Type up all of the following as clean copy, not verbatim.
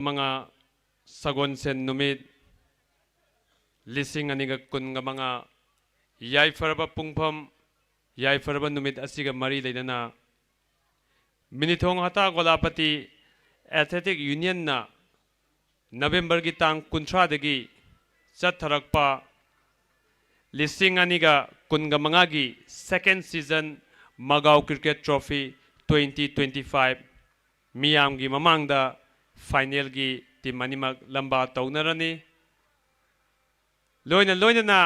mga sagon sen numit lising aniga kun nga mga yai farba pungpham yai farba numit asiga mari leidana minithong hata golapati athletic union na November gi tang kunthra dagi chatharakpa lising aniga kun nga mga gi second season Magao Cricket Trophy 2025 miyam gi mamangda final gi team animak lamba taunarani loina na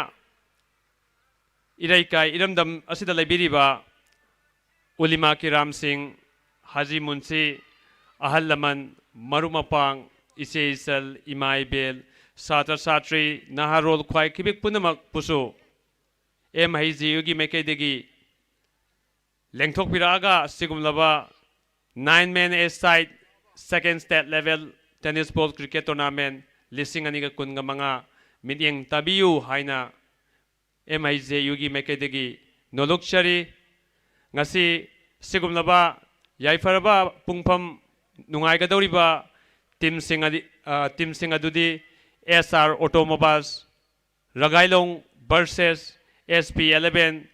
irai kai iramdam asida laibiriba ulima kiram singh haji munsi ahal laman marumapang iseisal imai bel satra satri naharol khwai kibik punamak pusu MHG gi mekedegi lengthok piraga sigumlaba 9-man A side second state level tennis ball cricket tournament lising aniga kun nga mga midyeng tabiyu haina MIJ yugi mekedegi nolokshari ngasi sigumlaba yaifaraba pungpham nungai ga doriba team sing adudi SR Automobiles Ragailong versus SP11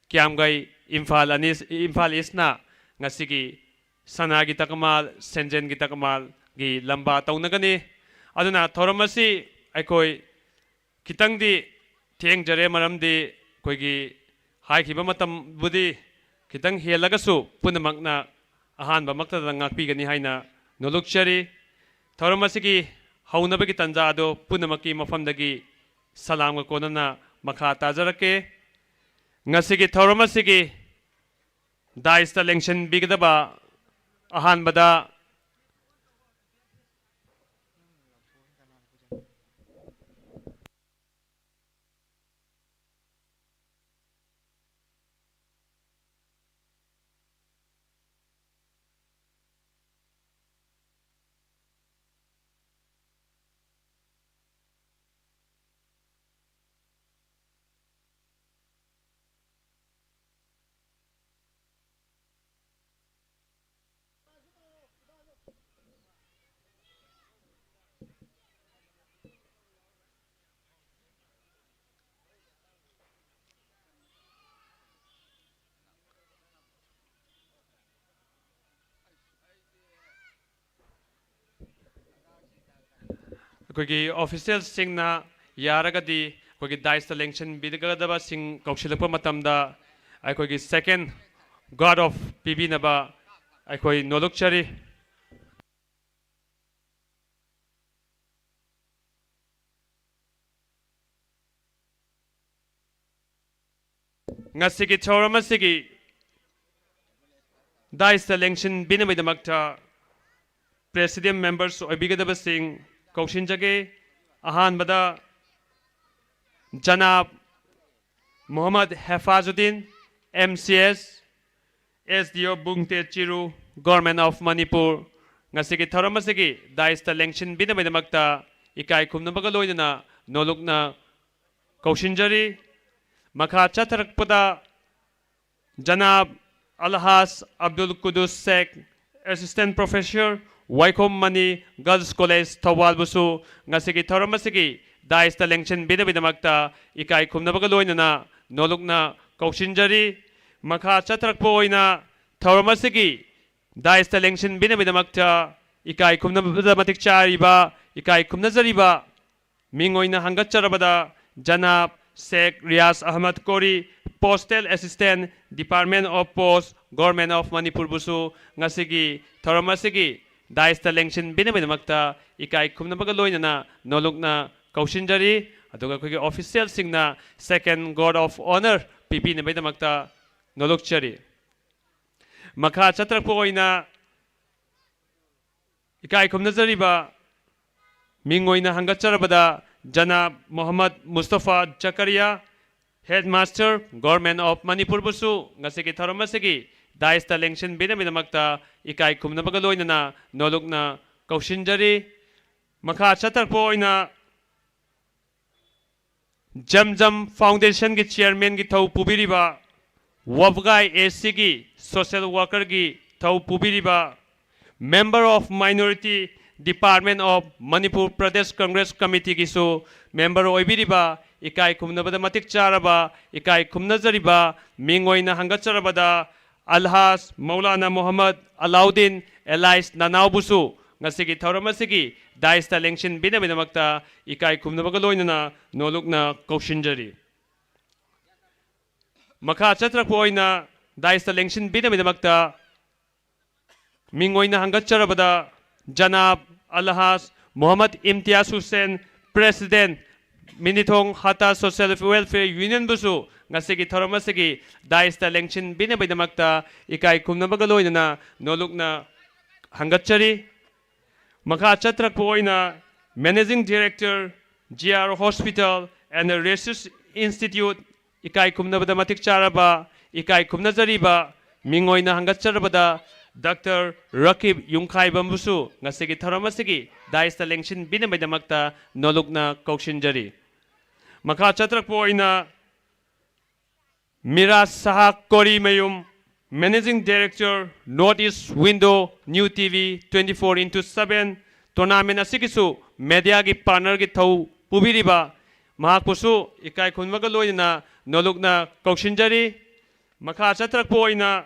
Kiamgai Imphal Isna ngasigi sana kita kamal senjen kita kamal gi lamba taunagani aduna thoramasi aikoi kitang di thieng jare maram di koi gi hai khiba matam budi kitang helagasu punamakna ahan ba makta ngakpi gani haina nolokchari thoramasi gi haunabagi tanja ado punamaki mafamdagi salam ga konana makha tajarake ngasigi thoramasi gi daista election bigdaba ahan bada kogi official singna yaragadi kogi daista election bidgadaba sing kaushilapa matamda ai kogi second god of PB naba ai koi nolokchari ngasigi choramasigi daista election binamidamakta president members obigadaba sing Kaushinjage ahan bada Janab Muhammad Hafazuddin MCS SDO Bungte Chiru Government of Manipur ngasigi thoramasigi daista election binamidamakta ikai khumnabaga loinana nolokna Kaushinjari makha chatharakpada Janab Alhas Abdul Qudus Sheikh Assistant Professor Waikom Mani Girls College Thawal Busu ngasigi thoramasigi daista election bidamakta ikai khumnabaga loinana nolokna kaushinjari makha chatharakpa oina thoramasigi daista election bidamakta ikai khumnabada matik chariba ikai khumnajariba mingoina hangatcharabada Janab Sheikh Riaz Ahmad Kori Postal Assistant Department of Post Government of Manipur Busu ngasigi thoramasigi daista election binamidamakta ikai khumnabaga loinana nolokna kaushinjari aduga kogi official singna second god of honor PP namidamakta nolokchari makha chatrakpo oina ikai khumnajariba mingoina hangatcharabada Janab Muhammad Mustafa Zakaria Headmaster Government of Manipur Busu ngasigi thoramasigi daista election binamidamakta ikai khumnabaga loinana nolokna kaushinjari makha chatrakpo oina Jamjam Foundation ki chairman ki thau pubiriba Wabgai AC ki social worker ki thau pubiriba member of minority Department of Manipur Pradesh Congress Committee gisu member oibiriba ikai khumnabada matik charaba ikai khumnajariba mingoina hangatcharabada Alhas Maulana Muhammad Alauddin Elais Nanaubusu ngasigi thauramasigi daista lengshin binamakta ikai khumnabaga loinana nolukna kaushinjari Makha chatrakpoina daista lengshin binamakta mingoina hangatcharabada Janab Alhas Muhammad Imtiaz Hussain President Minithong Hata Social Welfare Union Busu ngasigi thauramasigi daista lengshin binamakta ikai khumnabaga loinana nolukna hangatchari Makha chatrakpoina Managing Director GR Hospital and Research Institute ikai khumnabada matik charaba ikai khumnajariba mingoina hangatcharabada Dr. Rakib Yungkai Bambusu ngasigi thauramasigi daista lengshin binamakta nolukna kaushinjari Makha chatrakpoina Miraz Saha Kori Mayum Managing Director Northeast Window New TV 24x7 Tournament asigisu media gi partner gi thau pubiriba mahakpusu ikai khunmaga loina nolukna kaushinjari Makha chatrakpoina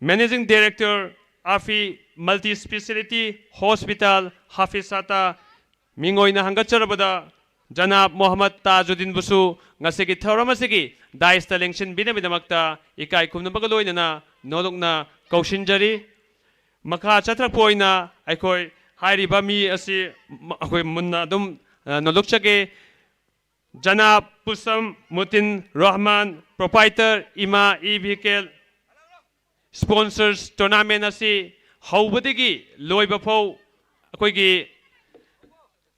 Managing Director Afi Multi Speciality Hospital Hafizata mingoina hangatcharabada Janab Muhammad Tajuddin Busu ngasigi thauramasigi daista lengshin binamakta ikai khumnabaga loinana nolukna kaushinjari Makha chatrakpoina aikoi hairiba mi asi akoi munna dum nolokchage Janab Pusam Mutin Rahman Proprietor Ima E-Vehicle Sponsors Tournament asi haubadigi loiba phau akoigi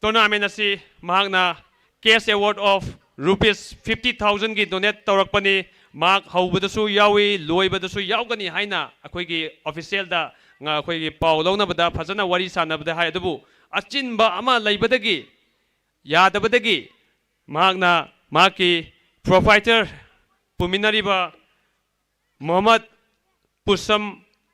Tournament asi mahakna cash award of rupees 50,000 gi donate taurakpani mak haubadasu yawi loibadasu yaugani haina akoigi official da nga akoigi pau launabada phajana wari sanabada hai adubu achinba ama laibadagi yadabadagi mahakna maki proprietor puminariba Muhammad Pusam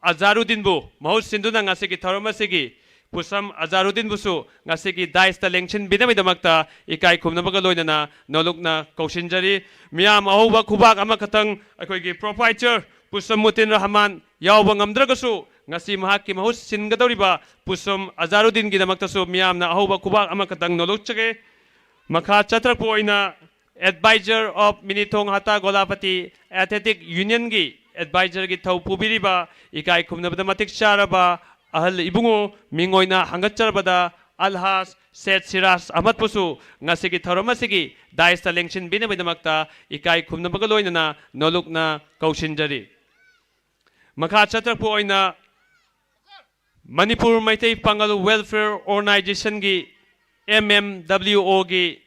Azaruddin bu mahus sinduna ngasigi thauramasigi Pusam Azaruddin busu ngasigi daista lengshin binamakta ikai khumnabaga loinana nolukna kaushinjari miyam ahoba khubak ama khatang akoigi proprietor Pusam Mutin Rahman yauba ngamdragasu ngasi mahakki mahus singadoriba Pusam Azaruddin gi damaktasu miyamna ahoba khubak ama khatang nolukchage Makha chatrakpoina Advisor of Minithong Hata Golapati Athletic Union gi advisor gi thau pubiriba ikai khumnabada matik charaba ahal ibungo mingoina hangatcharabada Alhas Seth Siras Ahmad Pusu ngasigi thauramasigi daista lengshin binamakta ikai khumnabaga loinana nolukna kaushinjari Makha chatrakpoina Manipur Maitai Pangal Welfare Organization gi MMWO gi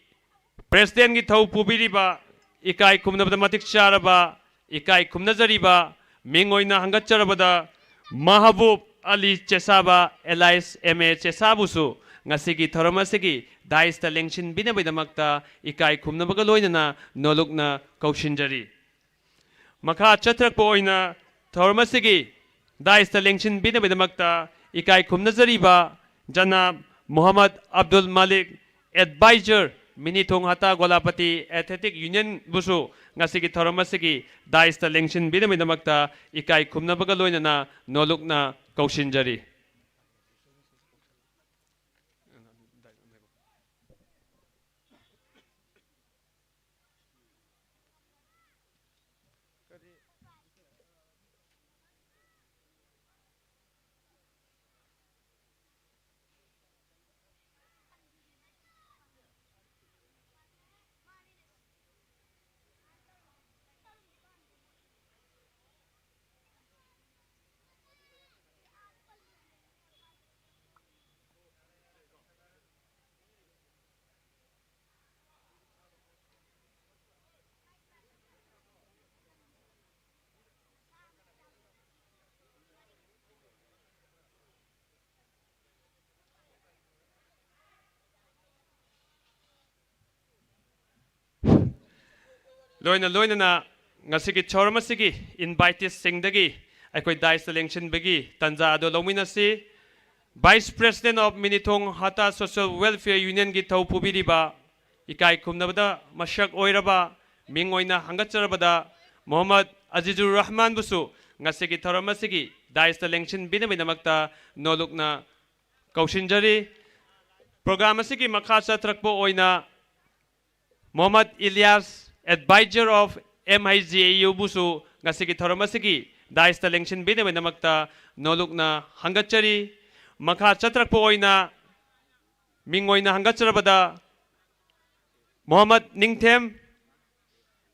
President gi thau pubiriba ikai khumnabada matik charaba ikai khumnajariba mingoina hangatcharabada Mahabub Ali Chesaba Elais MA Chesabusu ngasigi thauramasigi daista lengshin binamakta ikai khumnabaga loinana nolukna kaushinjari Makha chatrakpoina thauramasigi daista lengshin binamakta ikai khumnajariba Janab Muhammad Abdul Malik Advisor Minithong Hata Golapati Athletic Union Busu ngasigi thauramasigi daista lengshin binamakta ikai khumnabaga loinana nolukna kaushinjari loina ngasigi chormasigi invitees singdagi aikoi daista lengshin bagi tanja ado lominasi Vice President of Minithong Hata Social Welfare Union gi thau pubiriba ikai khumnabada mashak oiraba mingoina hangatcharabada Muhammad Azizur Rahman busu ngasigi thoramasigi daista lengchin binaminamakta nolukna kaushinjari program asigi makha chatrakpo oina Muhammad Ilyas advisor of MIGAU busu ngasigi thoramasigi daista lengchin binaminamakta nolukna hangatchari makha chatrakpo oina mingoina hangatcharabada Muhammad Ningthem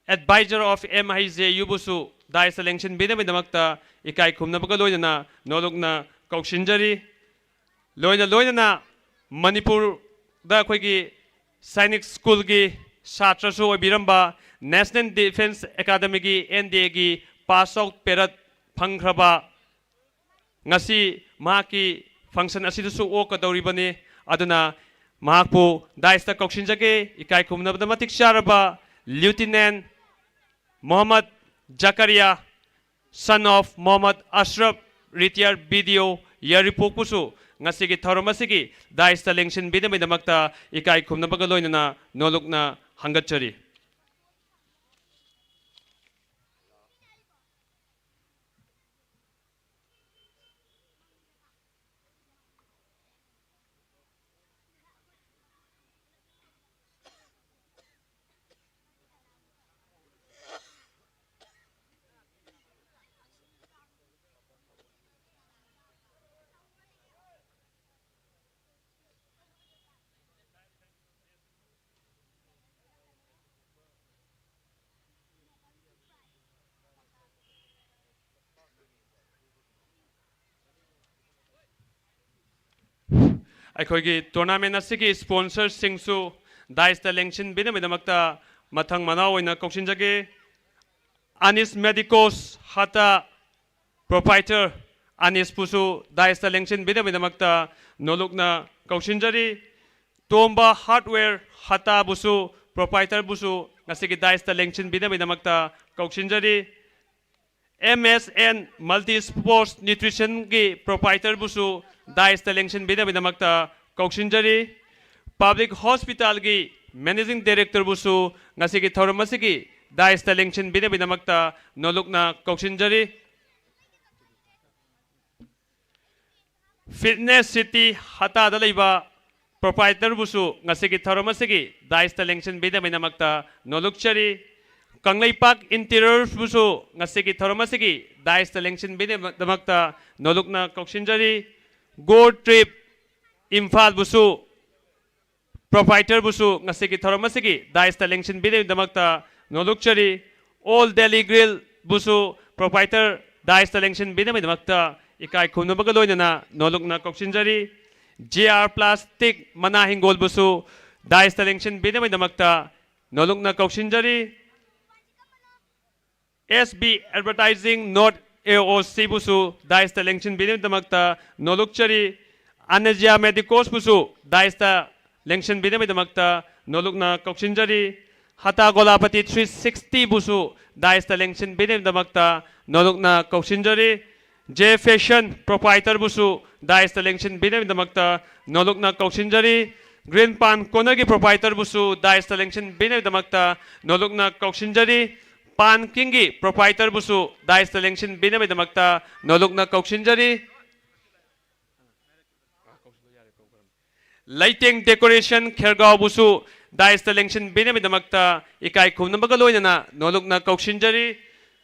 advisor of MIGAU busu daisa lengchin binaminamakta ikai khumnabaga loinana nolukna kaushinjari loina Manipur da khoigi Sainik School gi Satrasu obiramba National Defense Academy gi NDA gi pass out perat phangkhraba ngasi maki function asidusu o kadoribani aduna mahakpu daista kaushinjage ikai khumnabada matik charaba Lieutenant Muhammad Zakaria son of Muhammad Ashraf retired BDO Yaripokpusu ngasigi thoromasigi daista lengchin binaminamakta ikai khumnabaga loinana nolukna hangatchari ꯑꯩꯈꯣꯏꯒꯤ tournament ꯑꯁꯤꯒꯤ ꯁ꯭ꯄꯣꯟꯁꯔꯁꯤꯡꯁꯨ ꯗꯥꯏꯁꯇ ꯂꯦꯡꯁꯤꯟꯕꯤꯅꯕꯒꯤꯗꯃꯛꯇ ꯃꯊꯪ ꯃꯅꯥꯎ ꯑꯣꯏꯅ ꯀꯧꯁꯤꯟꯖꯒꯦ ꯑꯅꯤꯁ ꯃꯦꯗꯤꯀꯣꯁ ꯍꯥꯇꯥ proprietor ꯑꯅꯤꯁꯄꯨꯁꯨ ꯗꯥꯏꯁꯇ ꯂꯦꯡꯁꯤꯟꯕꯤꯅꯕꯒꯤꯗꯃꯛꯇ ꯅꯣꯂꯨꯛꯅ ꯀꯧꯁꯤꯟꯖꯔꯤ ꯇꯣꯝꯕ hardware ꯍꯥꯇꯥꯕꯨꯁꯨ ꯄ꯭ꯔꯣꯄꯥꯏꯇꯔꯕꯨꯁꯨ ꯉꯁꯤꯒꯤ ꯗꯥꯏꯁꯇ ꯂꯦꯡꯁꯤꯟꯕꯤꯅꯕꯒꯤꯗꯃꯛꯇ ꯀꯧꯁꯤꯟꯖꯔꯤ MSN Multi Sports Nutrition gi proprietor busu daista lengchin binamakta kaushinjari Public Hospital gi Managing Director busu ngasigi thoramasigi daista lengchin binamakta nolukna kaushinjari Fitness City Hata dalaiba proprietor busu ngasigi thoramasigi daista lengchin binamakta nolukchari Kanglaipak Interior busu ngasigi thoramasigi daista lengchin binamakta nolukna kaushinjari Go Trip Imphal busu proprietor busu ngasigi thoramasigi daista lengchin binamakta nolukchari All Delhi Grill busu proprietor daista lengchin binamakta ikai khumnabaga loinana nolukna kaushinjari JR Plastic Manahingol busu daista lengchin binamakta nolukna kaushinjari SB Advertising Not AOC busu daista lengchin binamakta nolukchari Anajia Medicos busu daista lengchin binamakta nolukna kaushinjari Hata Golapati 360 busu daista lengchin binamakta nolukna kaushinjari J Fashion Proprietor busu daista lengchin binamakta nolukna kaushinjari Green Pan Konagi Proprietor busu daista lengchin binamakta nolukna kaushinjari Pan Kingi proprietor busu daista lengchin binamakta nolukna kaushinjari Lighting Decoration Khergaon busu daista lengchin binamakta ikai khumnabaga loinana nolukna kaushinjari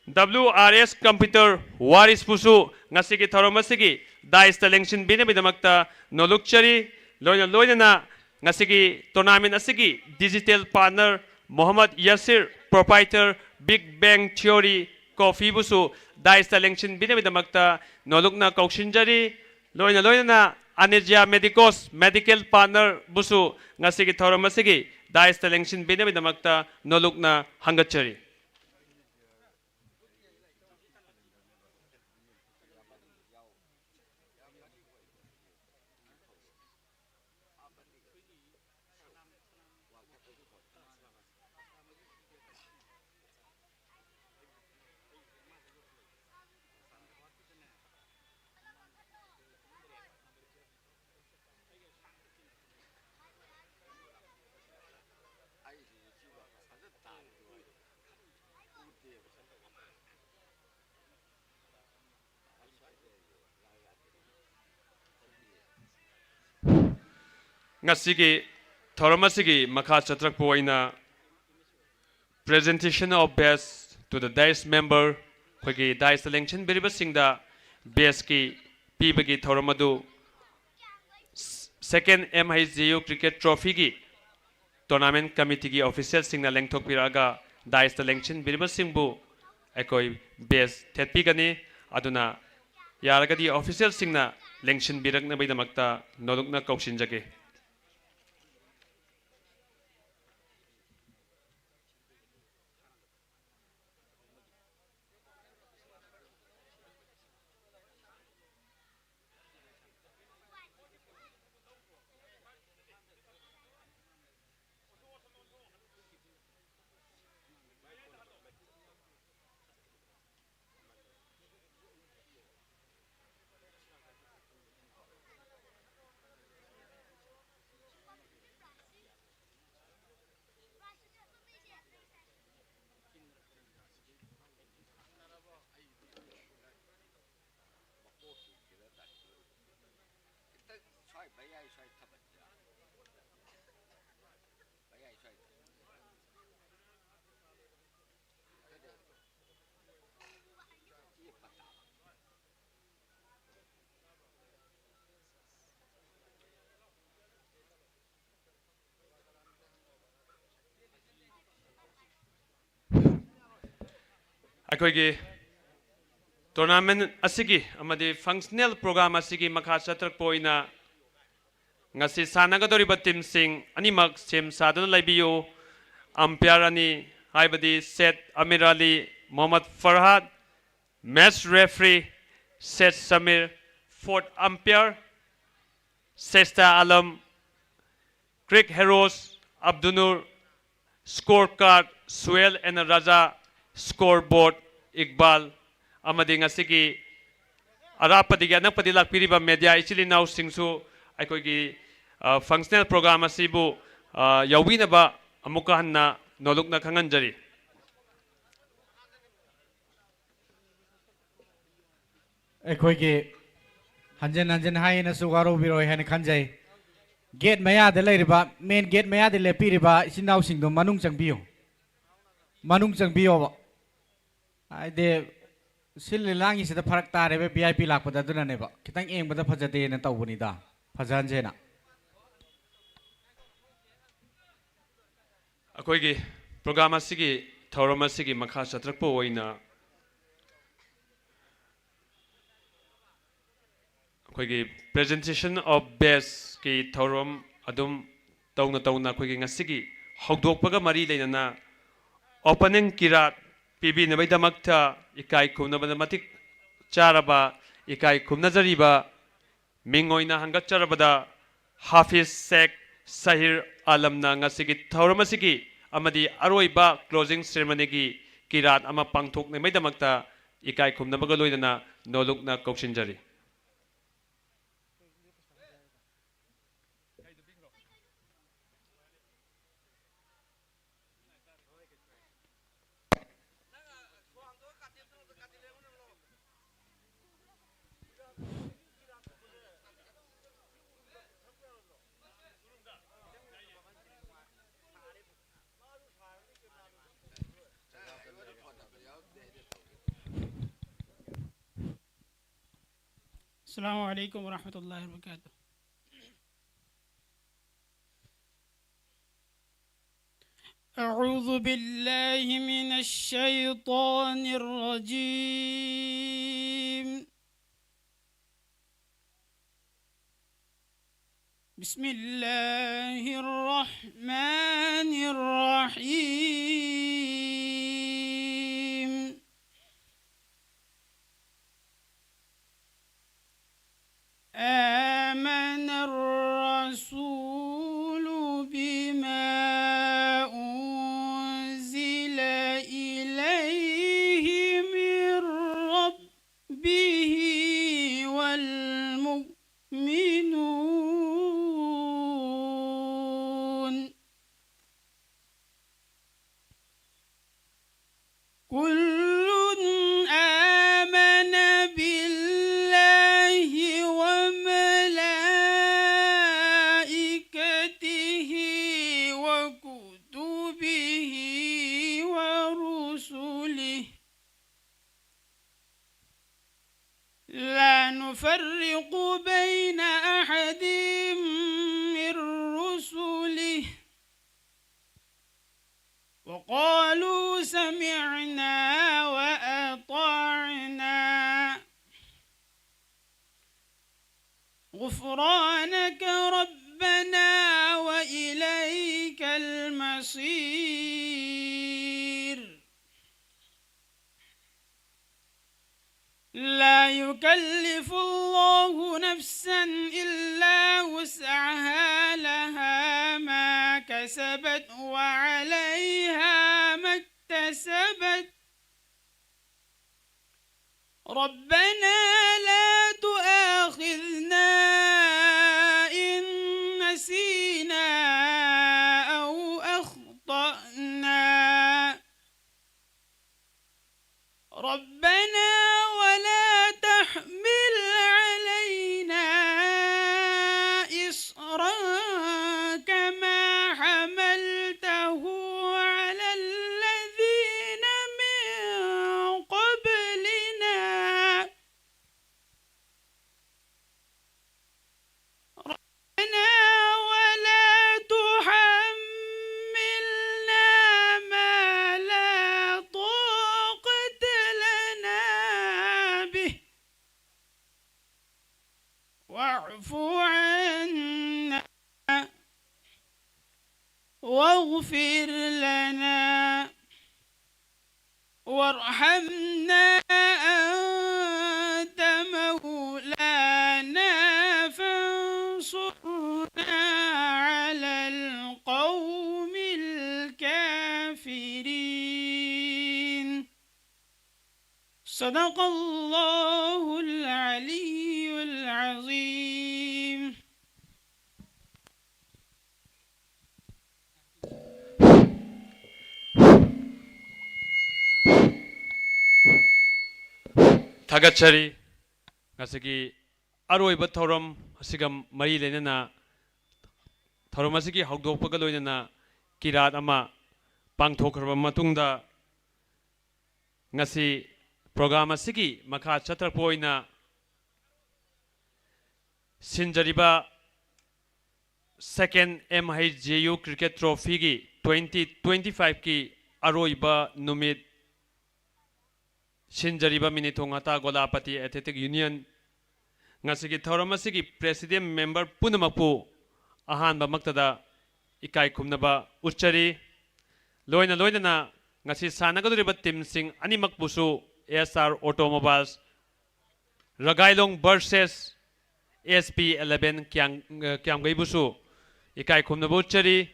WRS Computer Waris busu ngasigi thoramasigi daista lengchin binamakta nolukchari loinana ngasigi tournament asigi digital partner Muhammad Yasir proprietor Big Bang Theory Coffee busu daista lengchin binamakta nolukna kaushinjari loinana Anijia Medicos Medical Partner busu ngasigi thoramasigi daista lengchin binamakta nolukna hangatchari ngasi thoramasi makha chatrak poina presentation of best to the dice member khoi dice selection beriba singda best ki pibagi thoramadu second MIGU cricket trophy ki tournament committee ki official singna lengthok piraga dice selection beriba singbu ekoi best thetpi gani aduna yaragadi official singna lengchin birakna baidamakta nolukna kauksinjage akoigi tournament asigi amadi functional program asigi makha chatrak poina ngasi sanagadoriba team sing animak sem sadana laibiyo umpire ani haibadi set Amir Ali Mohammad Farhad match referee set Samir fourth umpire Sesta Alam Crick Heroes Abdunur scorecard Suel and Raja scoreboard Iqbal amadi ngasigi arapadi anakpadi lakpiriba media ichili now singsu aikogi functional program asibu yawinaba amuka hanna nolukna khanganjari ꯑꯩꯈꯣꯏꯒꯤ ꯍꯟꯖꯟ ꯍꯟꯖꯟ ꯍꯥꯏꯅꯁꯨ ꯋꯥꯔꯧꯕꯤꯔꯣꯏ ꯍꯥꯏꯅ ꯈꯟꯖꯩ get ꯃꯌꯥꯗ ꯂꯩꯔꯤꯕ main get ꯃꯌꯥꯗ ꯂꯦꯞꯄꯤꯔꯤꯕ ꯏꯆꯤꯟ ꯏꯅꯥꯎꯁꯤꯡꯗꯣ ꯃꯅꯨꯡ ꯆꯪꯕꯤꯌꯣꯕ ꯍꯥꯏꯗꯤ ꯁꯤꯜꯂꯤ ꯂꯥꯡꯉꯤꯁꯤꯗ ꯐꯔꯛ ꯇꯥꯔꯦꯕ VIP ꯂꯥꯛꯄꯗ ꯑꯗꯨꯅꯅꯦꯕ ꯈꯤꯇꯪ ꯌꯦꯡꯕꯗ ꯐꯖꯗꯦꯅ ꯇꯧꯕꯅꯤꯗ ꯐꯖꯍꯟꯁꯦꯅ akoigi program asigi thauram asigi makha chatrakpo oina akoigi presentation of best ki thauram adum tawna akoigi ngasigi hawdokpaga mari leinana opening kirat pibi nabaidamakta ikai khumnabada matik charaba ikai khumnajariba mingoina hangatcharabada Hafiz Sheikh Sahir Alamna ngasigi thauramasigi amadi aroiba closing ceremony gi kirat ama pangthok nemaidamakta ikai khumnabaga loidana nolukna kauksinjari السلام عليكم ورحمة الله وبركاته. أعوذ بالله من الشيطان الرجيم. بسم الله الرحمن الرحيم. آمن الرسول بما أنزل إليه من ربه والمؤمنون نفرق بين أحد من رسله وقالوا سمعنا وأطعنا غفرانك ربنا وإليك المصير لا يكلف الله نفسا إلا وسعها لها ما كسبت وعليها ما اكتسبت ربنا لا تؤاخذنا إن نسينا أو أخطأنا ربنا ولا تحمل علينا إصرا كما حملته على الذين من قبلنا ربنا ولا تحملنا ما لا طاقة لنا به واعف عنا واغفر لنا وارحمنا أنت مولانا فانصرنا على القوم الكافرين صدق الله العلي العظيم. थागतचरी ngasiगी aroiba thoram asigam mari lenana thoram asigi hawdokpaga loinana kirat ama pangthokhraba matungda ngasi program asigi makha chatarpoina sinjariba second MHJU cricket trophy gi 2025 ki aroiba numit Sinjariba Minithongata Golapati Athletic Union Ngasigi Thoramasigi President Member Punamapu Ahan Bamaktada Ikai Kumnaba Uchari Loina Loina Ngasi Sanagadriba Tim Sing Animak Busu ASR Automobiles Ragailong versus SP11 Kyamgai Busu Ikai Kumnaba Uchari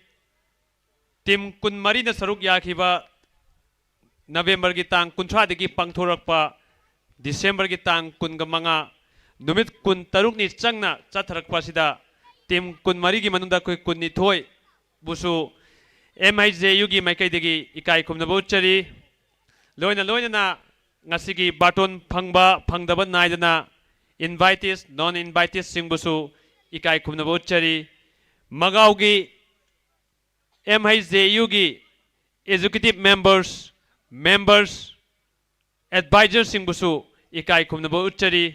Tim Kun Marina Saruk Yakiba November ki tang kunthra degi pangthorakpa December ki tang kunga manga numit kun taruk ni changna chatharakpa sida tim kun mari gi manungda koi kun ni thoi busu MIJU gi maikai degi ikai kumna bauchari loina na ngasigi baton phangba phangdaba naidana invitees non invitees sing busu ikai kumna bauchari magau gi MIJU gi executive members advisors sing busu ikai kumnaba uchari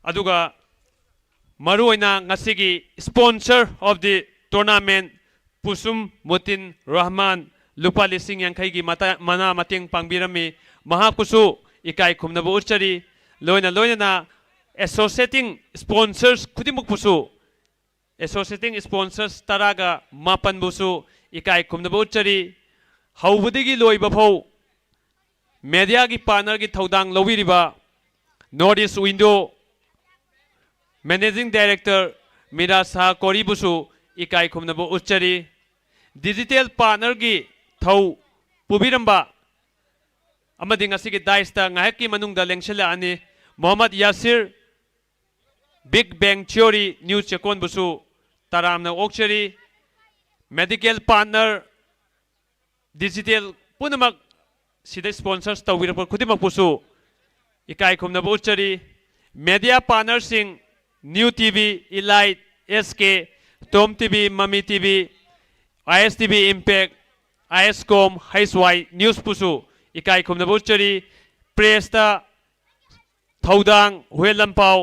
aduga maruina ngasigi sponsor of the tournament Pusum Mutin Rahman lupa lising yankai gi mana mating pangbirami mahakusu ikai kumnaba uchari loina na associating sponsors kudimuk busu associating sponsors taraga mapan busu ikai kumnaba uchari Haubudigi loiba phau media gi partner gi thodang lowiriba Northeast Window Managing Director Mira Saha Koribusu ikai khumnabo uchari digital partner gi thau pubiramba amadi ngasigi daista ngahaki manungda lengsela ani Muhammad Yasir Big Bang Theory News Chekon busu taramna okchari medical partner digital punamak sida sponsors tawirapur khudimak pusu ikai khumnaba uchari media partners sing New TV Elite SK Tom TV Mami TV ISTV Impact ISCOM HY News pusu ikai khumnaba uchari press ta थौदांग हुएल लंपाव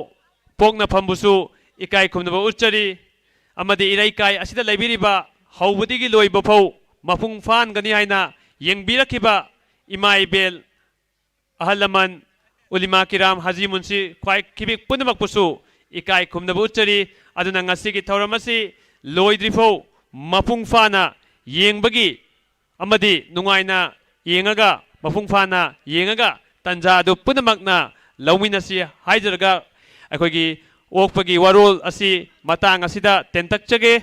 पोकना फंबुसु इकाई खुमनबा उच्चरी अमदि इराइकाई असिदा लेबिरिबा हौबदिगी लोइबा फौ मफुंग फानगनी हाइना येंबिरखिबा इमा इबेल अहल लमन उलिमा किराम हाजी मुंशी ख्वाई खिबिक पुनमकपुसु इकाई खुमनबा उच्चरी अदुना ngasiगी थौरमसी लोइद्रिफौ मफुंग फाना येंबगी अमदि नुंगाइना येंगागा मफुंग फाना येंगागा तंजा अदु पुनमकना लौमिनसी हाइजरगा अखोगी ओकपगी वरोल असी मतांग असिदा तेंतकचगे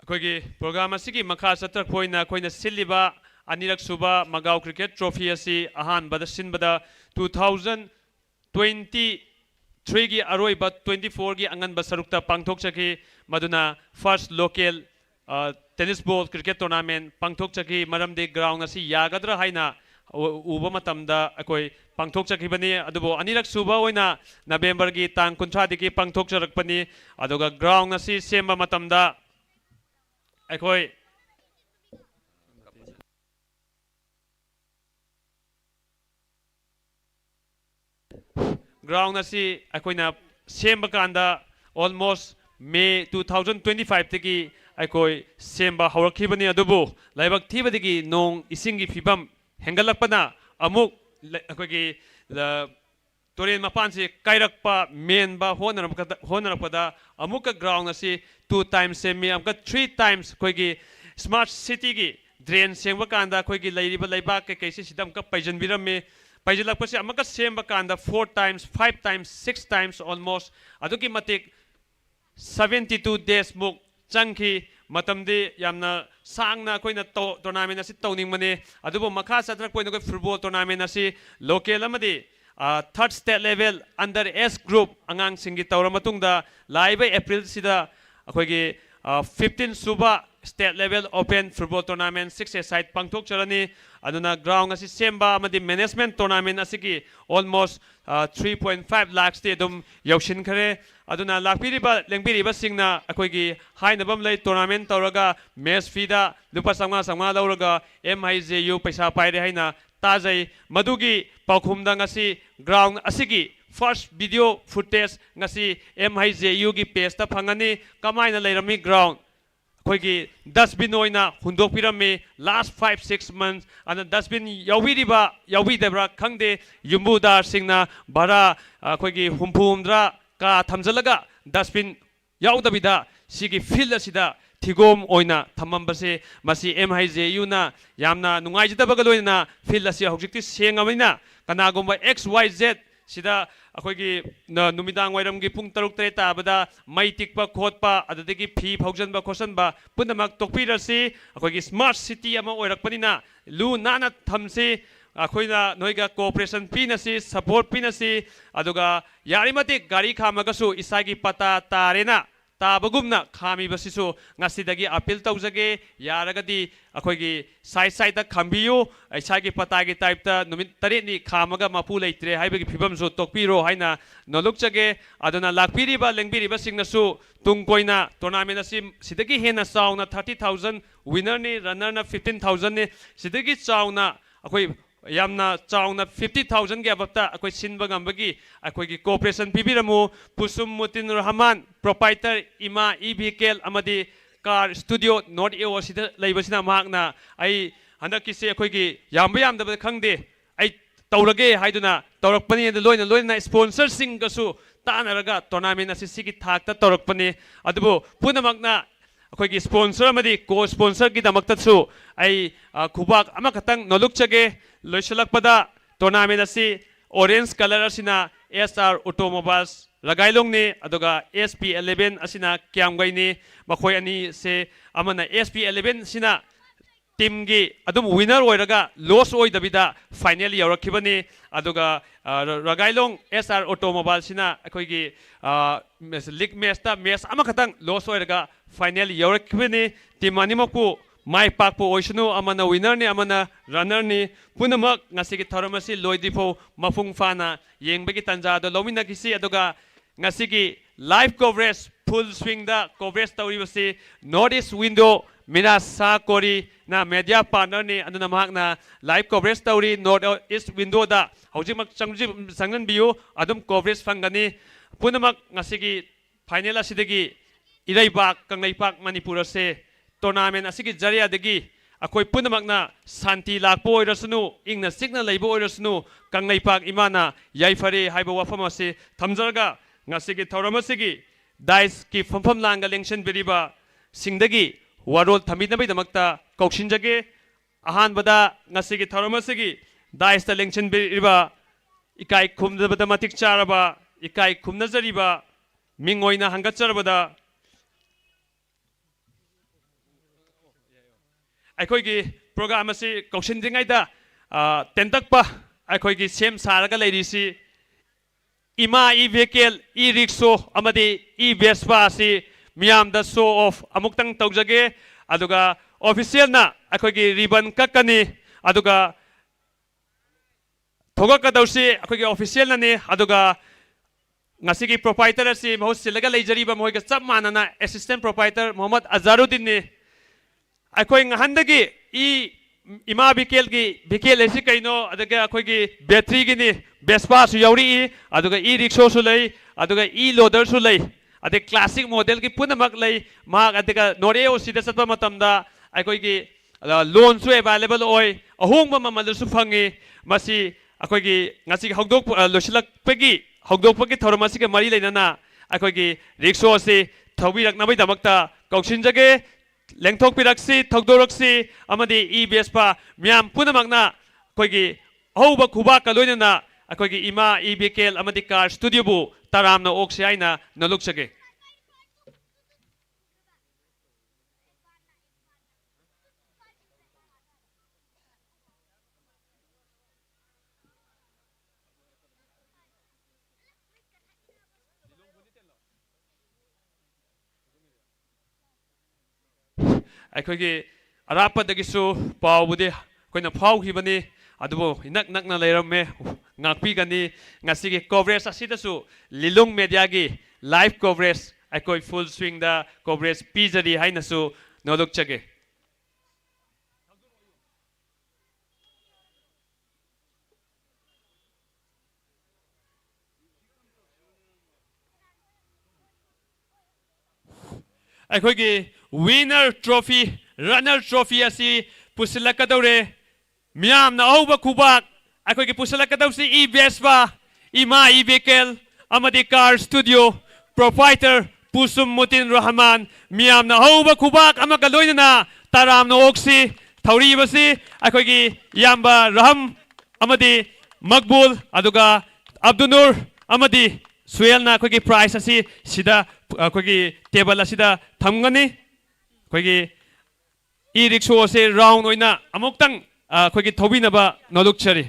अखोगी प्रोग्राम असिगी मखा सत्रक पोइना कोइना सिल्लिबा अनिरक सुबा मगाव क्रिकेट ट्रॉफी असी अहान बद सिनबदा 2023 गी अरोइबा 24 गी अंगन बसरुक्ता पांगथोक चकी मदुना first local tennis ball cricket tournament पांगथोक चकी मरमदे ग्राउंड असी यागद्रा हाइना उबा मतमदा अकोई पांगथोक चकीबनी अदुबो अनिरक सुबा ओइना नवेंबर गी तांग 19 दिगी पांगथोक चरकपनी अदुगा ग्राउंड असी सेम्बा मतमदा अखोई ग्राउंड असी अखोइना सेम्बा कांदा ऑलमोस्ट मे 2025 तकी अखोई सेम्बा हौरखिबनी अदुबो लाइबक थीबदगी नोंग इसिंगी फिबम हेंगलकपना अमुक अखोगी तोरेन मपान से कायरकपा मेनबा होनरपदा अमुक ग्राउंड असी 2 times सेमी अमुक 3 times कोई स्मार्ट सिटी की ड्रेन सेंब कांदा कोई लेरिबा लेबा के कैसे सिदम का पैजनबिरमे पैजलकपसे अमुक सेंब कांदा 4 times 5 times 6 times almost अदुकी मतिक 72 days मुक चंखी मतमदे यामना सांगना कोइना टूर्नामेंट असी तौनिंगमने अदुबो मखा सत्रक कोइना कोइ फुटबॉल टूर्नामेंट असी लोकल अमदि third state level under age group अंगांग सिंगी तौर मतुंगदा लाइबा अप्रैल सिदा अखोगी 15 सुबा state level open football tournament 6 side पांगथोक चरनी अदुना ग्राउंड असी सेम्बा अमदि मैनेजमेंट टूर्नामेंट असिगी ऑलमोस्ट 3.5 लाख से दुम यौशिन खरे अदुना लाखपिरिबा लेंबिरिबा सिंगना अखोगी हाइनबम लay टूर्नामेंट तौरगा मैच फीदा लुपा संगा लौरगा MIJU पैसा पाइरे हाइना ताजै मधुगी पाखुमदा ngasi ग्राउंड असिगी first video footage ngasi MIJU की पेज ता फंगनी कमाइना लेरमी ग्राउंड अखोगी डस्टबिन ओइना हुंदोकपिरमे लास्ट 5-6 months अन डस्टबिन यौबिदबरा खंगदे युम्बुदार सिंगना भरा अखोगी हुंफुमद्रा का थमजलगा डस्टबिन याउदबिदा सिगी फील्ड असिदा थिगोम ओइना थममबसे मसी MIJU ना यामना नुंगाइजदबगा लोइना फील्ड असि हौजिकति सेंगमैना कनागुम्बा XYZ सिदा अखोगी नुमिदांग वाइरमगी पुंग 3 ताबदा मै टिकपा खोटपा अददगी फी फौजनबा खोसनबा पुनमक तोकपिरसी अखोगी स्मार्ट सिटी अमा ओइरकपनिना लु नाना थमसे अखोइना नोइगा कोऑपरेशन पिनसी सपोर्ट पिनसी अदुगा यारिमति गाड़ी खामगसु इसागी पता तारेना ताबगुमना खामी बसिसु ngasiदगी अपील तौजगे यारगदी अखोगी साइड खामबियु इसागी पतागी टाइपता नुमित तरेनी खामगा मपु लेत्रे हाइबगी फिबमसु तोकपिरो हाइना नलुकजगे अदुना लाकपिरिबा लेंबिरिबा सिंगनसु तुंगकोइना टूर्नामेंट असि सिदगी हेना चाउना 30,000 विनर नि रनर ना 15,000 ने सिदगी चाउना अखोई यामना चाउना 50,000 के अबता अखोई सिनबा गंबगी अखोई कोऑपरेशन पिबिरमु पुसुम मुतिन रहमान प्रोपाइटर इमा EVKL अमदि कार स्टूडियो नॉर्थ ए ओसिदा लेबसिना मागना आई हंदकिसे अखोई यामदब खंगदे आई तौरगे हाइदुना तौरकपनी लोइना स्पॉन्सर सिंग गसु तानरगा टूर्नामेंट असि सिगी थाकता तौरकपनी अदुबो पुनमकना अखोई स्पॉन्सर अमदि को स्पॉन्सर की दमकतसु आई खुबाक अमा खतंग नलुकचगे लोइसलकपदा टूर्नामेंट असि ऑरेंज कलर असिना SR automobiles Ragailongni aduga SP11 asina Kiamgaini makhoi ani se amana SP11 sina team gi adum winner oiraga loss oidabida finally yaurakhibani aduga Ragailong SR Automobile sina akhoi gi league match ta match amakhatang loss oiraga finally yaurakhibani team animokpu mai pakpu oisunu amana winner ni amana runner ni punamak ngasigi tharamasi loidifo mafung fana yengbagi tanja do lomina kisi aduga ngasigi live coverage full swing da coverage tawribasi Northeast window mina sa kori na media partner ni aduna mahak na live coverage tawri Northeast window da haujimak sangan biu adum coverage fangani punamak ngasigi final asidagi Iraibak Kanglaipak Manipur ase tournament asigi jaria degi akoi punamak na santi lakpo oirasunu ingna signal leibo oirasunu Kanglaipak imana yaifare haiba wafam ase thamjarga ngasigi thauramasigi dice ki famfam langa lengchen beriba singdagi warol thaminabai damakta kauksinjage ahan bada ngasigi thauramasigi dice ta lengchen beriba ikai khumdabada matik charaba ikai khumnajariba mingoina hangatcharabada aikoigi program asi kauksinjingaida tentakpa aikoigi sem saraga leirisi Ima e-vehicle, e-rickshaw, amadi e-vespa si miyam da show off amuktang taujage aduga official na akoigi ribbon kakani aduga thogakadausi akoigi official na ni aduga ngasigi proprietor si mahus silaga leijariba moiga chap manana assistant proprietor Muhammad Azharuddin ni akoi ngahandagi Ima vehicle gi vehicle esi kaino adaga akoigi battery gi ni Vespa su yauri aduga e-rickshaw su lei aduga e-loader su lei ade classic model ki punamak lei ma adaga noreo sida satpa matamda akoigi loan su available oi ahongba mamal su phangi masi akoigi ngasi hogdok losilak pegi thoramasi ke mari leinana akoigi rickshaw se thobirak nabai damakta kauksinjage lengthok piraksi thogdoraksi amadi e-vespa myam punamakna akoigi hauba khuba ka loinana akoigi ima e-vehicle amadi car studio bu taramna okse aina nalukchage akoigi arapaddagisu pawbude koina phawkhibani adubo inak nakna leiramme ngakpi gani ngasigi coverage asidasu lilung media gi live coverage akoi full swing da coverage pizari hainasu nolukchage akoigi winner trophy runner trophy asi pusilakadore miyam na auba kubak akoigi pusilakadausi e-vespa ima e-vehicle amadi car studio proprietor Pusum Mutin Rahman miyam na auba kubak amaga loinana taram na oksi thauri basi akoigi yamba Raham amadi Makbul aduga Abdunur amadi Suel na akoigi prize asi sida akoigi table asida thamgani akoigi e-rickshaw se round oina amuktang akoigi thobinaba nolukchari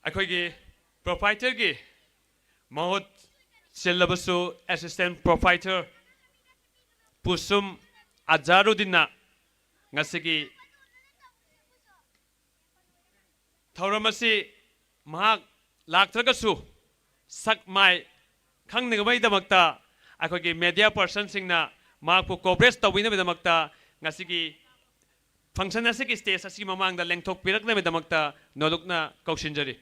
akoigi proprietor gi mahut sillabasu assistant proprietor Pusum Azharuddin ngasigi thauramasi mahak laktragasu sak mai khangnigabai damakta akoigi media person singna mahakpu coverage tawina damakta ngasigi function asigi stage asigi mamangda lengthok pirakna damakta nolukna kauksinjari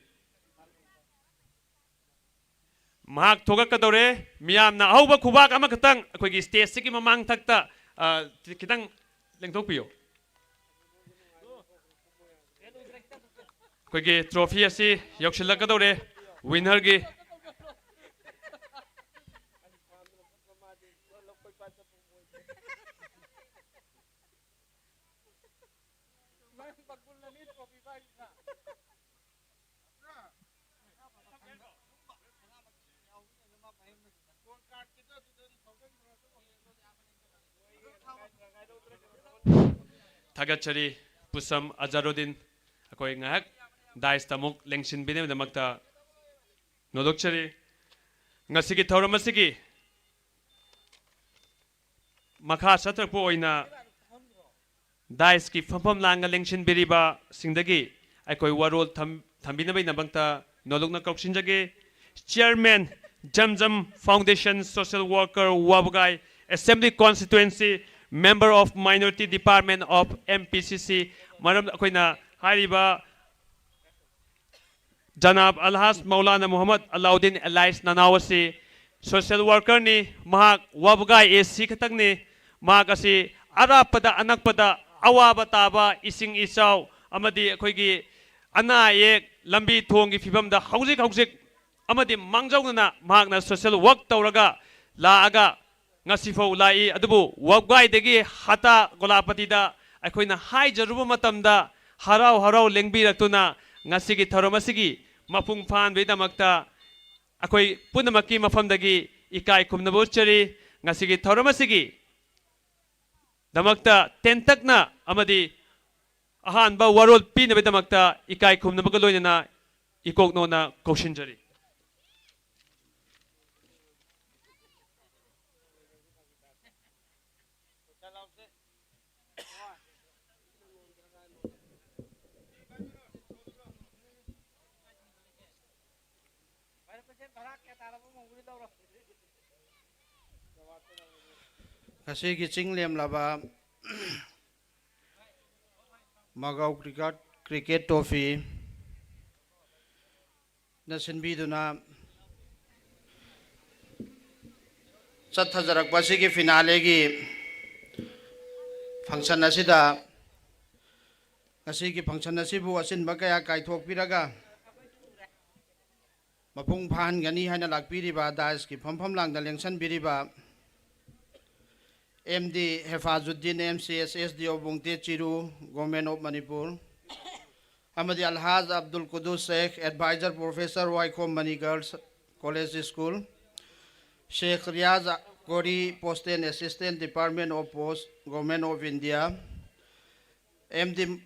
mahak thogakadore miyamna auba khubak amakatang akoigi stage sigi mamang thakta kitang lengthok piyo ꯑꯩꯈꯣꯏꯒꯤ trophy ꯑꯁꯤ ꯌꯧꯁꯤꯜꯂꯛꯀꯗꯧꯔꯦ ꯋꯤꯟꯅꯔꯒꯤ ꯊꯥꯒꯠꯆꯔꯤ ꯄꯨꯁꯝ ꯑꯖꯥꯔꯨꯗꯤꯟ ꯑꯩꯈꯣꯏ ꯉꯥꯏꯍꯥꯛ ꯗꯥꯏꯁꯇ ꯑꯃꯨꯛ ꯂꯦꯡꯁꯤꯟꯕꯤꯅꯕꯒꯤꯗꯃꯛꯇ ꯅꯣꯗꯣꯛꯆꯔꯤ ꯉꯁꯤꯒꯤ ꯊꯧꯔꯝ ꯑꯁꯤꯒꯤ ꯃꯈꯥ ꯆꯠꯊꯔꯛꯄ ꯑꯣꯏꯅ ꯗꯥꯏꯁꯀꯤ ꯐꯝꯐꯝ ꯂꯥꯡꯒ ꯂꯦꯡꯁꯤꯟꯕꯤꯔꯤꯕ ꯁꯤꯡꯗꯒꯤ ꯑꯩꯈꯣꯏ ꯋꯥꯔꯣꯜ ꯊꯝꯕꯤꯅꯕꯒꯤꯗꯃꯛꯇ ꯅꯣꯂꯨꯛꯅ ꯀꯧꯁꯤꯟꯖꯒꯦ ꯆꯤꯌꯔꯃꯦꯟ ꯖꯝꯖꯝ ꯐꯥꯎꯟꯗꯦꯁꯟ ꯁꯣꯁꯤꯌꯦꯜ ꯋꯥꯔꯀꯔ ꯋꯥꯕꯒꯥꯏ assembly constituency member of minority department of MPCC maram akoina hariba janab alhas maulana muhammad alauddin alais nanawasi social worker ni mahak wabugai ac khatang ni mahak asi arapada anakpada awaba taba ising isau amadi akoigi ana ek lambi thongi fibam da haujik amadi mangjauna mahakna social work tawraga laaga ngasifau lai adubu wabgai degi hata golapatida akoina hai jaruba matamda harau lengbi raktuna ngasigi tharomasigi mapung phan bedamakta akoi punamaki mafamdagi ikai kumnabu chari ngasigi tharomasigi damakta tentakna amadi ahan ba warol pina bedamakta ikai kumnabaga loinana ikoknona koshinjari Kasi kicing liam laba Magau cricket trophy nasin biduna Sathajarak basi ki finale ki function asida kasi ki function asibu asin bagaya kaithok piraga mapung phan gani haina lakpiriba das ki pham lang da lengsan biriba MD Hefazuddin MCS SDO Bungte Chiru Government of Manipur Amadi Alhaz Abdul Qudus Sheikh Advisor Professor Waikom Mani Girls College School Sheikh Riaz Kori Post and Assistant Department of Post Government of India MD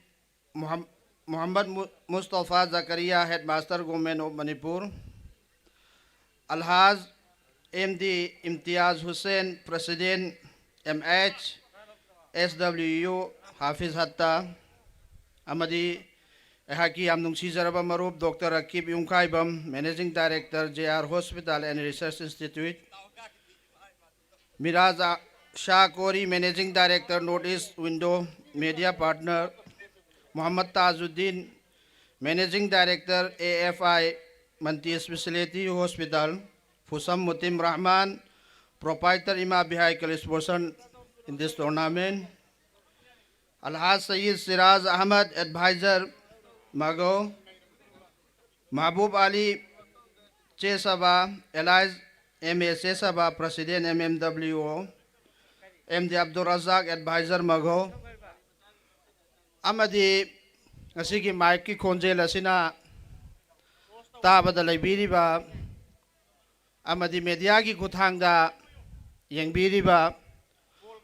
Muhammad Mustafa Zakaria Headmaster Government of Manipur Alhaz MD Imtiaz Hussain President MH SWU Hafiz Hatta Amadi Haki Amnung Sizaraba Marup Dr. Akib Yungkaibam Managing Director JR Hospital and Research Institute Miraza Shah Kori Managing Director Northeast Window Media Partner Muhammad Tajuddin Managing Director AFI Manti Specialty Hospital Fusam Mutim Rahman Proprietor Ima Vehicle sponsor in this tournament. Alhaz Sayyid Siraz Ahmad, Advisor Mago. Mahbub Ali Chesaba, Elias M.A. Chesaba, President MMWO. MD Abdul Razak, Advisor Mago. Amadi Asiki Maiki Konjela Sina Tabada Libiriba Amadi Mediagi Kuthanga Yangbiriba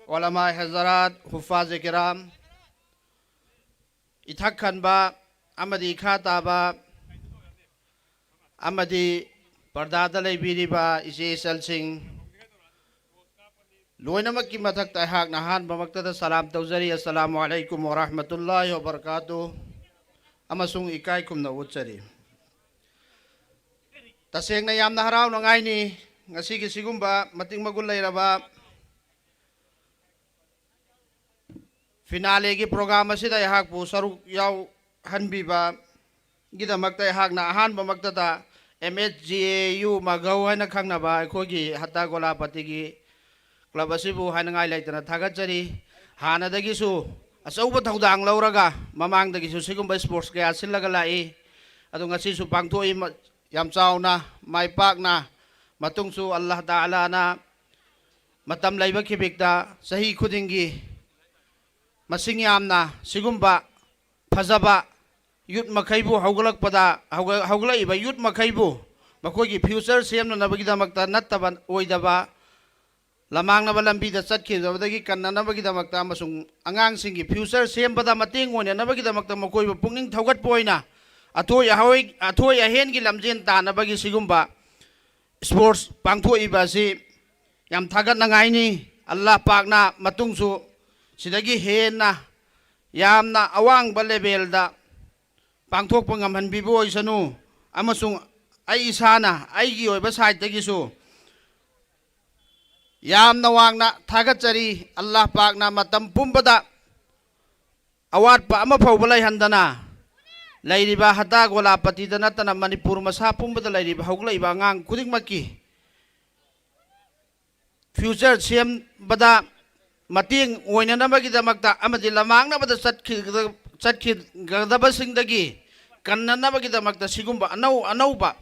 Olama Hazarat Hufaz Kiram Itakhanba Amadi Khataba Amadi Pardada Libiriba Isi Selsing Loinamaki Matak Tahak Nahan Bamakta Salam Tawzari Assalamu alaikum wa rahmatullahi wa barakatuh Amasung Ikai Kum na Utsari Taseng na yam na haraw ng ay ni ngasigi sigumba mating magulay raba finale gi programa sida yahak pu saruk yaw hanbiba gida magta yahak na ahan ba magtata MHGAU magaw hay na khang na ba akogi hata gola patigi club asibu hay na ngai laitana thagatjari hana dagi su asauba thaudang lauraga mamang dagi su sigumba sports kaya silaga lai ꯑꯗꯣ ꯉꯁꯤꯁꯨ ꯄꯥꯡꯊꯣꯛꯏ ꯌꯥꯝ ꯆꯥꯎꯅ ꯃꯥꯏ ꯄꯥꯛꯅ ꯃꯇꯨꯡꯁꯨ ꯑꯜꯂꯥꯍ ꯇꯥꯂꯥꯅ ꯃꯇꯝ ꯂꯩꯕ ꯈꯤꯕꯤꯛꯇ ꯆꯍꯤ ꯈꯨꯗꯤꯡꯒꯤ ꯃꯁꯤꯡ ꯌꯥꯝꯅ ꯁꯤꯒꯨꯝꯕ ꯐꯖꯕ ꯌꯨꯠ ꯃꯈꯩꯕꯨ ꯍꯧꯒꯠꯂꯛꯏꯕ ꯌꯨꯠ ꯃꯈꯩꯕꯨ ꯃꯈꯣꯏꯒꯤ ꯐ꯭ꯌꯨꯆꯔ ꯁꯦꯝꯅꯅꯕꯒꯤꯗꯃꯛꯇ ꯅꯠꯇꯕ ꯑꯣꯏꯗꯕ ꯂꯃꯥꯡꯅꯕ ꯂꯝꯕꯤꯗ ꯆꯠꯈꯤꯗꯕꯗꯒꯤ ꯀꯟꯅꯅꯕꯒꯤꯗꯃꯛꯇ ꯑꯃꯁꯨꯡ ꯑꯉꯥꯡꯁꯤꯡꯒꯤ ꯐ꯭ꯌꯨꯆꯔ ꯁꯦꯝꯕꯗ ꯃꯇꯦꯡ ꯑꯣꯏꯅꯅꯕꯒꯤꯗꯃꯛꯇ ꯃꯈꯣꯏꯕꯨ ꯄꯨꯛꯅꯤꯡ ꯊꯧꯒꯠꯄ ꯑꯣꯏꯅ ꯑꯊꯣꯏ ꯑꯍꯦꯟꯒꯤ ꯂꯝꯖꯦꯟ ꯇꯥꯟꯅꯕꯒꯤ ꯁꯤꯒꯨꯝꯕ ꯁ꯭ꯄꯣꯔꯠꯁ ꯄꯥꯡꯊꯣꯛꯏꯕ ꯑꯁꯤ ꯌꯥꯝ ꯊꯥꯒꯠꯅꯉꯥꯏꯅꯤ ꯑꯜꯂꯥꯍ ꯄꯥꯛꯅ ꯃꯇꯨꯡꯁꯨ ꯁꯤꯗꯒꯤ ꯍꯦꯟꯅ ꯌꯥꯝꯅ ꯑꯋꯥꯡꯕ ꯂꯦꯚꯦꯜꯗ ꯄꯥꯡꯊꯣꯛꯄ ꯉꯝꯍꯟꯕꯤꯕ ꯑꯣꯏꯁꯅꯨ ꯑꯃꯁꯨꯡ ꯑꯩ ꯏꯁꯥꯅ ꯑꯩꯒꯤ ꯑꯣꯏꯕ ꯁꯥꯏꯠꯇꯒꯤꯁꯨ ꯌꯥꯝꯅ ꯋꯥꯡꯅ ꯊꯥꯒꯠꯆꯔꯤ ꯑꯜꯂꯥꯍ ꯄꯥꯛꯅ ꯃꯇꯝ ꯄꯨꯝꯕꯗ ꯑꯋꯥꯠꯄ ꯑꯃ ꯐꯥꯎꯕ ꯂꯩꯍꯟꯗꯅ ꯂꯩꯔꯤꯕ ꯍꯇꯥ ꯒꯣꯂꯥꯄꯇꯤꯗ ꯅꯠꯇꯅ ꯃꯅꯤꯄꯨꯔ ꯃꯁꯥ ꯄꯨꯝꯕꯗ ꯂꯩꯔꯤꯕ ꯍꯧꯒꯠꯂꯛꯏꯕ ꯑꯉꯥꯡ ꯈꯨꯗꯤꯡꯃꯛꯀꯤ ꯐ꯭ꯌꯨꯆꯔ ꯁꯦꯝꯕꯗ ꯃꯇꯦꯡ ꯑꯣꯏꯅꯅꯕꯒꯤꯗꯃꯛꯇ ꯑꯃꯗꯤ ꯂꯃꯥꯡꯅꯕꯗ ꯆꯠꯈꯤꯒꯗꯕꯁꯤꯡꯗꯒꯤ ꯀꯟꯅꯅꯕꯒꯤꯗꯃꯛꯇ ꯁꯤꯒꯨꯝꯕ ꯑꯅꯧꯕ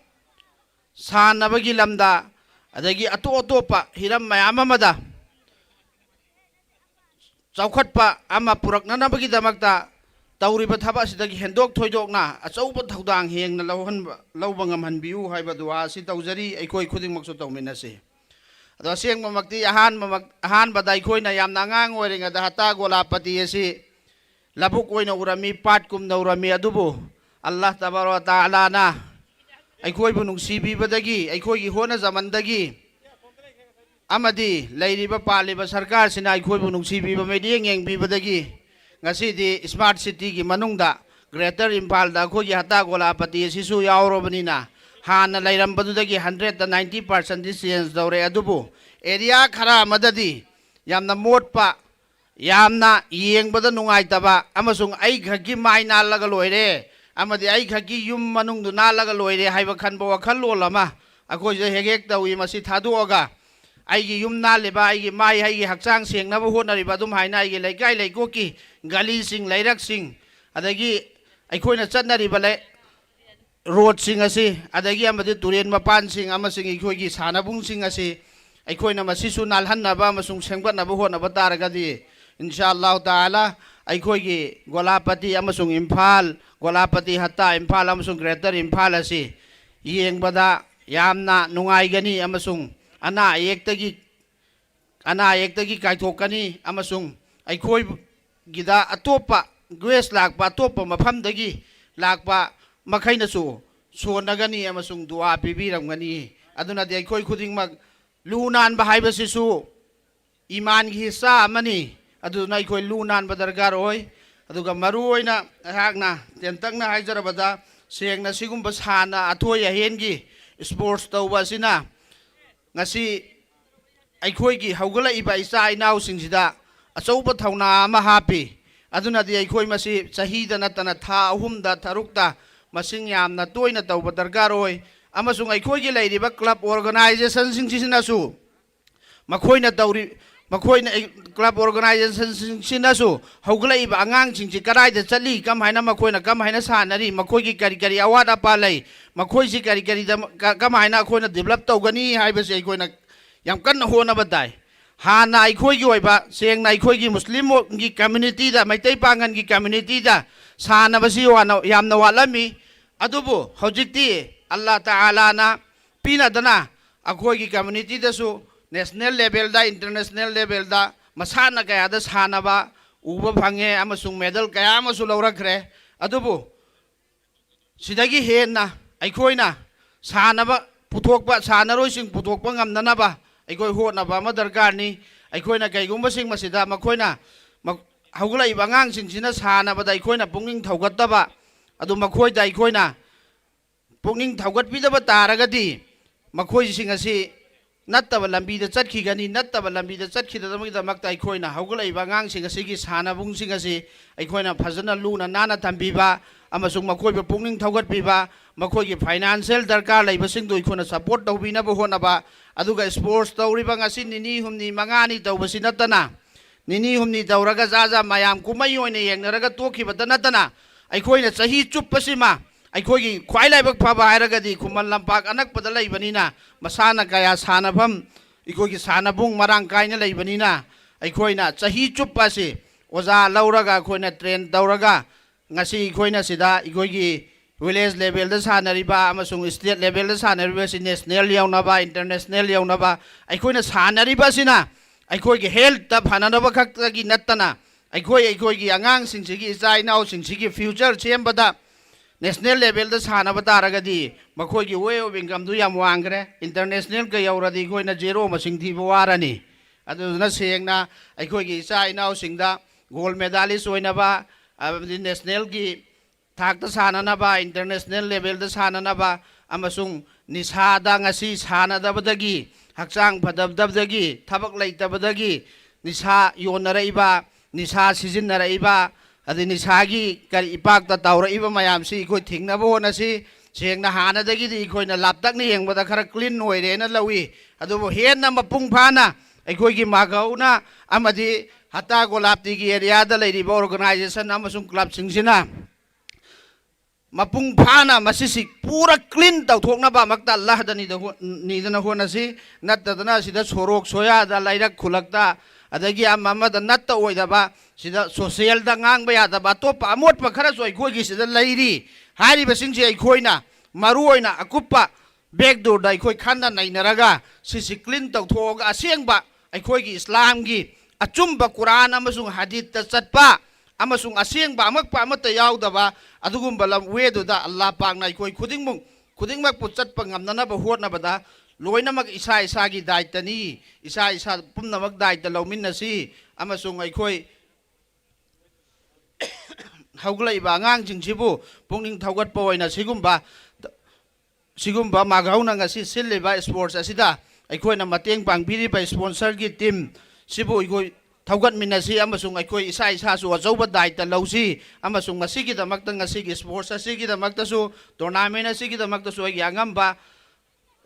ꯁꯥꯟꯅꯕꯒꯤ ꯂꯝꯗ ꯑꯗꯒꯤ ꯑꯇꯣꯞ ꯑꯇꯣꯞꯄ ꯍꯤꯔꯝ ꯃꯌꯥꯝ ꯑꯃꯗ ꯆꯥꯎꯈꯠꯄ ꯑꯃ ꯄꯨꯔꯛꯅꯅꯕꯒꯤꯗꯃꯛꯇ ꯇꯧꯔꯤꯕ ꯊꯕꯛ ꯑꯁꯤꯗꯒꯤ ꯍꯦꯟꯗꯣꯛ ꯊꯣꯏꯗꯣꯛꯅ ꯑꯆꯧꯕ ꯊꯧꯗꯥꯡ ꯍꯦꯟꯅ ꯂꯧꯕ ꯉꯝꯍꯟꯕꯤꯌꯨ ꯍꯥꯏꯕ ꯗꯨꯋꯥ ꯑꯁꯤ ꯇꯧꯖꯔꯤ ꯑꯩꯈꯣꯏ ꯈꯨꯗꯤꯡꯃꯛꯁꯨ ꯇꯧꯃꯤꯟꯅꯁꯤ ꯑꯗꯣ ꯑꯁꯦꯡꯕꯃꯛꯇꯤ ꯑꯍꯥꯟꯕꯗ ꯑꯩꯈꯣꯏꯅ ꯌꯥꯝꯅ ꯑꯉꯥꯡ ꯑꯣꯏꯔꯤꯉꯩꯗ ꯍꯇꯥ ꯒꯣꯂꯥꯄꯇꯤ ꯑꯁꯤ ꯂꯕꯨꯛ ꯑꯣꯏꯅ ꯎꯔꯝꯃꯤ ꯄꯥꯠꯀꯨꯝꯅ ꯎꯔꯝꯃꯤ ꯑꯗꯨꯕꯨ ꯑꯜꯂꯥꯍ ꯇꯕꯥꯔꯛ ꯇꯥꯂꯥꯅ ꯑꯩꯈꯣꯏꯕꯨ ꯅꯨꯡꯁꯤꯕꯤꯕꯗꯒꯤ ꯑꯩꯈꯣꯏꯒꯤ ꯍꯣꯠꯅꯖꯃꯟꯗꯒꯤ ꯑꯃꯗꯤ ꯂꯩꯔꯤꯕ ꯄꯥꯜꯂꯤꯕ ꯁꯔꯀꯥꯔꯁꯤꯅ ꯑꯩꯈꯣꯏꯕꯨ ꯅꯨꯡꯁꯤꯕꯤꯕ ꯃꯤꯠꯌꯦꯡ ꯌꯦꯡꯕꯤꯕꯗꯒꯤ ꯉꯁꯤꯗꯤ ꯁ꯭ꯃꯥꯔꯠ ꯁꯤꯇꯤꯒꯤ ꯃꯅꯨꯡꯗ ꯒ꯭ꯔꯦꯇꯔ ꯏꯝꯐꯥꯜꯗ ꯑꯩꯈꯣꯏꯒꯤ ꯍꯇꯥ ꯒꯣꯂꯥꯄꯇꯤ ꯑꯁꯤꯁꯨ ꯌꯥꯎꯔꯕꯅꯤꯅ ꯍꯥꯟꯅ ꯂꯩꯔꯝꯕꯗꯨꯗꯒꯤ 100% ꯆꯦꯟꯖ ꯇꯧꯔꯦ ꯑꯗꯨꯕꯨ ꯑꯦꯔꯤꯌꯥ ꯈꯔ ꯑꯃꯗꯗꯤ ꯌꯥꯝꯅ ꯃꯣꯠꯄ ꯌꯥꯝꯅ ꯌꯦꯡꯕꯗ ꯅꯨꯡꯉꯥꯏꯇꯕ ꯑꯃꯁꯨꯡ ꯑꯩꯈꯛꯀꯤ ꯃꯥꯏ ꯅꯥꯜꯂꯒ ꯂꯣꯏꯔꯦ ꯑꯃꯗꯤ ꯑꯩꯈꯛꯀꯤ ꯌꯨꯝ ꯃꯅꯨꯡꯗꯨ ꯅꯥꯜꯂꯒ ꯂꯣꯏꯔꯦ ꯍꯥꯏꯕ ꯈꯟꯕ ꯋꯥꯈꯜꯂꯣꯟ ꯑꯃ ꯑꯩꯈꯣꯏꯁꯦ ꯍꯦꯛ ꯇꯧꯏ ꯃꯁꯤ ꯊꯥꯗꯣꯛꯑꯒ ꯑꯩꯒꯤ ꯌꯨꯝ ꯅꯥꯜꯂꯤꯕ ꯑꯩꯒꯤ ꯃꯥꯏ ꯑꯩꯒꯤ ꯍꯛꯆꯥꯡ ꯁꯦꯡꯅꯕ ꯍꯣꯠꯅꯔꯤꯕ ꯑꯗꯨꯝ ꯍꯥꯏꯅ ꯑꯩꯒꯤ ꯂꯩꯀꯥꯏ ꯂꯩꯀꯣꯛꯀꯤ ꯒꯂꯤꯁꯤꯡ ꯂꯩꯔꯛꯁꯤꯡ ꯑꯗꯒꯤ ꯑꯩꯈꯣꯏꯅ ꯆꯠꯅꯔꯤꯕ ꯔꯣꯗꯁꯤꯡ ꯑꯁꯤ ꯑꯗꯒꯤ ꯑꯃꯗꯤ ꯇꯨꯔꯦꯟ ꯃꯄꯥꯟꯁꯤꯡ ꯑꯃꯁꯨꯡ ꯑꯩꯈꯣꯏꯒꯤ ꯁꯥꯟꯅꯕꯨꯡꯁꯤꯡ ꯑꯁꯤ ꯑꯩꯈꯣꯏꯅ ꯃꯁꯤꯁꯨ ꯅꯥꯜꯍꯟꯅꯕ ꯑꯃꯁꯨꯡ ꯁꯦꯝꯒꯠꯅꯕ ꯍꯣꯠꯅꯕ ꯇꯥꯔꯒꯗꯤ ꯏꯟꯁꯥꯑꯜꯂꯥꯍꯨ ꯇꯥꯂꯥ ꯑꯩꯈꯣꯏꯒꯤ ꯒꯣꯂꯥꯄꯇꯤ ꯑꯃꯁꯨꯡ ꯏꯝꯐꯥꯜ ꯒꯣꯂꯥꯄꯇꯤ ꯍꯇꯥ ꯏꯝꯐꯥꯜ ꯑꯃꯁꯨꯡ ꯒ꯭ꯔꯦꯇꯔ ꯏꯝꯐꯥꯜ ꯑꯁꯤ ꯌꯦꯡꯕꯗ ꯌꯥꯝꯅ ꯅꯨꯡꯉꯥꯏꯒꯅꯤ ꯑꯃꯁꯨꯡ ꯑꯅꯥ ꯑꯌꯦꯛꯇꯒꯤ ꯀꯥꯏꯊꯣꯛꯀꯅꯤ ꯑꯃꯁꯨꯡ ꯑꯩꯈꯣꯏꯒꯤꯗ ꯑꯇꯣꯞꯄ ꯒ꯭ꯋꯦꯁ ꯂꯥꯛꯄ ꯑꯇꯣꯞꯄ ꯃꯐꯝꯗꯒꯤ ꯂꯥꯛꯄ ꯃꯈꯩꯅꯁꯨ ꯁꯣꯟꯅꯒꯅꯤ ꯑꯃꯁꯨꯡ ꯗꯨꯋꯥ ꯄꯤꯕꯤꯔꯝꯒꯅꯤ ꯑꯗꯨꯅꯗꯤ ꯑꯩꯈꯣꯏ ꯈꯨꯗꯤꯡꯃꯛ ꯂꯨ ꯅꯥꯟꯕ ꯍꯥꯏꯕꯁꯤꯁꯨ ꯏꯃꯥꯟꯒꯤ ꯍꯤस्सा ꯑꯃꯅꯤ ꯑꯗꯨꯅ ꯑꯩꯈꯣꯏ ꯂꯨ ꯅꯥꯟꯕ ꯗꯔꯀꯥꯔ ꯑꯣꯏ ꯑꯗꯨꯒ ꯃꯔꯨꯑꯣꯏꯅ ꯑꯩꯍꯥꯛꯅ ꯇꯦꯟꯇꯛꯅ ꯍꯥꯏꯖꯔꯕꯗ ꯁꯦꯡꯅ ꯁꯤꯒꯨꯝꯕ ꯑꯊꯣꯏ ꯑꯍꯦꯟꯒꯤ ꯁ꯭ꯄꯣꯔꯠꯁ ꯇꯧꯕ ꯑꯁꯤꯅ ꯉꯁꯤ ꯑꯩꯈꯣꯏꯒꯤ ꯍꯧꯒꯠꯂꯛꯏꯕ ꯏꯆꯥ ꯏꯅꯥꯎꯁꯤꯡꯁꯤꯗ ꯑꯆꯧꯕ ꯊꯧꯅꯥ ꯑꯃ ꯍꯥꯞꯄꯤ ꯑꯗꯨꯅꯗꯤ ꯑꯩꯈꯣꯏ ꯃꯁꯤ ꯆꯍꯤꯗ ꯅꯠꯇꯅ ꯊꯥ 3ꯗ 3ꯇ ꯃꯁꯤꯡ ꯌꯥꯝꯅ ꯇꯣꯏꯅ ꯇꯧꯕ ꯗꯔꯀꯥꯔ ꯑꯣꯏ ꯑꯃꯁꯨꯡ ꯑꯩꯈꯣꯏꯒꯤ ꯂꯩꯔꯤꯕ ꯀ꯭ꯂꯕ ꯑꯣꯔꯒꯅꯥꯏꯖꯦꯁꯟꯁꯤꯡꯁꯤꯅꯁꯨ ꯃꯈꯣꯏꯅ ꯀ꯭ꯂꯕ ꯑꯣꯔꯒꯅꯥꯏꯖꯦꯁꯟꯁꯤꯡꯁꯤꯅꯁꯨ ꯍꯧꯒꯠꯂꯛꯏꯕ ꯑꯉꯥꯡꯁꯤꯡꯁꯤ ꯀꯗꯥꯏꯗ ꯆꯠꯂꯤ ꯃꯈꯣꯏꯅ ꯀꯃꯥꯏꯅ ꯁꯥꯟꯅꯔꯤ ꯃꯈꯣꯏꯒꯤ ꯀꯔꯤ ꯑꯋꯥꯠ ꯑꯄꯥ ꯂꯩ ꯃꯈꯣꯏꯁꯤ ꯀꯃꯥꯏꯅ ꯑꯩꯈꯣꯏꯅ ꯗꯤꯕꯦꯂꯞ ꯇꯧꯒꯅꯤ ꯍꯥꯏꯕꯁꯤ ꯑꯩꯈꯣꯏꯅ ꯌꯥꯝ ꯀꯟꯅ ꯍꯣꯠꯅꯕ ꯇꯥꯏ ꯍꯥꯟꯅ ꯑꯩꯈꯣꯏꯒꯤ ꯑꯣꯏꯕ ꯁꯦꯡꯅ ꯑꯩꯈꯣꯏꯒꯤ ꯃꯨꯁꯂꯤꯝꯒꯤ ꯀꯝꯃ꯭ꯌꯨꯅꯤꯇꯤꯗ ꯃꯩꯇꯩ ꯄꯥꯡꯒꯟꯒꯤ ꯀꯝꯃ꯭ꯌꯨꯅꯤꯇꯤꯗ ꯁꯥꯟꯅꯕꯁꯤ ꯌꯥꯝꯅ ꯋꯥꯠꯂꯝꯃꯤ ꯑꯗꯨꯕు ꯍꯧꯖꯤꯛꯇꯤ ꯑꯜꯂꯥꯍ ꯇꯥꯂꯥꯅ ꯄꯤꯅꯗꯅ ꯑꯩꯈꯣꯏꯒꯤ ꯀꯝꯃ꯭ꯌꯨꯅꯤꯇꯤꯗꯁꯨ ꯅꯦꯁꯅꯦꯜ ꯂꯦꯚꯦꯜꯗ ꯏꯟꯇꯔꯅꯦꯁꯅꯦꯜ ꯂꯦꯚꯦꯜꯗ ꯃꯁꯥꯟꯅ ꯀꯌꯥꯗ ꯁꯥꯟꯅꯕ ꯎꯕ ꯐꯪꯉꯦ ꯑꯃꯁꯨꯡ ꯃꯦꯗꯜ ꯀꯌా ꯑꯃꯁꯨ ꯂꯧꯔꯛꯈ꯭ꯔꯦ ꯑꯗꯨꯕꯨ ꯁꯤꯗꯒꯤ ꯍꯦꯟꯅ ꯑꯩꯈꯣꯏꯅ ꯁꯥꯟꯅꯔꯣꯏꯁꯤꯡ ꯄꯨꯊꯣꯛꯄ ꯉꯝꯅꯅꯕ ꯑꯩꯈꯣꯏ ꯍꯣꯠꯅꯕ ꯑꯃ ꯗꯔꯀꯥꯔꯅꯤ ꯑꯩꯈꯣꯏꯅ ꯀꯩꯒꯨꯝꯕꯁꯤꯡ ꯃꯁꯤꯗ ꯃꯈꯣꯏꯅ ꯍꯧꯒꯠꯂꯛꯏꯕ ꯑꯉꯥꯡꯁꯤꯡꯁꯤꯅ ꯁꯥꯟꯅꯕꯗ ꯑꯩꯈꯣꯏꯅ ꯄꯨꯛꯅꯤꯡ ꯊꯧꯒꯠꯇꯕ ꯑꯗꯨ ꯃꯈꯣꯏꯗ ꯑꯩꯈꯣꯏꯅ ꯄꯨꯛꯅꯤꯡ ꯊꯧꯒꯠꯄꯤꯗꯕ ꯇꯥꯔꯒꯗꯤ ꯃꯈꯣꯏꯁꯤꯡ ꯑꯁꯤ ꯅꯠꯇꯕ ꯂꯝꯕꯤꯗ ꯆꯠꯈꯤꯒꯅꯤ ꯅꯠꯇꯕ ꯂꯝꯕꯤꯗ ꯆꯠꯈꯤꯗꯅꯕꯒꯤꯗꯃꯛꯇ ꯑꯩꯈꯣꯏꯅ ꯍꯧꯒꯠꯂꯛꯏꯕ ꯑꯉꯥꯡꯁꯤꯡ ꯑꯁꯤꯒꯤ ꯁꯥꯟꯅꯕꯨꯡꯁꯤꯡ ꯑꯁꯤ ꯑꯩꯈꯣꯏꯅ ꯐꯖꯅ ꯂꯨꯅ ꯅꯥꯟꯅ ꯊꯝꯕꯤꯕ ꯑꯃꯁꯨꯡ ꯃꯈꯣꯏꯕꯨ ꯄꯨꯛꯅꯤꯡ ꯊꯧꯒꯠꯄꯤꯕ ꯃꯈꯣꯏꯒꯤ ꯐꯥꯏꯅꯥꯟꯁꯤꯌꯦꯜ ꯗꯔꯀꯥꯔ ꯂꯩꯕꯁꯤꯡꯗꯨ ꯑꯩꯈꯣꯏꯅ ꯁꯄꯣꯔꯠ ꯇꯧꯕꯤꯅꯕ ꯍꯣꯠꯅꯕ ꯑꯗꯨꯒ ꯁ꯭ꯄꯣꯔꯠꯁ ꯇꯧꯔꯤꯕ ꯉꯁꯤ ꯅꯤꯅꯤ ꯍꯨꯝꯅꯤ ꯃꯉꯥꯅꯤ ꯇꯧꯕꯁꯤ ꯅꯠꯇꯅ ꯅꯤꯅꯤ ꯍꯨꯝꯅꯤ ꯇꯧꯔꯒ ꯃꯌꯥꯝ ꯀꯨꯝꯍꯩ ꯑꯣꯏꯅ ꯌꯦꯡꯅꯔꯒ ꯇꯣꯛꯈꯤꯕꯇ ꯅꯠꯇꯅ ꯑꯩꯈꯣꯏꯅ ꯆꯍꯤ ꯆꯨꯞꯄꯁꯤꯃ ꯑꯩꯈꯣꯏꯒꯤ ꯈ꯭ꯋꯥꯏ ꯂꯥꯏꯕꯛ ꯐꯕ ꯍꯥꯏꯔꯒꯗꯤ ꯈꯨꯃꯟ ꯂꯝꯄꯥꯛ ꯑꯅꯛꯄꯗ ꯂꯩꯕꯅꯤꯅ ꯃꯁꯥꯅ ꯀꯌꯥ ꯁꯥꯟꯅꯐꯝ ꯑꯩꯈꯣꯏꯒꯤ ꯁꯥꯟꯅꯕꯨꯡ ꯃꯔꯥꯡ ꯀꯥꯏꯅ ꯂꯩꯕꯅꯤꯅ ꯑꯩꯈꯣꯏꯅ ꯆꯍꯤ ꯆꯨꯞꯄ ꯑꯁꯤ ꯑꯣꯖꯥ ꯂꯧꯔꯒ ꯑꯩꯈꯣꯏꯅ ꯇ꯭ꯔꯦꯟ ꯇꯧꯔꯒ ꯉꯁꯤ ꯑꯩꯈꯣꯏꯅ ꯁꯤꯗ ꯑꯩꯈꯣꯏꯒꯤ ꯚꯤꯂꯦꯖ ꯂꯦꯚꯦꯜꯗ ꯁꯥꯟꯅꯔꯤꯕ ꯑꯃꯁꯨꯡ ꯁ꯭ꯇꯦꯠ ꯂꯦꯚꯦꯜꯗ ꯁꯥꯟꯅꯔꯤꯕꯁꯤ ꯅꯦꯁꯅꯦꯜ ꯌꯧꯅꯕ ꯏꯟꯇꯔꯅꯦꯁꯅꯦꯜ ꯌꯧꯅꯕ ꯑꯩꯈꯣꯏꯅ ꯁꯥꯟꯅꯔꯤꯕꯁꯤꯅ ꯑꯩꯈꯣꯏꯒꯤ ꯍꯦꯜꯊꯇ ꯐꯅꯅꯕ ꯈꯛꯇꯒꯤ ꯅꯠꯇꯅ ꯑꯩꯈꯣꯏꯒꯤ ꯑꯉꯥꯡꯁꯤꯡꯁꯤꯒꯤ ꯏꯆꯥ ꯏꯅꯥꯎꯁꯤꯡꯁꯤꯒꯤ ꯐ꯭ꯌꯨꯆꯔ ꯁꯦꯝꯕꯗ ꯅꯦꯁꯅꯦꯜ ꯂꯦꯚꯦꯜꯗ ꯁꯥꯟꯅꯕ ꯇꯥꯔꯒꯗꯤ ꯃꯈꯣꯏꯒꯤ ꯋꯦ ꯑꯣꯐ ꯏꯟꯀꯝꯗꯨ ꯌꯥꯝ ꯋꯥꯡꯈ꯭ꯔꯦ ꯏꯟꯇꯔꯅꯦꯁꯅꯦꯜꯒ ꯌꯧꯔꯗꯤ ꯑꯩꯈꯣꯏꯅ ꯖꯦꯔꯣ ꯃꯁꯤꯡ ꯊꯤꯕ ꯋꯥꯔꯅꯤ ꯑꯗꯨꯗꯨꯅ ꯁꯦꯡꯅ ꯑꯩꯈꯣꯏꯒꯤ ꯏꯆꯥ ꯏꯅꯥꯎꯁꯤꯡꯗ ꯒꯣꯜ ꯃꯦꯗꯥꯂꯤꯁ ꯑꯣꯏꯅꯕ ꯑꯃꯗꯤ ꯅꯦꯁꯅꯦꯜꯒꯤ ꯊꯥꯛꯇ ꯁꯥꯟꯅꯅꯕ ꯏꯟꯇꯔꯅꯦꯁꯅꯦꯜ ꯂꯦꯚꯦꯜꯗ ꯁꯥꯟꯅꯅꯕ ꯑꯃꯁꯨꯡ ꯅꯤꯁꯥꯗ ꯉꯁꯤ ꯁꯥꯟꯅꯗꯕꯗꯒꯤ ꯍꯛꯆꯥꯡ ꯐꯗꯕꯗꯒꯤ ꯊꯕꯛ ꯂꯩꯇꯕꯗꯒꯤ ꯅꯤꯁꯥ ꯌꯣꯟꯅꯔꯛꯏꯕ ꯅꯤꯁꯥ ꯁꯤꯖꯤꯟꯅꯔꯛꯏꯕ ꯑꯗꯩ ꯅꯤꯁꯥꯒꯤ ꯀꯔꯤ ꯏꯄꯥꯛꯇ ꯇꯧꯔꯛꯏꯕ ꯃꯌꯥꯝꯁꯤ ꯑꯩꯈꯣꯏ ꯊꯤꯡꯅꯕ ꯍꯣꯠꯅꯁꯤ ꯁꯦꯡꯅ ꯍꯥꯟꯅꯗꯒꯤꯗꯤ ꯑꯩꯈꯣꯏꯅ ꯂꯥꯞꯇꯛꯅ ꯌꯦꯡꯕꯗ ꯈꯔ ꯀ꯭ꯂꯤꯟ ꯑꯣꯏꯔꯦꯅ ꯂꯧꯏ ꯑꯗꯨꯕꯨ ꯍꯦꯟꯅ ꯃꯄꯨꯡ ꯐꯥꯅ ꯑꯩꯈꯣꯏꯒꯤ ꯃꯥꯒꯧꯅ ꯑꯃꯗꯤ ꯍꯠꯇꯥ ꯒꯣꯂꯥꯞꯇꯤꯒꯤ ꯑꯦꯔꯤꯌꯥꯗ ꯂꯩꯔꯤꯕ ꯑꯣꯔꯒꯅꯥꯏꯖꯦꯁꯟ ꯑꯃꯁꯨꯡ ꯀ꯭ꯂꯕꯁꯤꯡꯁꯤꯅ ꯃꯄꯨꯡ ꯐꯥꯅ ꯃꯁꯤꯁꯤ ꯄꯨꯔꯥ ꯀ꯭ꯂꯤꯟ ꯇꯧꯊꯣꯛꯅꯕ ꯑꯃꯛꯇ ꯑꯜꯂꯥꯍꯗ ꯅꯤꯗꯅ ꯍꯣꯠꯅꯁꯤ ꯅꯠꯇꯗꯅ ꯁꯤꯗ ꯁꯣꯔꯣꯛ ꯁꯣꯌꯥꯗ ꯂꯩꯔꯛ ꯈꯨꯜꯂꯛꯇ ꯑꯗꯒꯤ ꯑꯃꯗ ꯅꯠꯇ ꯑꯣꯏꯗꯕ ꯁꯤꯗ ꯁꯣꯁꯤꯌꯦꯜꯗ ꯉꯥꯡꯕ ꯌꯥꯗꯕ ꯑꯇꯣꯞꯄ ꯑꯃꯣꯠꯄ ꯈꯔꯁꯨ ꯑꯩꯈꯣꯏꯒꯤ ꯁꯤꯗ ꯂꯩꯔꯤ ꯍꯥꯏꯔꯤꯕꯁꯤꯡꯁꯤ ꯑꯩꯈꯣꯏꯅ ꯃꯔꯨꯑꯣꯏꯅ ꯑꯀꯨꯞꯄ ꯕꯦꯛꯗꯣꯔꯗ ꯑꯩꯈꯣꯏ ꯈꯟꯅ ꯅꯩꯅꯔꯒ ꯁꯤꯁꯤ ꯀ꯭ꯂꯤꯟ ꯇꯧꯊꯣꯛꯑꯒ ꯑꯁꯦꯡꯕ ꯑꯩꯈꯣꯏꯒꯤ ꯏꯁꯂꯥꯝꯒꯤ ꯑꯆꯨꯝꯕ ꯀꯨꯔꯥꯟ ꯑꯃꯁꯨꯡ ꯍꯗꯤꯠꯇ ꯆꯠꯄ ꯑꯃꯁꯨꯡ ꯑꯁꯦꯡꯕ ꯑꯃꯛꯄ ꯑꯃꯠꯇ ꯌꯥꯎꯗꯕ ꯑꯗꯨꯒꯨꯝꯕ ꯋꯦꯗꯨꯗ ꯑꯜꯂꯥꯍ ꯄꯥꯛꯅ ꯑꯩꯈꯣꯏ ꯈꯨꯗꯤꯡꯃꯛꯄꯨ ꯆꯠꯄ ꯉꯝꯅꯅꯕ ꯍꯣꯠꯅꯕꯗ ꯂꯣꯏꯅꯃꯛ ꯏꯁꯥ ꯏꯁꯥꯒꯤ ꯗꯥꯏꯇꯅꯤ ꯏꯁꯥ ꯄꯨꯝꯅꯃꯛ ꯗꯥꯏꯇ ꯂꯧꯃꯤꯟꯅꯁꯤ ꯑꯃꯁꯨꯡ ꯑꯩꯈꯣꯏ ꯍꯧꯒꯠꯂꯛꯏꯕ ꯑꯉꯥꯡꯁꯤꯡꯁꯤꯕꯨ ꯄꯨꯛꯅꯤꯡ ꯊꯧꯒꯠꯄ ꯑꯣꯏꯅ ꯁꯤꯒꯨꯝꯕ ꯃꯥꯒꯧꯅ ꯉꯁꯤ ꯁꯤꯜꯂꯤꯕ ꯁ꯭ꯄꯣꯔꯠꯁ ꯑꯁꯤꯗ ꯑꯩꯈꯣꯏꯅ ꯃꯇꯦꯡ ꯄꯥꯡꯕꯤꯔꯤꯕ ꯁ꯭ꯄꯣꯟꯁꯔꯒꯤ ꯇꯤꯝ ꯁꯤꯕꯨ ꯑꯩꯈꯣꯏ ꯊꯧꯒꯠꯃꯤꯟꯅꯁꯤ ꯑꯃꯁꯨꯡ ꯑꯩꯈꯣꯏ ꯏꯁꯥꯁꯨ ꯑꯆꯧꯕ ꯗꯥꯏꯇ ꯂꯧꯁꯤ ꯑꯃꯁꯨꯡ ꯃꯁꯤꯒꯤꯗꯃꯛꯇ ꯉꯁꯤꯒꯤ ꯁ꯭ꯄꯣꯔꯠꯁ ꯑꯁꯤꯒꯤꯗꯃꯛꯇꯁꯨ ꯇꯣꯔꯅꯥꯃꯦꯟ ꯑꯁꯤꯒꯤꯗꯃꯛꯇꯁꯨ ꯑꯩꯒꯤ ꯑꯉꯝꯕ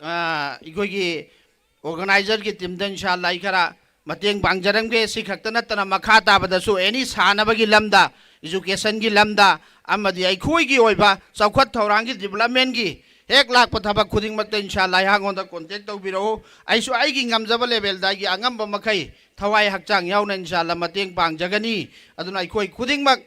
ꯑꯩꯈꯣꯏꯒꯤ ꯑꯣꯔꯒꯅꯥꯏꯖꯔꯒꯤ ꯇꯤꯝꯗ ꯏꯟꯁꯥꯜꯂꯥ ꯑꯩ ꯈꯔ ꯃꯇꯦꯡ ꯄꯥꯡꯖꯔꯝꯒꯦ ꯁꯤ ꯈꯛꯇ ꯅꯠꯇꯅ ꯃꯈꯥ ꯇꯥꯕꯗꯁꯨ ꯑꯦꯅꯤ ꯁꯥꯟꯅꯕꯒꯤ ꯂꯝꯗ ꯏꯖꯨꯀꯦꯁꯟꯒꯤ ꯂꯝꯗ ꯑꯃꯗꯤ ꯑꯩꯈꯣꯏꯒꯤ ꯑꯣꯏꯕ ꯆꯥꯎꯈꯠ ꯊꯧꯔꯥꯡꯒꯤ ꯗꯤꯕꯦꯂꯞꯃꯦꯟꯒꯤ ꯍꯦꯛ ꯂꯥꯛꯄ ꯊꯕꯛ ꯈꯨꯗꯤꯡꯃꯛꯇ ꯏꯟꯁꯥꯜꯂꯥ ꯑꯩꯉꯣꯟꯗ ꯀꯣꯟꯇꯦꯛ ꯇꯧꯕꯤꯔꯛꯎ ꯑꯩꯁꯨ ꯑꯩꯒꯤ ꯉꯝꯖꯕ ꯂꯦꯚꯦꯜꯗ ꯑꯩꯒꯤ ꯑꯉꯝꯕ ꯃꯈꯩ ꯊꯋꯥꯏ ꯍꯛꯆꯥꯡ ꯌꯥꯎꯅ ꯏꯟꯁꯥꯜꯂꯥ ꯃꯇꯦꯡ ꯄꯥꯡꯖꯒꯅꯤ ꯑꯗꯨꯅ ꯑꯩꯈꯣꯏ ꯈꯨꯗꯤꯡꯃꯛ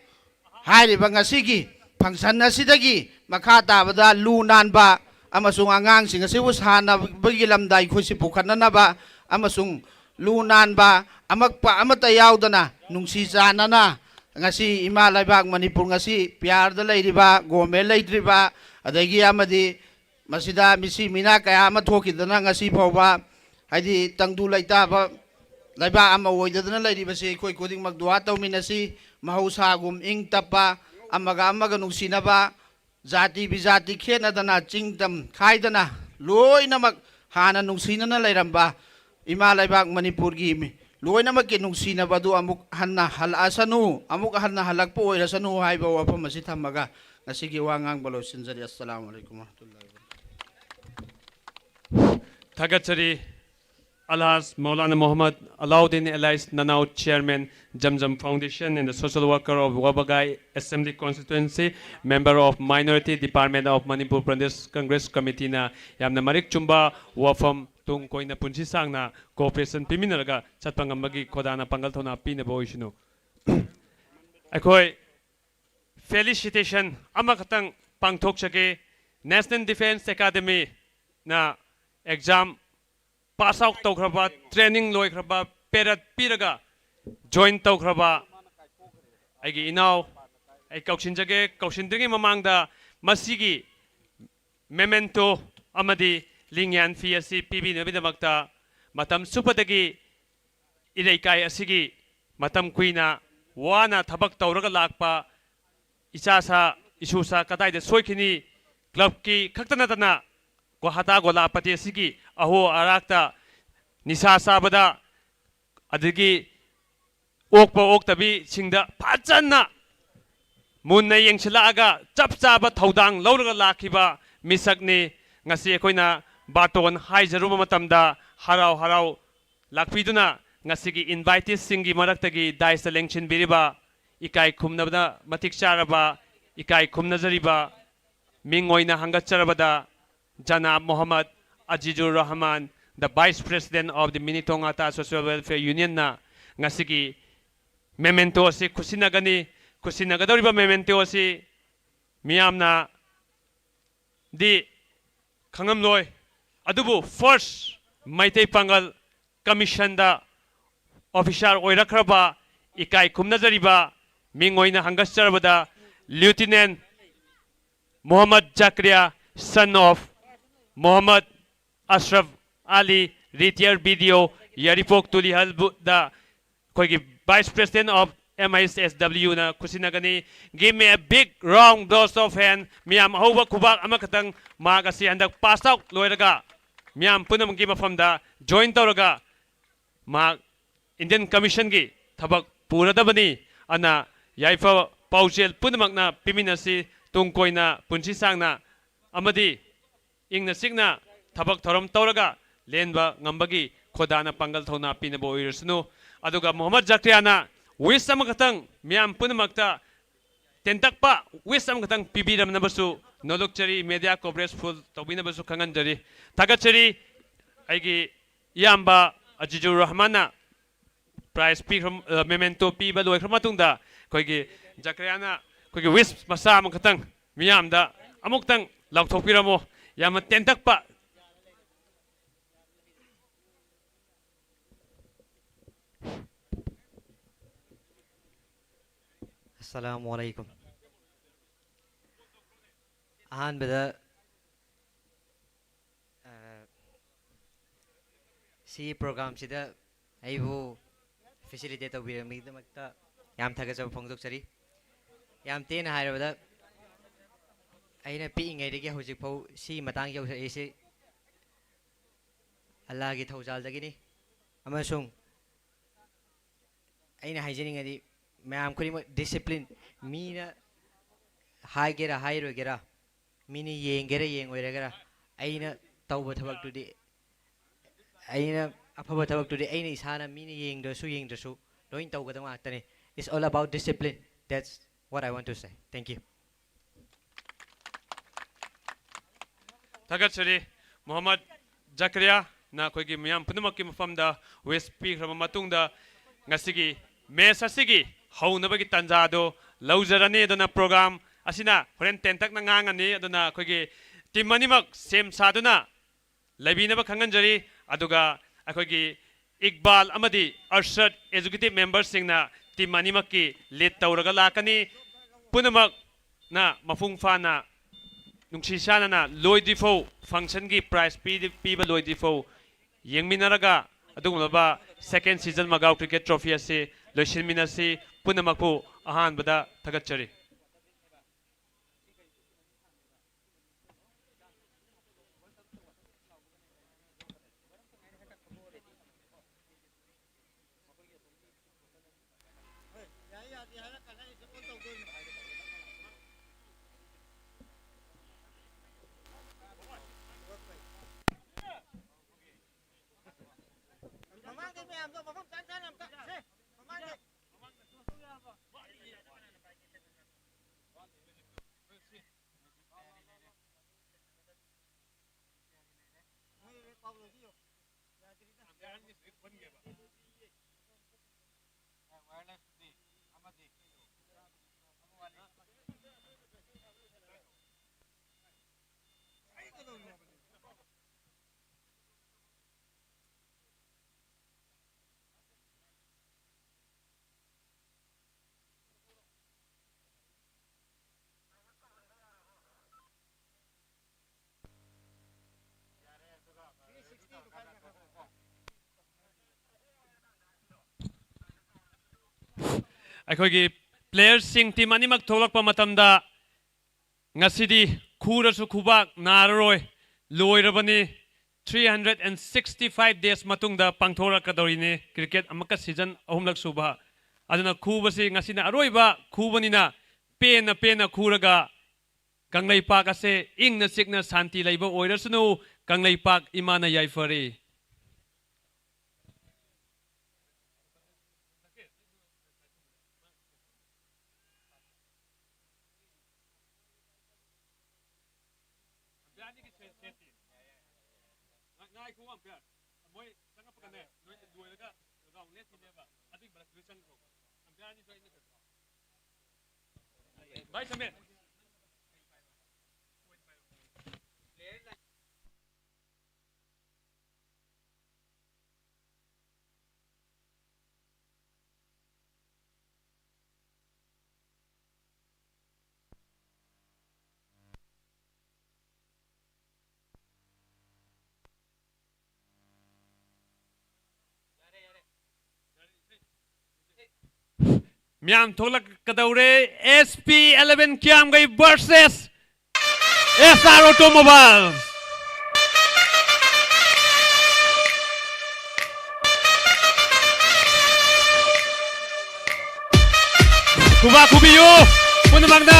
ꯍꯥꯏꯔꯤꯕ ꯉꯁꯤꯒꯤ ꯐꯪꯁꯟ ꯑꯁꯤꯗꯒꯤ ꯃꯈꯥ ꯇꯥꯕꯗ ꯂꯨ ꯅꯥꯟꯕ ꯑꯃꯁꯨꯡ ꯑꯉꯥꯡꯁꯤꯡ ꯑꯁꯤꯕꯨ ꯁꯥꯟꯅꯕꯒꯤ ꯂꯝꯗ ꯑꯩꯈꯣꯏꯁꯤ ꯄꯨꯈꯠꯅꯅꯕ ꯑꯃꯁꯨꯡ ꯂꯨ ꯅꯥꯟꯕ ꯑꯃꯛꯄ ꯑꯃꯠꯇ ꯌꯥꯎꯗꯅ ꯅꯨꯡꯁꯤ ꯆꯥꯟꯅꯅ ngasi ima laibak manipur ngasi piar da leiriba gomel leidriba adagi amadi masida misi mina kaya ama thokidana ngasi phawba haidi tangdu leita ba laiba ama oidadana leiriba se khoi koding mak dua tawminasi mahausa gum ing tapa amaga nungsinaba jati bijati khenadana chingtam khaidana loinamak hana nungsinana leiramba ima laibak manipur gi loinamak ke nungsinabadu amuk hanna halasanu amuk hanna halakpo oirasanu haiba wafam asi thamaga ngasigi wangang balo sinjari assalamu alaikum warahmatullahi wabarakatuh Thagachari Alhas Maulana Muhammad Alauddin Elias Nanau Chairman Jamjam Foundation and the social worker of Wabagai Assembly Constituency, member of Minority Department of Manipur Pradesh Congress Committee na yamna marik chumba wafam tung koina punsi sangna cooperation piminaraga chatpangamagi khodana pangal thona pina boishinu akoi felicitation amakatang pangthok chake National Defense Academy na exam pass out tawkraba training loikraba perat piraga join tawkraba aigi inau ai kaushinjage kausindringi mamangda masigi memento amadi lingyan fi asi pibi nabidamakta matam supadagi ilaikai asigi matam kuina wana thabak tawraga lakpa isasa isusa kadaida soikini club ki khaktanatana Hata gola pati asigi aho arakta nisa sabada adigi okpa oktabi singda phajana munna yengchila aga chap chaba thodang lawraga lakhiba misakni ngasi ekoina baton haijaruba matamda harau lakpiduna ngasigi invitees singi maraktagi daisa lengchin biriba ikai khumnabda matik charaba ikai khumnajariba मिंगोइना हंगचरबदा जनाब Mohammad Azizur Rahman the vice president of the Minitongata Social Welfare Union na ngasigi memento si kusinagani kusinagadoriba memento si miyamna di kangamloy adubu first Maitei Pangal commission da official oirakraba ikai kumnazariba mingoina hangascharbada Lieutenant Muhammad Jakria, son of Muhammad Ashraf Ali, retired video Yaripok Tulihal the Vice President of MISSW na kusinagani. Give me a big round dose of hand. Miyam hawa kubak amakatang magasi handak pass out loiraga. Miyam punam gima from the joint tawraga mag Indian Commission gi thabak purada bani ana yaifa paujel punamak na piminasi tungkoy na punsi sang na amadi ing na signa tabak thorom tawraga lenba ngambagi khodana pangal thona pinabo irsnu aduga Muhammad Zakriana wish amakatang miyam punamakta tentakpa wish amakatang pibiram nabasu nolokchari media coverage full tawina basu kanganjari tagachari aigi yamba Ajijur Rahmana prize pi memento pi ba loi khramatungda koigi Zakriana koigi wish masa amakatang miyam da amuktang lauthokpiramo yam tentakpa Assalamualaikum. Ahan beda si program sida aibu facilitate awirami damakta yam thagajab phongdok chari yam ten hairabada aina pi ngai dege hojik phau si matang yau sa ese Allah gi thaujal dagini amasung aina hygienic adi ma'am खुरी discipline Meena high गेरा high रो गेरा मीनी येंगेरा Young ओइरेगरा आइना तौब थबक टुदि आइना अफब थबक टुदि आइना इसाना मीनी येंगदसु लोइन तौगदम आक्तने it's all about discipline that's what I want to say thank you Tagachari Muhammad Zakria na koigi miyam punamak ki mafamda west pi khama matungda ngasigi mesasigi haunabagi tanjado lauzarani dona program asina horen tentak na ngangani aduna koigi timanimak sem saduna labinaba khanganjari aduga akoigi Iqbal amadi Arshad executive members singna timanimak ki lead tawraga lakani punamak na mafung fana nungsisana na loidifo function gi prize piba loidifo yengminaraga adugulaba second season Macau cricket trophy ase loisinminasi punamakpu ahanbada thagachari akoigi players sing team animak tholakpa matamda ngasidi khurasu khubak naroi loirabani 365 days matungda pangthora kadorini cricket amaka season ahumlak suba aduna khubasi ngasina aroiba khubanina pena khuraga kanglai pak ase ingna sikna santi laiba oirasunu kanglai pak imana yaifari Vai Samir. म्याम थोलक कदौरे SP11 क्याम गई versus SR Automobiles Kuba Kubiyo Punamagna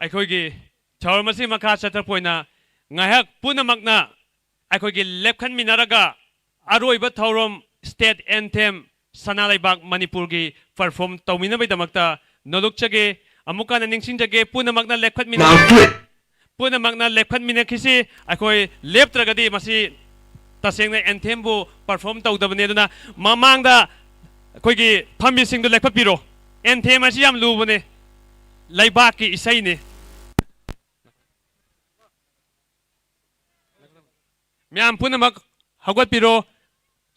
ꯑꯩꯈꯣꯏꯒꯤ ꯊꯧꯔꯝ ꯑꯁꯤ ꯃꯈꯥ ꯆꯠꯊꯔꯛꯄ ꯉꯥꯏꯍꯥꯛ ꯄꯨꯝꯅꯃꯛꯅ ꯑꯩꯈꯣꯏꯒꯤ ꯂꯦꯞꯈꯠꯃꯤꯟꯅꯔꯒ ꯑꯔꯣꯏꯕ ꯊꯧꯔꯝ ꯁ꯭ꯇꯦꯠ ꯑꯦꯟꯊꯦꯝ ꯁꯅꯥ ꯂꯩꯕꯥꯛ ꯃꯅꯤꯄꯨꯔꯒꯤ ꯄꯔꯐꯣꯔꯝ ꯇꯧꯃꯤꯟꯅꯕꯒꯤꯗꯃꯛꯇ ꯅꯣꯂꯨꯛꯆꯒꯦ ꯑꯃꯨꯛꯀ ꯍꯟꯅ ꯅꯤꯡꯁꯤꯡꯖꯒꯦ ꯄꯨꯝꯅꯃꯛꯅ ꯂꯦꯞꯈꯠꯃꯤꯟꯅꯈꯤꯁꯤ ꯑꯩꯈꯣꯏ ꯂꯦꯞꯇ꯭ꯔꯒꯗꯤ ꯃꯁꯤ ꯇꯁꯦꯡꯅ ꯑꯦꯟꯊꯦꯝꯕꯨ ꯄꯔꯐꯣꯔꯝ ꯇꯧꯗꯕꯅꯤ ꯑꯗꯨꯅ ꯃꯃꯥꯡꯗ ꯑꯩꯈꯣꯏꯒꯤ ꯐꯝꯕꯤꯁꯤꯡꯗꯨ ꯂꯦꯞꯈꯠꯄꯤꯔꯣ ꯑꯦꯟꯊꯦꯝ ꯑꯁꯤ ꯌꯥꯝ ꯂꯨꯕꯅꯤ ꯂꯩꯕꯥꯛꯀꯤ ꯏꯁꯩꯅꯤ म्याम पुनमक हगत पिरो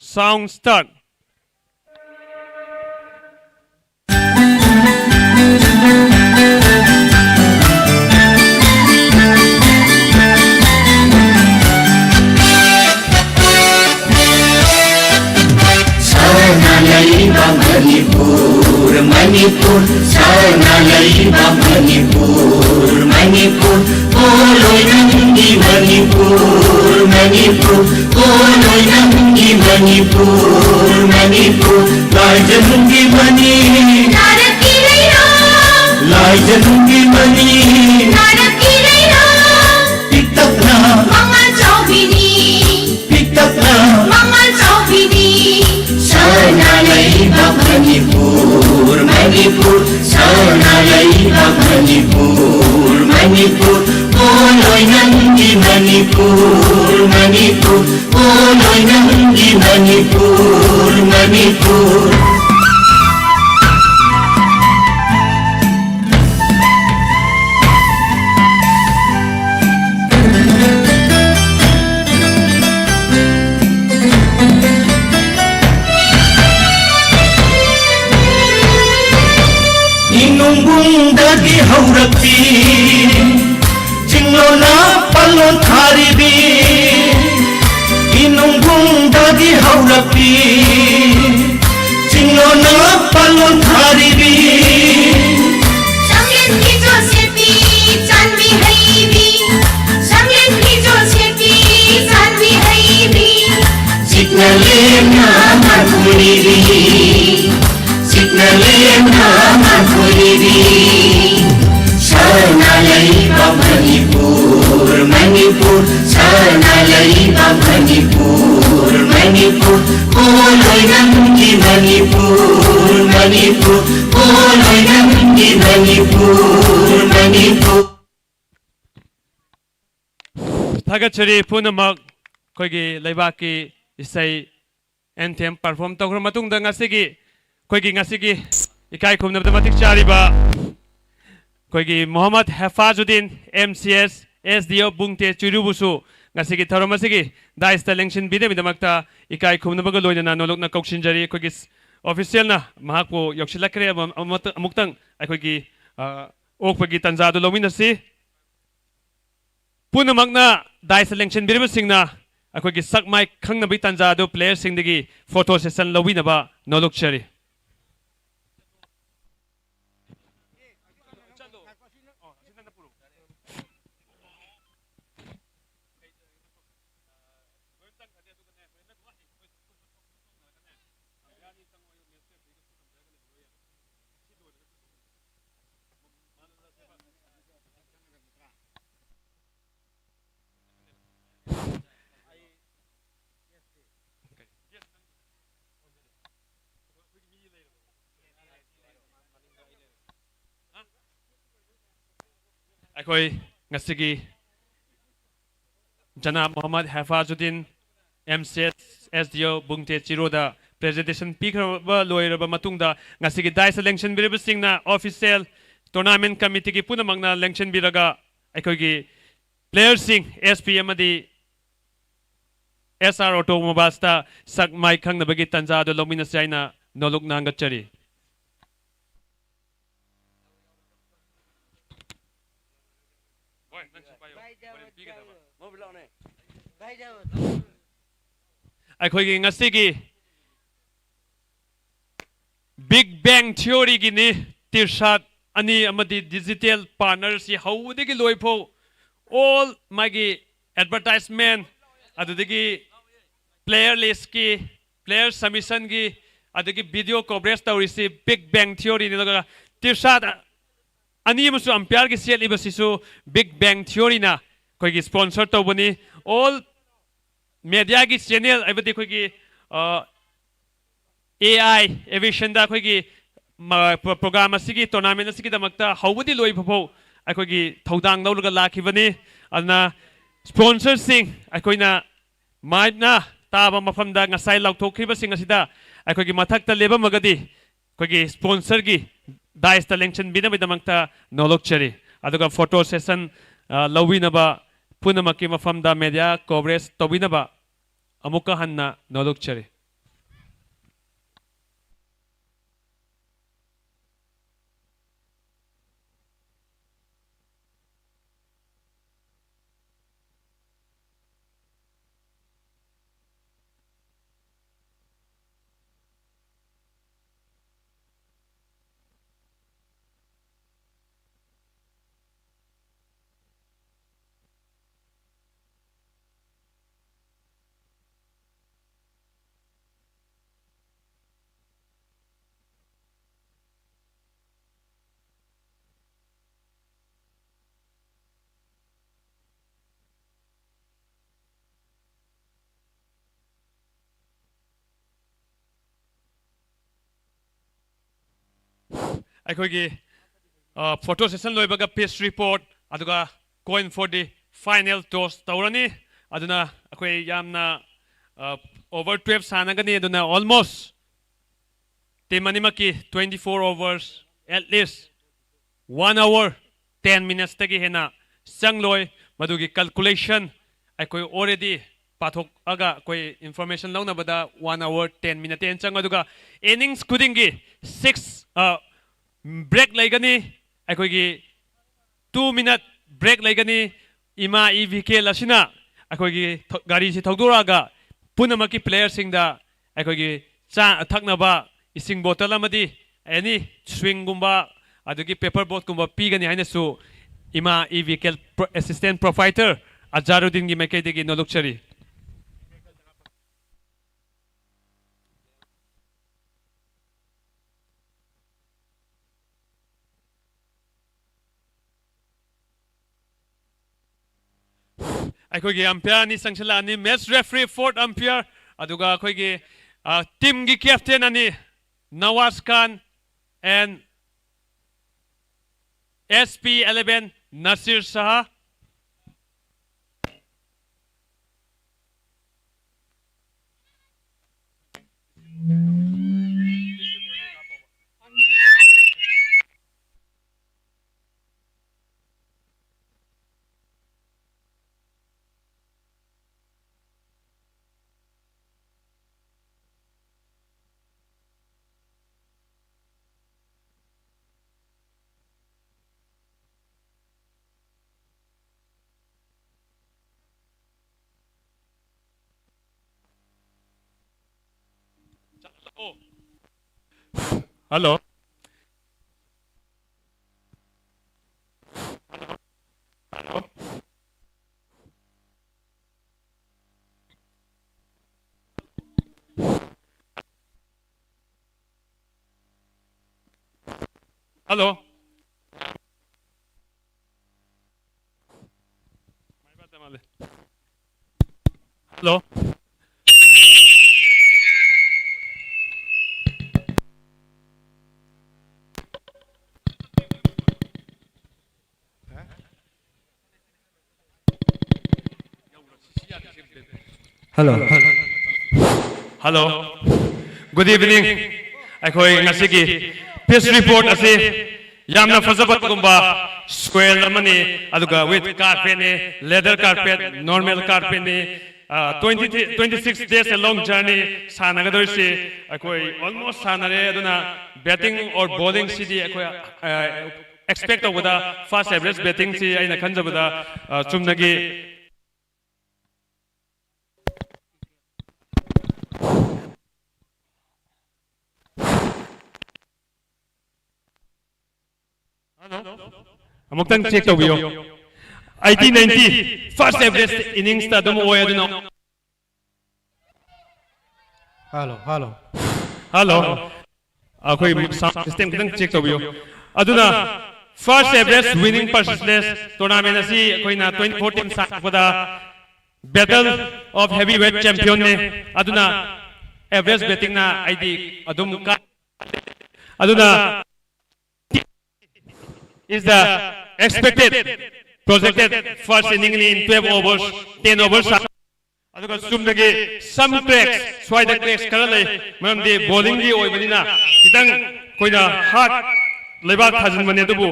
sound start Manipur, Manipur, Sanalaiba Manipur, Manipur, Poloi Nangi Manipur, Manipur, Poloi Nangi Manipur, Manipur, Lai Janungi Mani, Lai Janungi Mani, picked up now, Mangal Chaubini, picked up now, Mangal Chaubini. Sanalaiba Manipur, Manipur, Sanalaiba Manipur, Manipur, Poloi Nangi Manipur, Manipur, Poloi Nangi Manipur, Manipur. Dagi haurapi, jinglona palon tharibi. Inungung dagi haurapi, jinglona palon tharibi. Thagachari punamak koigi leibaki isai anthem perform tawra matung da ngasigi koigi ngasigi ikai khumna da matik chariba koigi Muhammad Hafazuddin MCS SDO bungte churubusu ngasigi tharamasigi daista election bide bidamakta ikai khumna baga loina nolokna kauksinjari koigi official na mahakpo yoksilakre amuktang koigi okpagi tanjadu lominasi पुनमकना दाइस election बिरब सिंगना अखोगी सकमाई खंगनबि तंजादो player सिंगदगी photo session लविनबा नोलुकचरी अखोई ngasigi Janab Muhammad Hafazuddin MCS SDO bungte chiroda presentation pikraba loiraba matungda ngasigi dice election birib singna official tournament committee ki punamangna election biraga akhoi players sing SPM adi SR automobiles ta sak mai khangna bagi tanja do lomina saina nolok nangachari अखोगी ngasigi Big Bang Theory gini tirsat ani amadi digital partners si hawdegi loipo all magi advertisement adudegi player list ki player submission ki adegi video coverage tawrisi Big Bang Theory ni laga tirsat ani musu umpire ki sel ibasisu Big Bang Theory na koigi sponsor tawbani all media ki channel abadi koigi AI aviation da koigi program asigi tournament asigi damakta hawdi loi phapho akoigi thodang lawlaga lakhibani adna sponsor sing akoina maina taba mafamda ngasai laukthokriba sing asida akoigi mathakta leba magadi koigi sponsor gi dice election bina bidamakta nolokchari aduga photo session lawinaba punamaki mafamda media coverage tobinaba amuka hanna nolokchari अखोगी photo session loibaga pitch report aduga coin for the final toss tawrani aduna akhoi yamna over 12 sanagani aduna almost temanimaki 24 overs at least 1 hour 10 minutes tagi hena sangloi madugi calculation akhoi already pathok aga koi information launa bada 1 hour 10 minutes en chang aduga innings kudingi 6 break laigani akoigi 2 minute break laigani ima evk lasina akoigi gari si thogdoraga punamaki player singda akoigi cha thaknaba ising bottle amadi any swing gumba adugi paper boat gumba pigani haina su ima evk assistant provider Azaruddin gi mekaidegi nolokchari अखोगी umpire ni sangshala ni match referee fourth umpire aduga अखोगी team gi captain ani Nawaz Khan and SP11 Nasir Shah. Hello. Hello. Hello. Hello. Hello. Good evening. Akhoi ngasigi peace report ase yamna fazabat gumba square amani aduga with carpet ne leather carpet normal carpet ne 26 days a long journey sanagadoi se akhoi almost sanare aduna batting or bowling city akhoi expect obuda first average batting si aina khanjabada chumnagi Amuktan check to biyo. 1890 first average innings ta dum oya duno. Hello. Hello. Akoi sound system kitang check to biyo. Aduna first average winning percentage tournament asi akoi na 2014 sa pada battle of heavyweight champion ne aduna average batting na ID adum ka aduna is the expected projected first inning in 12 overs 10 overs aduga sumdagi some cracks swaida cracks karale mamdi bowling gi oibanina kitang koina hard lebak thajin mane dubu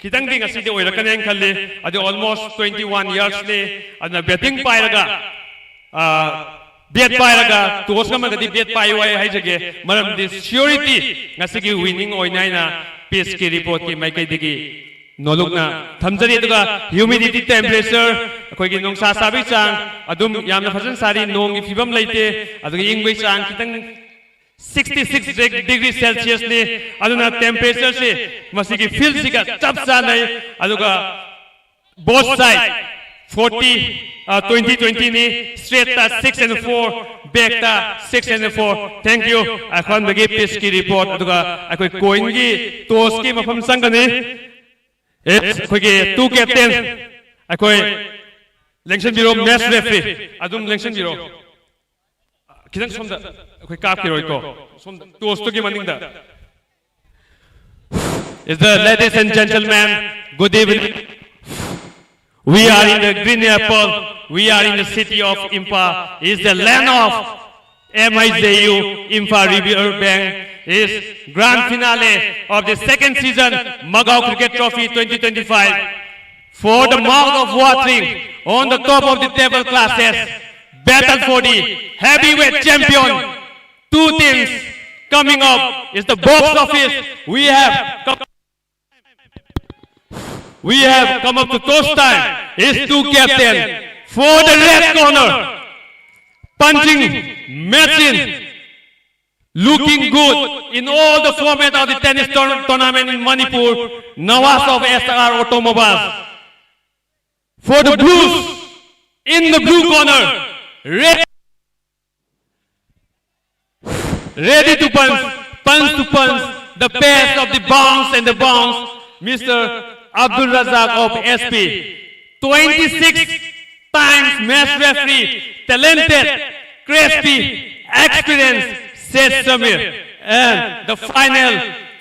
kitang ding asidi oirakane khalle adi almost 21 years ne adna batting pairaga bet pairaga toss ga magadi bet pai wai haijage maramdi surety ngasigi winning oinaina peace ki report ki maikai digi nolokna thamjari aduga humidity temperature akoi gi nongsa sabi chang adum yamna fajan sari nong gi fibam leite aduga ingbai chang kitang 66 degree celsius ne aduna temperature se masigi feel siga chap cha nai aduga both side 2020 ni straight ta 6 and 4 back ta 6 and 4 thank you akhon bagi peace ki report aduga akoi coin gi toss ki mafam sangani akoi gi two captain akoi election bureau match referee adum election bureau kidan somda akoi kap ki roi ko somda toss to gi maningda is the ladies and gentlemen good evening. We are in the Green Apple. We are in the city of Impa. It's the land of MIJU Impa River Bank. It's grand finale of the second season Magao Cricket Trophy 2025. For the mouth of watering on the top of the table classes, battle for the heavyweight champion. Two teams coming up is the box office. We have come up to toss time. Is two captain for the red corner. Punching machine. Looking good in all the format of the tennis tournament in Manipur. Nawaz of SR Automobiles. For the Blues, in the blue corner. Ready to punch to punch. The pace of the bounce and the bounce. Mr. Abdul Razak of SP, 26 times match referee, talented, crispy, experienced, says Samir. And the final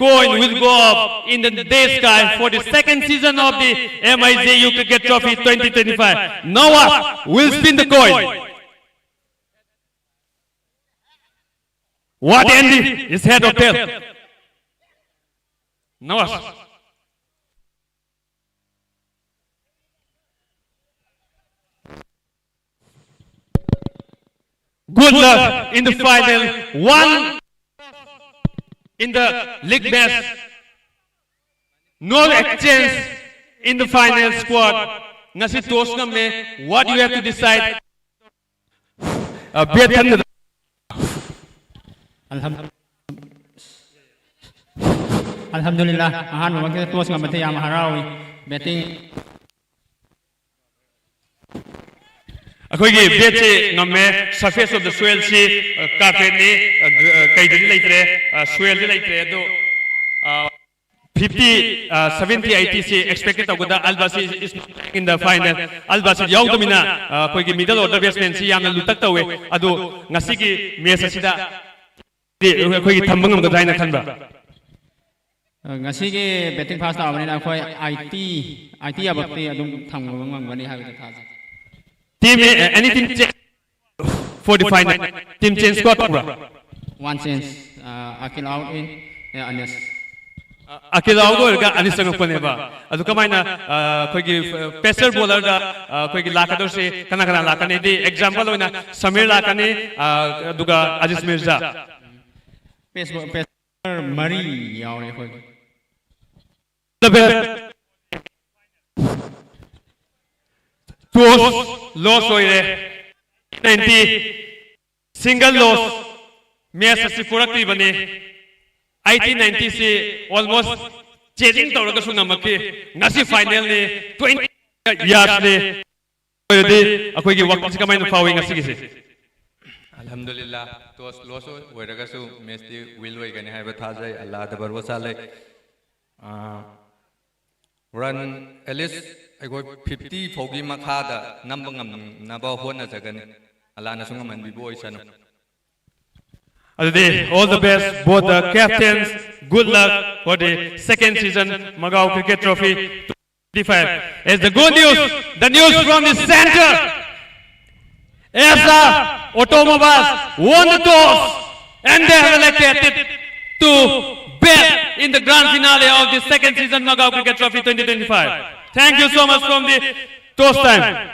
coin will go up in the day sky for the second season of the MIJU Cricket Trophy 2025. Nawaz will spin the coin. What Andy is head or tail? Nawaz. Good luck in the final. One in the league match. No exchange in the final squad. Ngasi toss ngamne. What do you have to decide? Alhamdulillah, ahan mawagkita tuwas nga matay ang maharawi. Betting अखोगी बेचे ngame surface of the soil si carpet ni kaidini laitre soil ni laitre do 50 70 80 si expected agoda Albasi is in the final Albasi yaudamina akogi middle order batsman si yamna lutak tawe adu ngasi gi match asida akogi thambang ngam daina khanba ngasi betting pass ta abani na khoi IT abakti adum thangwang ngani habi ta tha team anything change for the final team change squad pura one chance Akil out in Anis Akil out ga Anis sang paneba adu kamaina khoigi pacer bowler da khoigi lakador se kana lakane di example oina Samir lakane aduga Aziz Mirza pacer mari yaw ne khoi toss loss hoire 90 single loss match asi purakti bane 1890 se almost chasing tawraga su namaki ngasi final ne 20 years ne hoide akoi gi waqt kamai na fawing ngasi gi se Alhamdulillah toss loss hoiraga su match ti will hoi gani haiba thajai Allah da barwasa lai run at least I got 50 fogi makada nambang naba hona jagani alana sunga man bibo isano all the best both the captains good luck for the second season Magao Cricket Trophy 2025 as the good news the news from the center Esa Automobiles won the toss and they have elected to bet in the grand finale of the second season Magao Cricket Trophy 2025. Thank you so much from the toss time.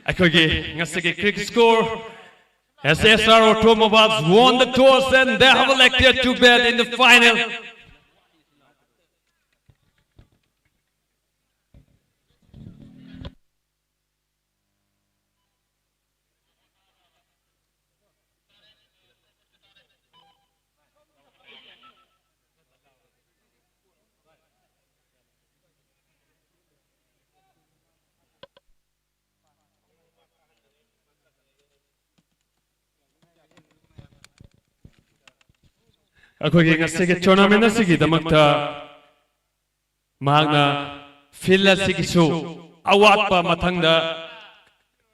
Akogi ngasige cricket score as SR Automobiles won the toss and they have elected to bet in the final. अखोगी ngasi tournament asigi damakta magna field asigi su awatpa mathangda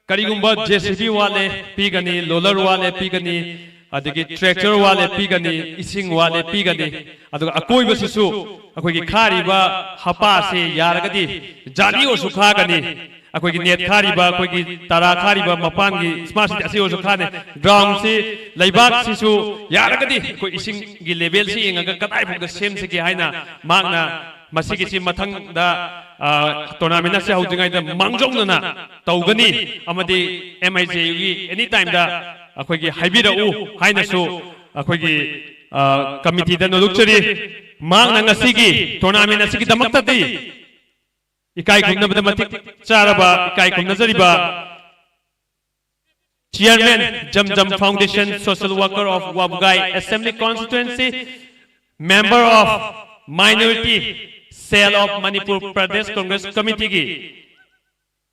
karigumba JCB wale pigani roller wale pigani adigi tractor wale pigani ising wale pigani aduga akoi basisu akoigi khariba hapa se yaragadi jani osu khagani akoigi net khariba akoigi tara khariba mapangi smart city asi osu khane ground si laibak sisu yaragadi ko ising gi level si inga katai phuk sem se ki haina magna masigi si mathang da tournament se haudingai da mangjong na taugani amadi MIJ gi anytime da ꯑꯩꯈꯣꯏꯒꯤ ꯍꯥꯏꯕꯤꯔꯛꯎ ꯍꯥꯏꯅꯁꯨ ꯑꯩꯈꯣꯏꯒꯤ ꯀꯃꯤꯇꯤꯗ ꯅꯣꯂꯨꯛꯆꯔꯤ ꯃꯍꯥꯛꯅ ꯉꯁꯤꯒꯤ tournament ꯑꯁꯤꯒꯤꯗꯃꯛꯇꯗꯤ ꯏꯀꯥꯏ ꯈꯨꯝꯅꯕꯗ ꯃꯇꯤꯛ ꯆꯥꯔꯕ ꯏꯀꯥꯏ ꯈꯨꯝꯅꯖꯔꯤꯕ Chairman Jam Foundation Social Worker of Wabugai Assembly Constituency, Member of Minority Cell of Manipur Pradesh Congress Committee gi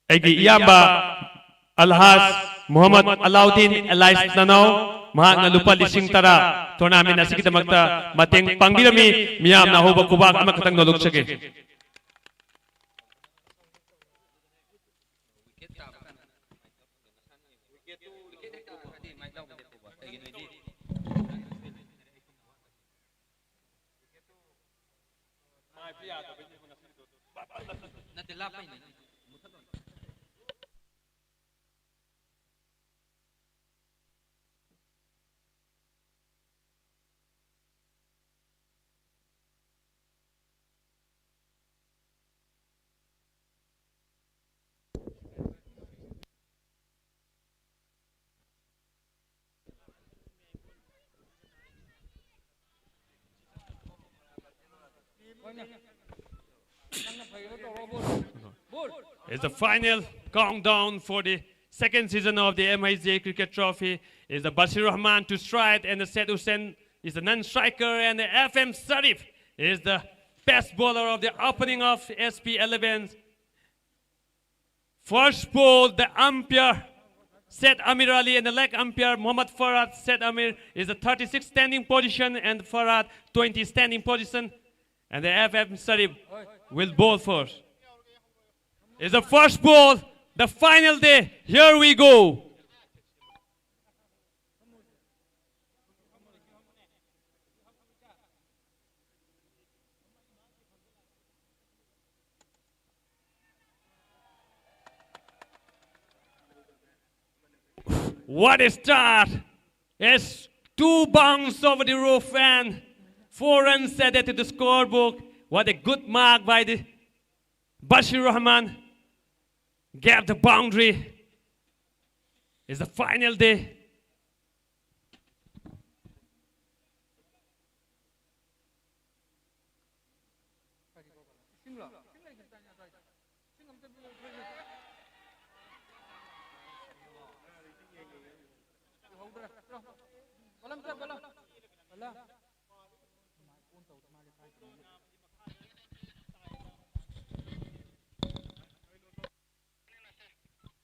Egi Iyamba Alhaj Muhammad Alauddin Elais Nanau mahakna lupa lising tara tournament asigidamakta mateng pangbirami miyamna hoba kubak amakatang nolukchage. It's the final countdown for the second season of the MIJ Cricket Trophy. Is the Bashir Rahman to strike, and the Said Hussain is the non-striker, and the FM Sarif is the best bowler of the opening of SP11. First ball, the umpire Said Amir Ali, and the leg umpire Muhammad Farad Said Amir is the 36 standing position, and Farad 20 standing position, and the FM Sarif will bowl first. Is the first ball, the final day. Here we go. What a start! It's 2 bounces over the roof and 4 runs added to the scorebook. What a good mark by the Bashir Rahman. Gap the boundary. It's the final day.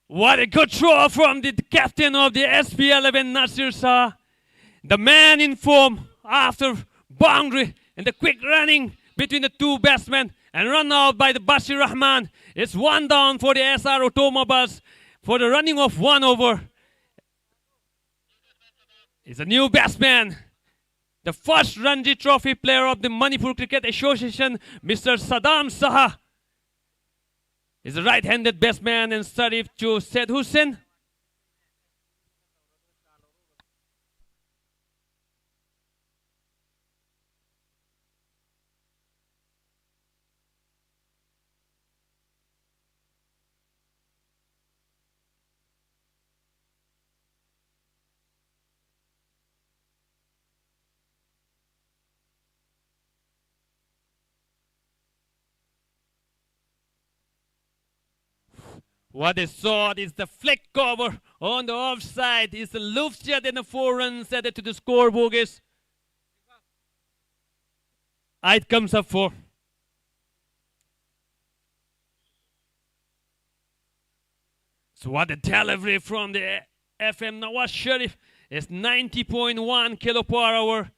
What a good throw from the captain of the SP11, Nasir Shah. The man in form after boundary and the quick running between the 2 batsmen and run out by the Bashir Rahman. It's 1 down for the SR Automobiles for the running of 1 over. It's a new batsman. The first Ranji Trophy player of the Manipur Cricket Association, Mr. Saddam Saha, is a right-handed batsman and Sarif to Said Hussain. What a shot is the flick cover on the offside. Is the loop shot and the 4 runs added to the scorebook is. It comes up for. So what a delivery from the FM Nawaz Sharif is 90.1 kilo per hour.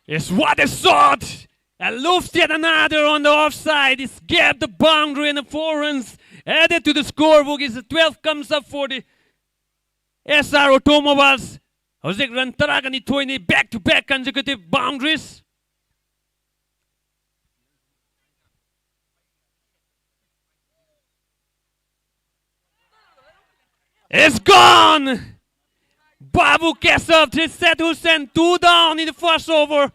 Yes, what a shot! And loops yet another on the offside. It's gapped the boundary and the 4 runs added to the scorebook. Is the 12 comes up for the SR Automobiles. Howzik run taragani 20 back-to-back consecutive boundaries. It's gone! Babu Kessav to Seth Hussain, 2 down in the first over.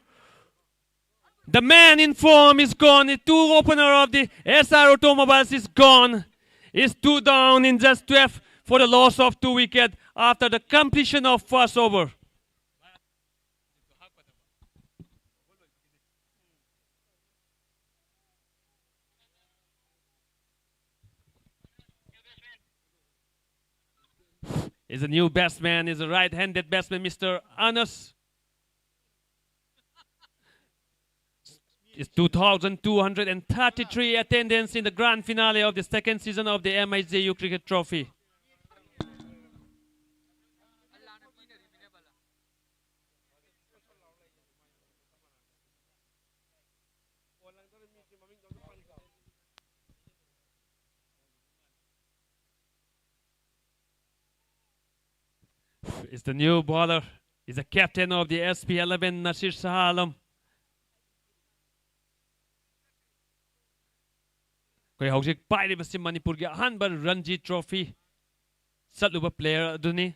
The man in form is gone. The 2 opener of the SR Automobiles is gone. It's 2 down in just 12 for the loss of 2 wickets after the completion of first over. Is a new batsman, is a right-handed batsman, Mr. Anas. It's 2,233 attendance in the grand finale of the second season of the MIJU Cricket Trophy. It's the new bowler. He's the captain of the SP11, Nasir Shah Alam. Koi hojik pai basi Manipur gi ahanba Ranji Trophy satluba player aduni.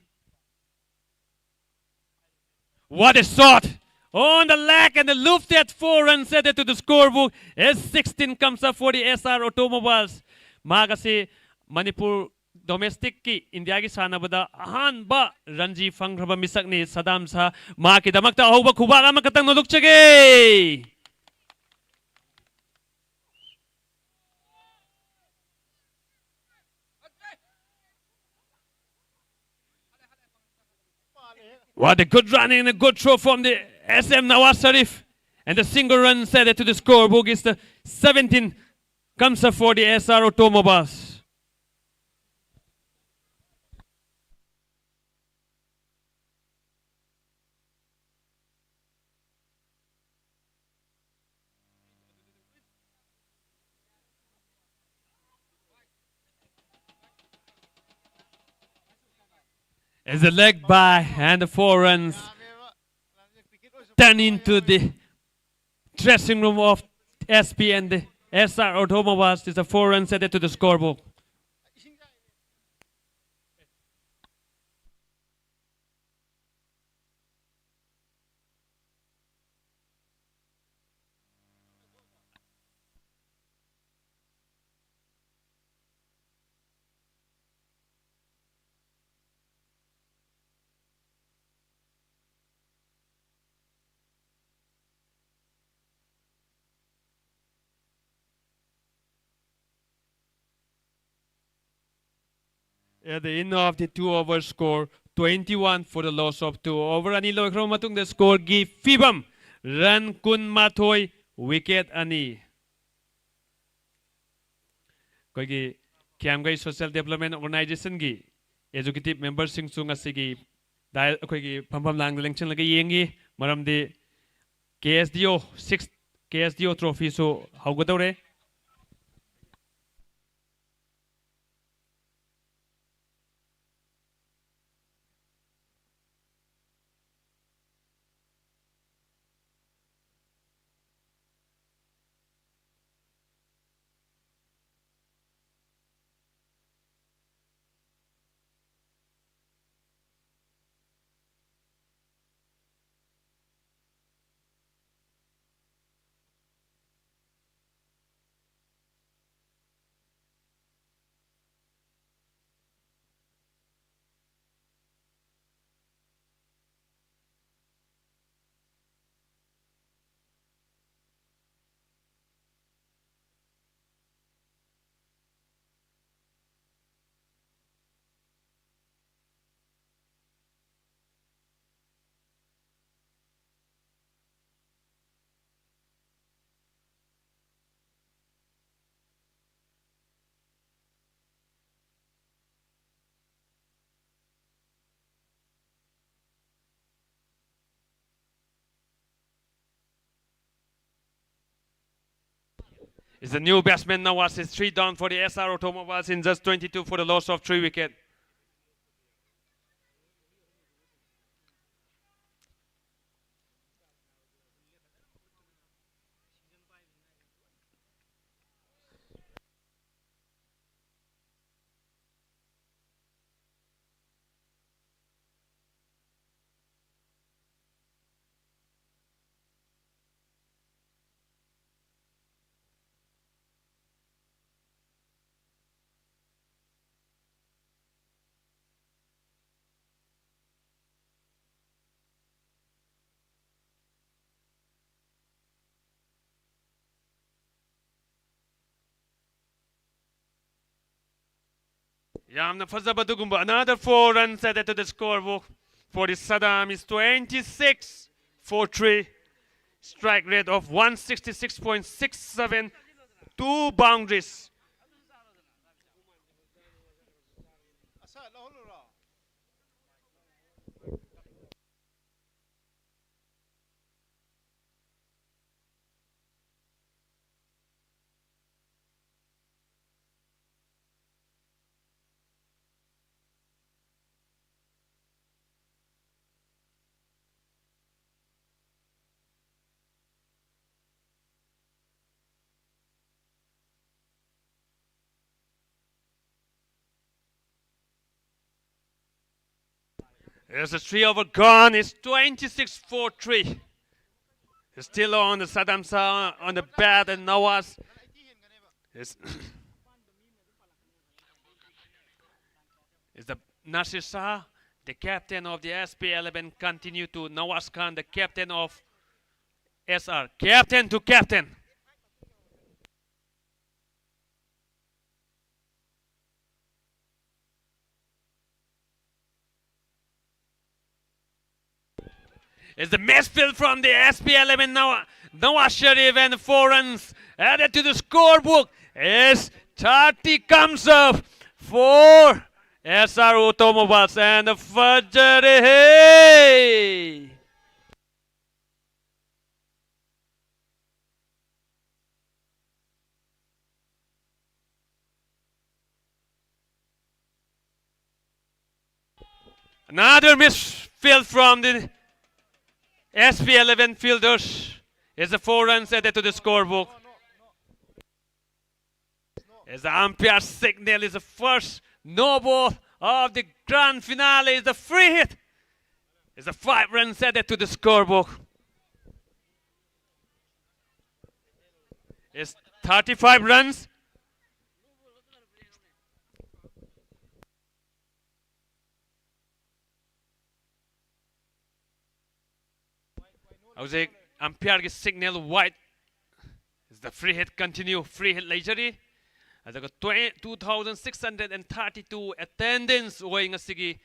What a shot! On the leg and the lifted 4 runs added to the scorebook as 16 comes up for the SR Automobiles. Magasi Manipur domestic ki India ki sanabada ahanba Ranji fangraba misakni Saddam Shah ma ki damakta ahoba khubaga makatang nolukchage. What a good running and a good throw from the SM Nawaz Sharif. And the single run added to the scorebook is the 17 comes up for the SR Automobiles. As the leg by and the 4 runs turn into the dressing room of SP and the SR Automobiles. Is a 4 runs added to the scorebook. At the end of the 2 over score, 21 for the loss of 2. Over ani loikro matung the score gi fibam run kun mathoi wicket ani. Koi gi Kiamgai Social Development Organization gi executive members sing chung asigi dai koi gi phampam lang election lagi yengi maram de KSDO 6 KSDO trophy so haugadore. It's the new batsman Nawaz is 3 down for the SR Automobiles in just 22 for the loss of 3 wickets. Yamna Fazabadugumba. Another 4 runs added to the scorebook for the Saddam is 26 for 3. Strike rate of 166.67. 2 boundaries. There's a 3 over gone. It's 26 for 3. It's still on the Saddam Shah on the bat and Nawaz. It's the Nasir Shah, the captain of the SP11, continue to Nawaz Khan, the captain of SR. Captain to captain. It's the midfield from the SP11 now. Nawaz Sharif and 4 runs added to the scorebook. As 30 comes up for SR Automobiles and the Fajr. Hey! Another misfield from the SP11 fielders is the 4 runs added to the scorebook. As the umpire signal is the first no ball of the grand finale is the free hit. Is the 5 runs added to the scorebook. It's 35 runs. How's umpire signal white. Is the free hit continue? Free hit leisure. As I got 2,632 attendance owing a sige.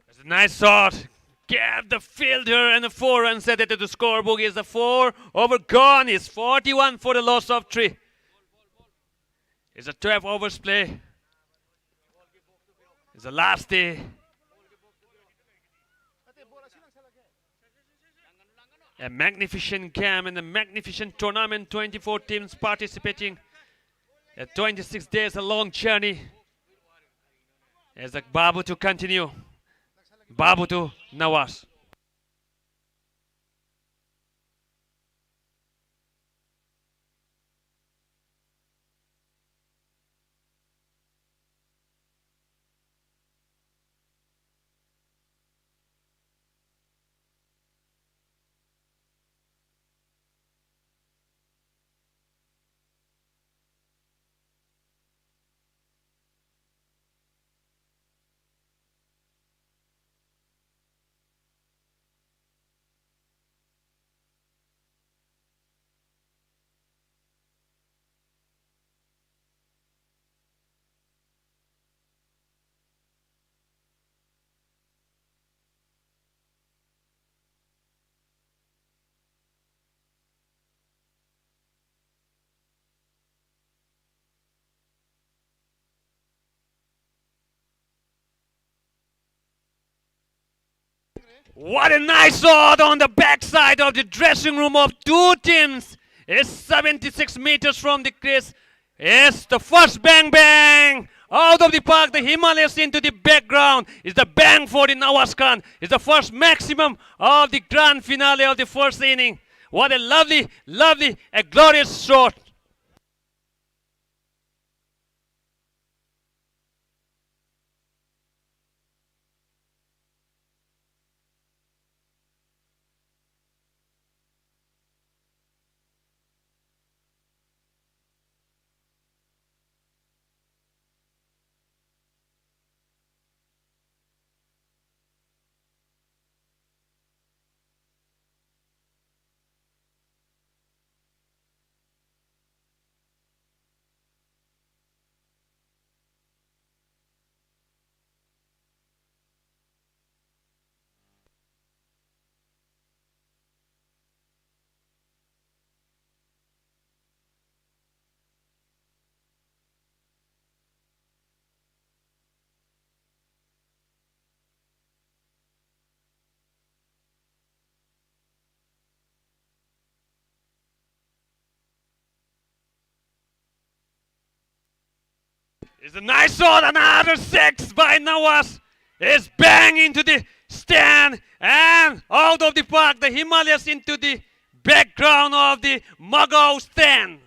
It's a nice shot. Get the fielder and the 4 runs added to the scorebook is the 4 over gone. Is 41 for the loss of 3. It's a 12 overs play. It's the last day. A magnificent camp and a magnificent tournament. 24 teams participating. 26 days, a long journey. As the Babu to continue. Babu to Nawaz. What a nice shot on the backside of the dressing room of two teams. It's 76 meters from the crease. It's the first bang bang. Out of the park, the Himalayas into the background. It's the bang for the Nawaz Khan. It's the first maximum of the grand finale of the first inning. What a lovely, lovely, a glorious shot. It's a nice shot, another six by Nawaz. It's bang into the stand and out of the park. The Himalayas into the background of the Magao stand.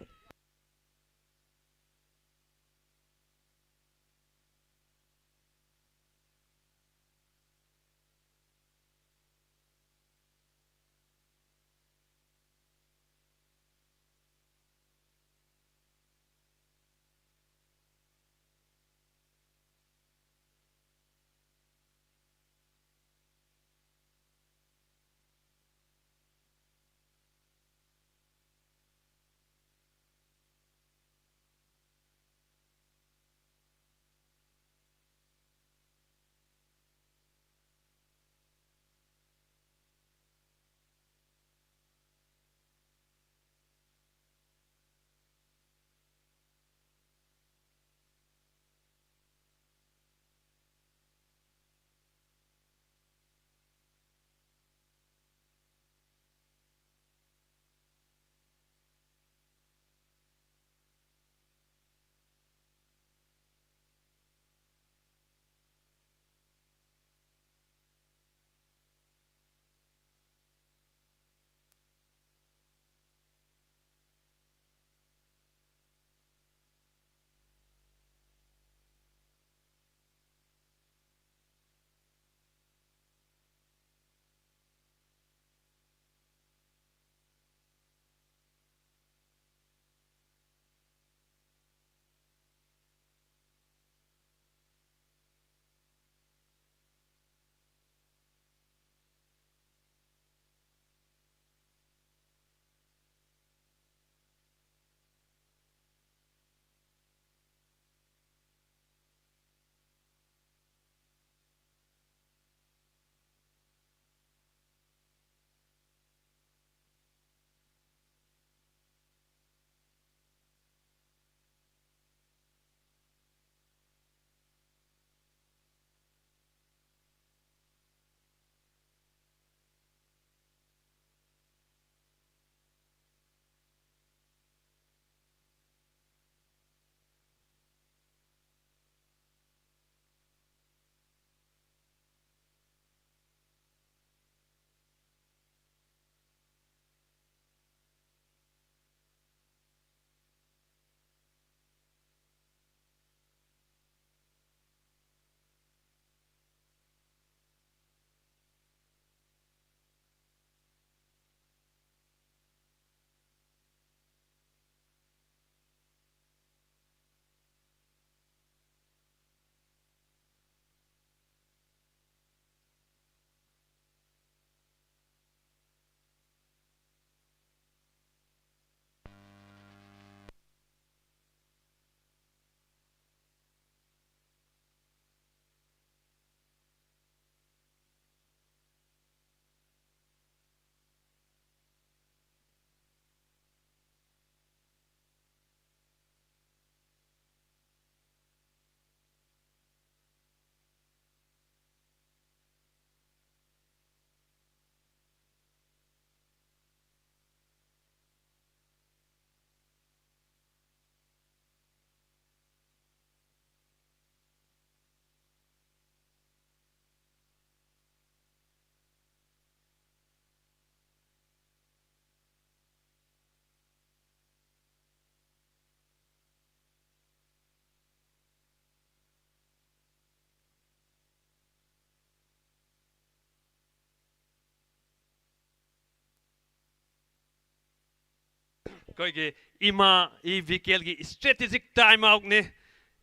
koige ima I vehicle gi strategic time out ne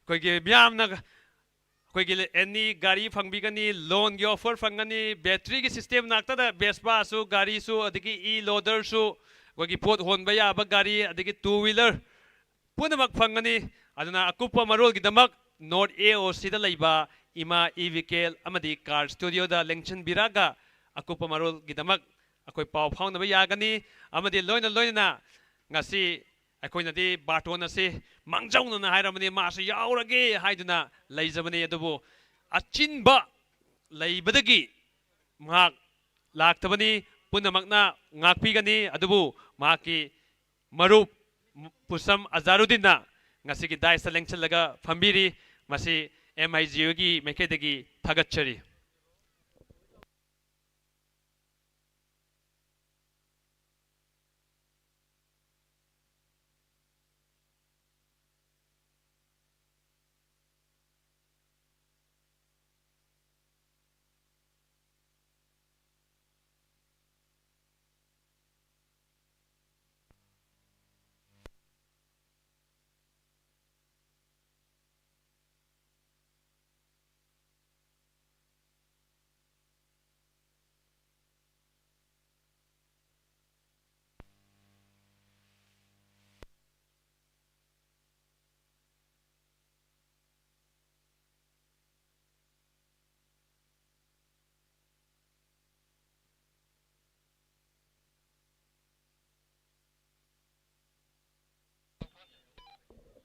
koige byam na koige any gari phangbi gani loan gi offer phangani battery gi system nakta da Vespa su gari su adigi e loader su koige pot hon ba ya ba gari adigi two wheeler punamak phangani aduna akupa marol gi damak North AOC da leiba ima e vehicle amadi car studio da lengchen biraga akupa marol gi damak akoi pau phang na ya gani amadi loina ngasi akoi na di baton ase mangjau na hairamani ma se yaurage haiduna leijabani adubu achinba leibadagi ngak laktabani punamakna ngakpi gani adubu maki marup pusam azarudina ngasi ki dai selengchen laga phambiri masi MIGO gi mekedagi thagatchari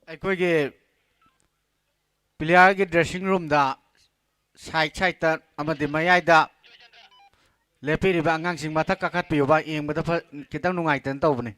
ꯑꯩꯈꯣꯏꯒꯤ ꯄ꯭ꯂꯦꯌꯥꯔꯒꯤ dressing ꯔꯨꯝꯗ side ꯑꯃꯗꯤ ꯃꯌꯥꯏꯗ ꯂꯦꯞꯄꯤꯔꯤꯕ ꯑꯉꯥꯡꯁꯤꯡ ꯃꯊꯛ ꯀꯥꯈꯠꯄꯤꯌꯨꯕ ꯌꯦꯡꯕꯗ ꯈꯤꯇꯪ ꯅꯨꯡꯉꯥꯏꯇꯅ ꯇꯧꯕꯅꯤ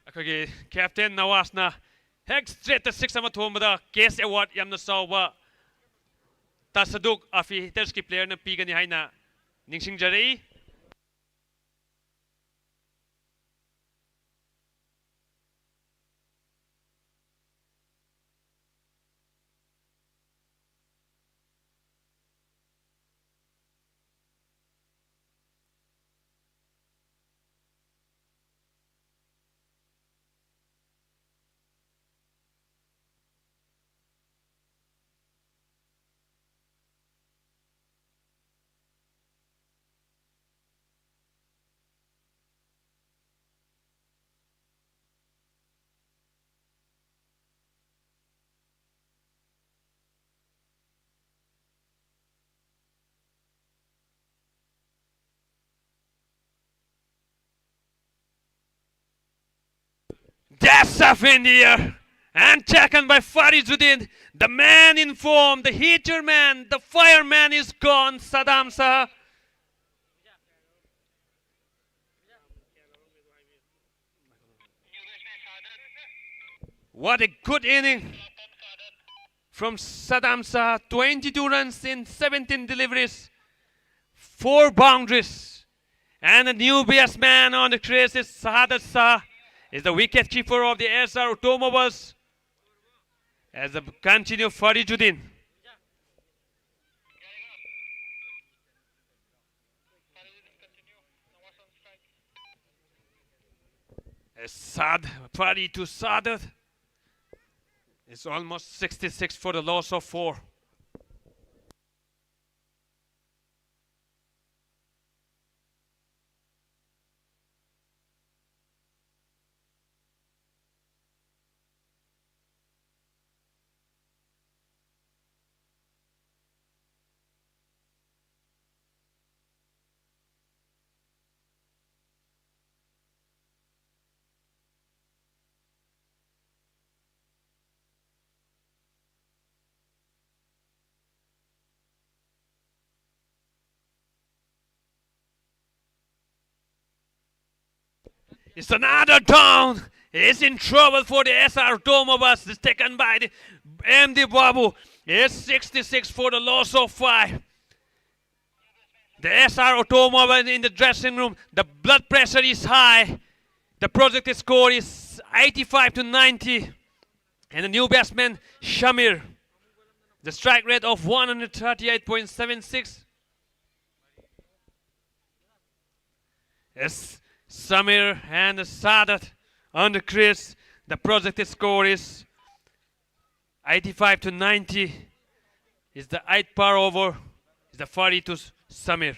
ꯑꯩꯈꯣꯏꯒꯤ ꯀꯦꯞꯇꯦꯟ ꯅꯋꯥꯁꯅ ꯍꯦꯛ ꯁ꯭ꯇ꯭ꯔꯦꯠꯇ 6 ꯑꯃ ꯊꯣꯝꯕꯗ ꯀꯦꯁ ꯑꯦꯋꯥꯔꯗ ꯌꯥꯝꯅ ꯆꯥꯎꯕ ꯇꯁꯗꯨꯛ ꯑꯐꯤ ꯍꯤꯇꯔꯁꯀꯤ ꯄ꯭ꯂꯦꯌꯔꯅ ꯄꯤꯒꯅꯤ ꯍꯥꯏꯅ ꯅꯤꯡꯁꯤꯡꯖꯔꯤ That's off in the air and taken by Farizuddin, the man in form, the heater man, the fireman is gone, Saddam Sah. What a good inning from Saddam Sah, 22 runs in 17 deliveries, 4 boundaries, and a new batsman on the crease is Sahadat Shah. Is the wicket keeper of the SR Automobiles as a continue Farizuddin. Sad Fari to Sadat. It's almost 66 for the loss of 4. It's another down. He's in trouble for the SR Automobiles. It's taken by the MD Babu. It's 66 for the loss of 5. The SR Automobile in the dressing room. The blood pressure is high. The projected score is 85 to 90. And the new batsman, Shamir. The strike rate of 138.76. Yes, Samir and Sadat on the crease. The projected score is 85 to 90. Is the 8 par over. Is the 40 to Samir.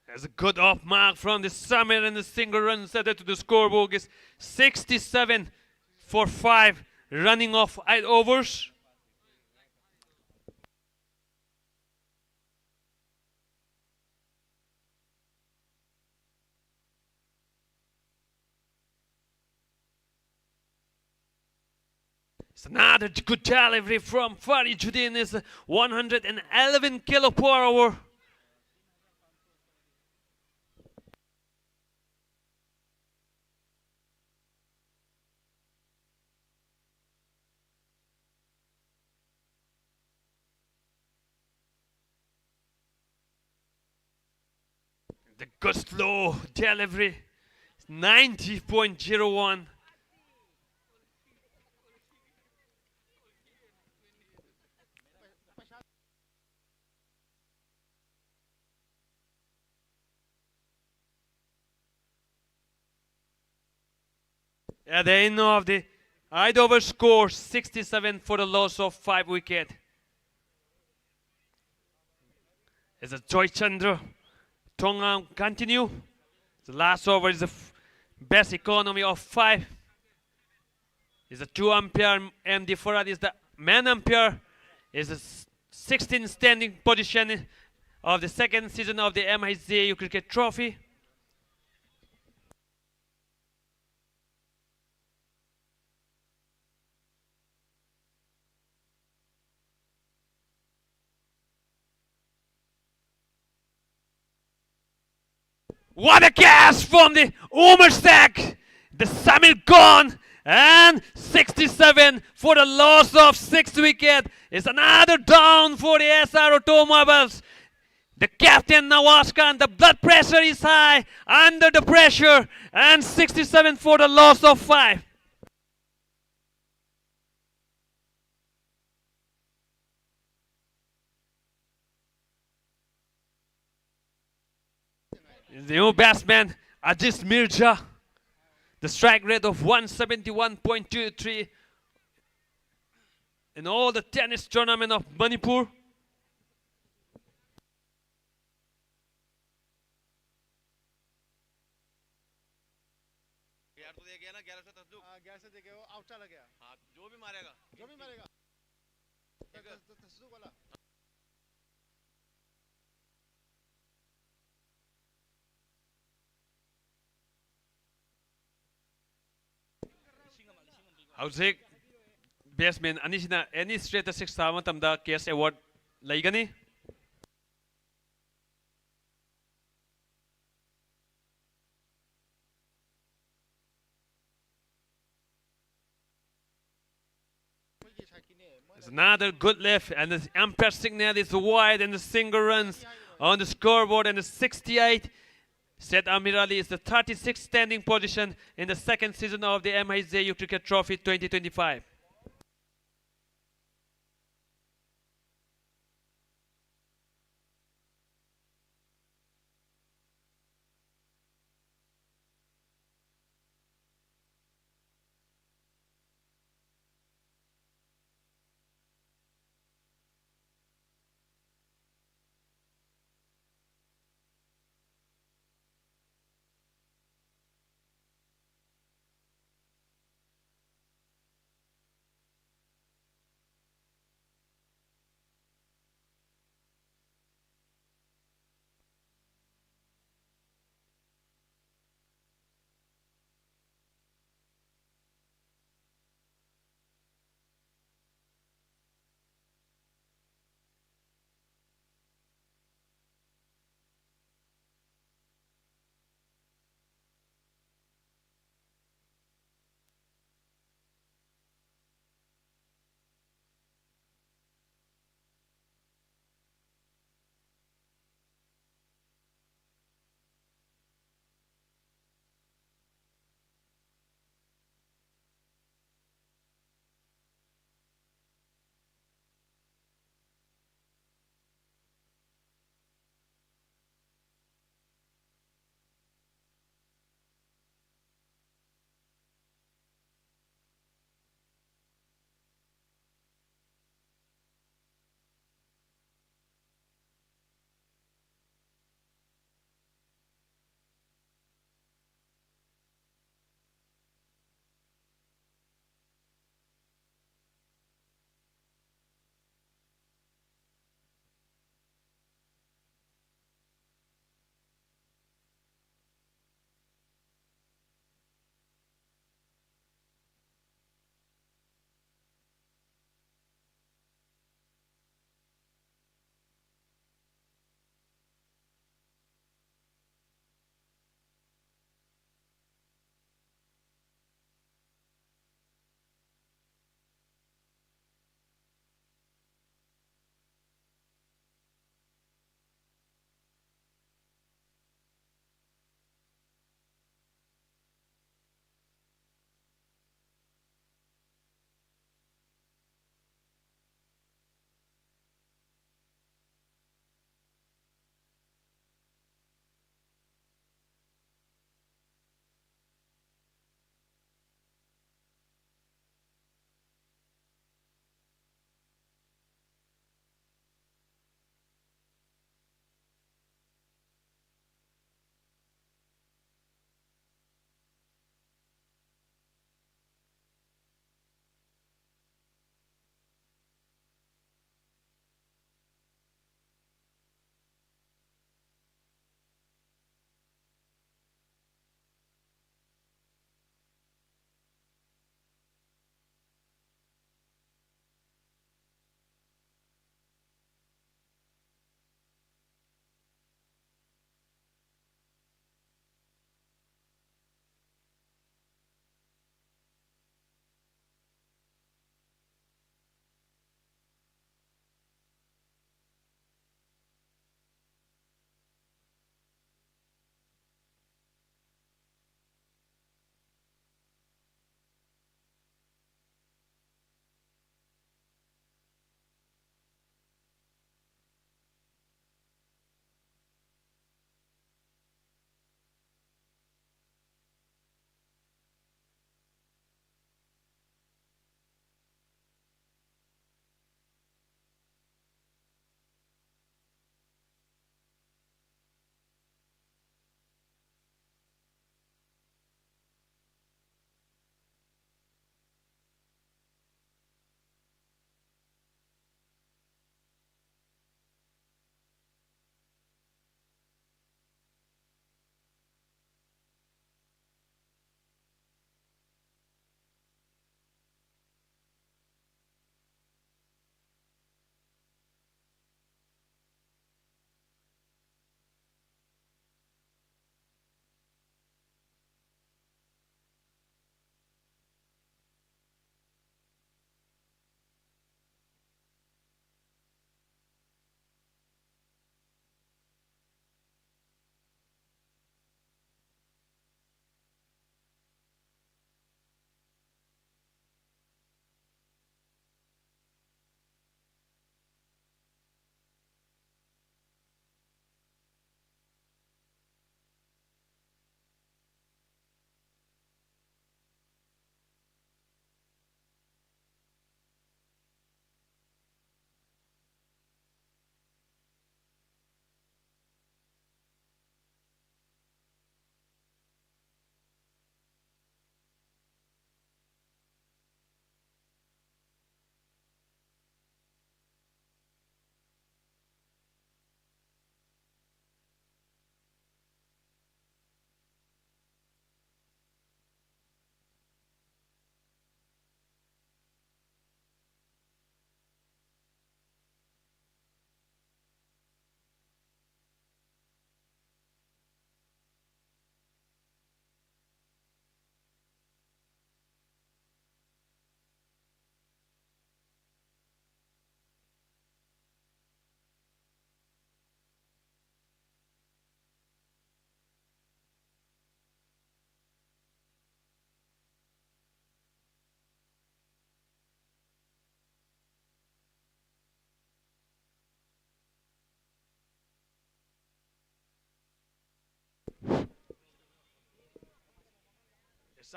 There's a good off mark from the Samir, and the single run set to the scoreboard is 67 for 5, running off 8 overs. It's another good delivery from Farid Judin. Is 111 kilo per hour. The good slow delivery, 90.01. At the end of the 8 over score, 67 for the loss of 5 wicket. As a Joy Chandra Tonga continue. The last over is the best economy of 5. Is a 2 umpire. MD Farad is the man umpire. Is a 16th standing position of the second season of the MICAU Cricket Trophy. What a catch from the Umersak! The Samir gone, and 67 for the loss of 6 wicket. It's another down for the SR Automobiles. The captain Nawaz Khan, the blood pressure is high, under the pressure, and 67 for the loss of 5. The new batsman, Aziz Mirza. The strike rate of 171.23 in all the tennis tournament of Manipur. Howzik batsman anisina any straight 6 tama tamda case award laigani. It's another good left, and the umpire signal is wide, and the single runs on the scoreboard, and the 68. Said Amirali is the 36th standing position in the second season of the MICAU Cricket Trophy 2025.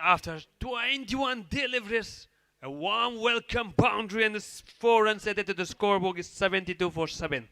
After 21 deliveries, a warm welcome boundary and the 4 runs added to the scoreboard is 72 for 7.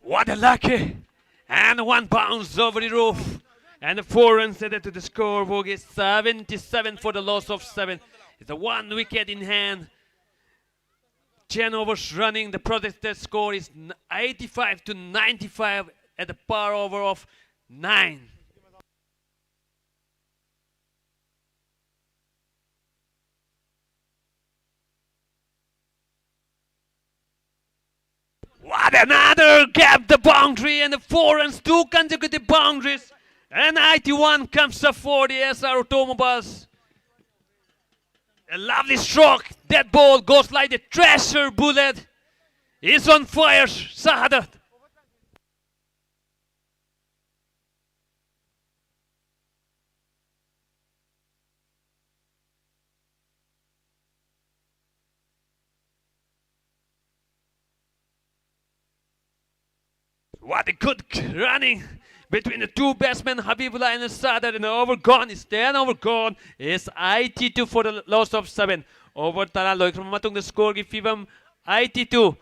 What a lucky! And one bounce over the roof. And the 4 runs added to the scoreboard is 77 for the loss of 7. It's a 1 wicket in hand. 10 overs running. The protested score is 85 to 95 at the par over of 9. What another gap the boundary and the 4 runs, 2 consecutive boundaries. And 91 comes up for the SR Automobiles. A lovely stroke. That ball goes like a treasure bullet. He's on fire, Sahadat. What a good running between the two batsmen, Habibullah and Sadat, and overgone is 10 overgone is 82 for the loss of 7. Over Taraloy matong the score gifibam 82.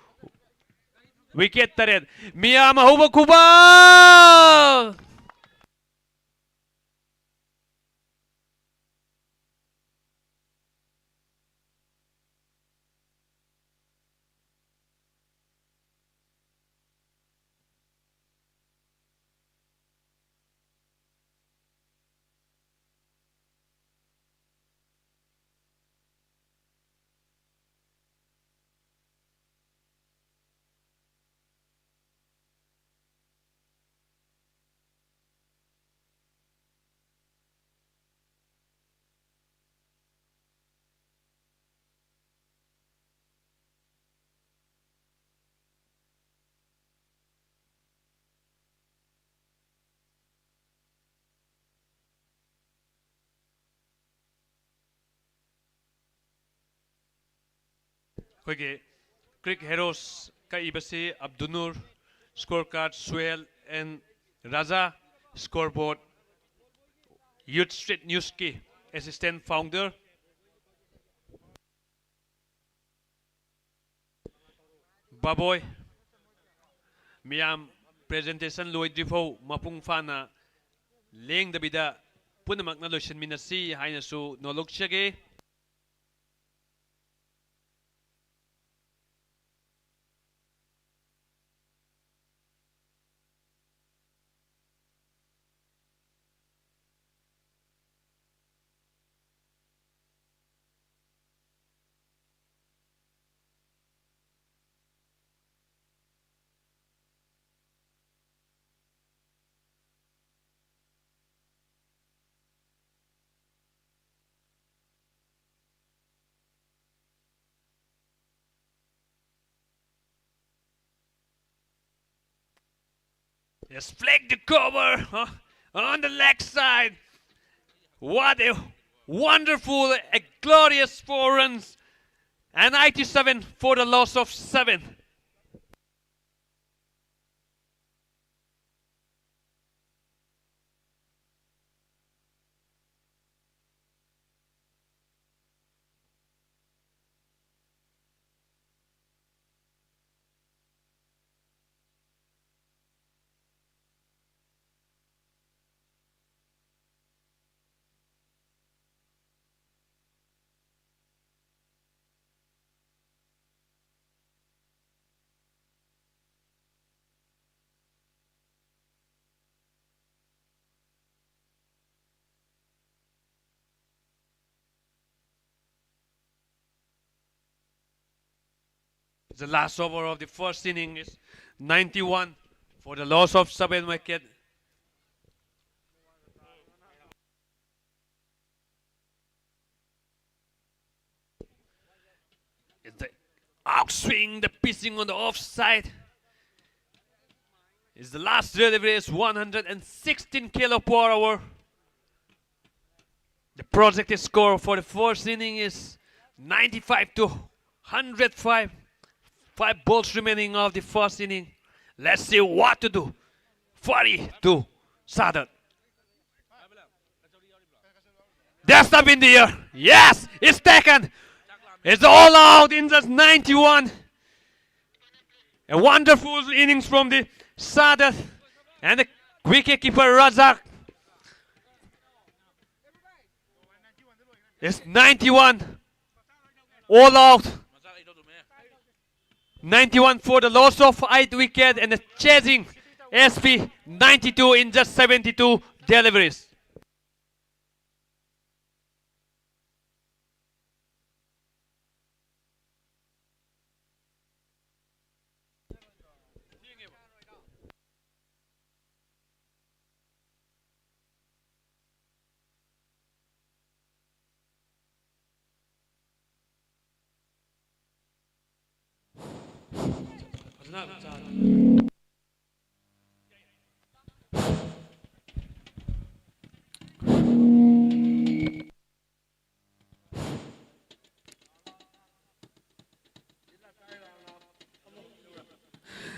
Wicket tared. Mia mahuba kuba. Quickly, Crick Heroes Kaibasi Abdunur, scorecard Swell and Raza, scoreboard Youth Street Newski, assistant founder. Baboy, Miam presentation Lloyd Defoe, Mapung Fana, Ling the Bida, Punamak na Lucian Minasi, Hainasu, no look shaggy. Just flick the cover on the leg side. What a wonderful, a glorious 4 runs. And 97 for the loss of 7. The last over of the first inning is 91 for the loss of 7 wickets. It's the outswing, the pitching on the offside. Is the last delivery is 116 kilo per hour. The projected score for the first inning is 95 to 105. 5 balls remaining of the first inning. Let's see what to do. 40 to Sadat. That's up in the air. Yes, it's taken. It's all out in just 91. A wonderful innings from the Sadat and the wicketkeeper Razak. It's 91. All out. 91 for the loss of 8 wicket and the chasing SP 92 in just 72 deliveries.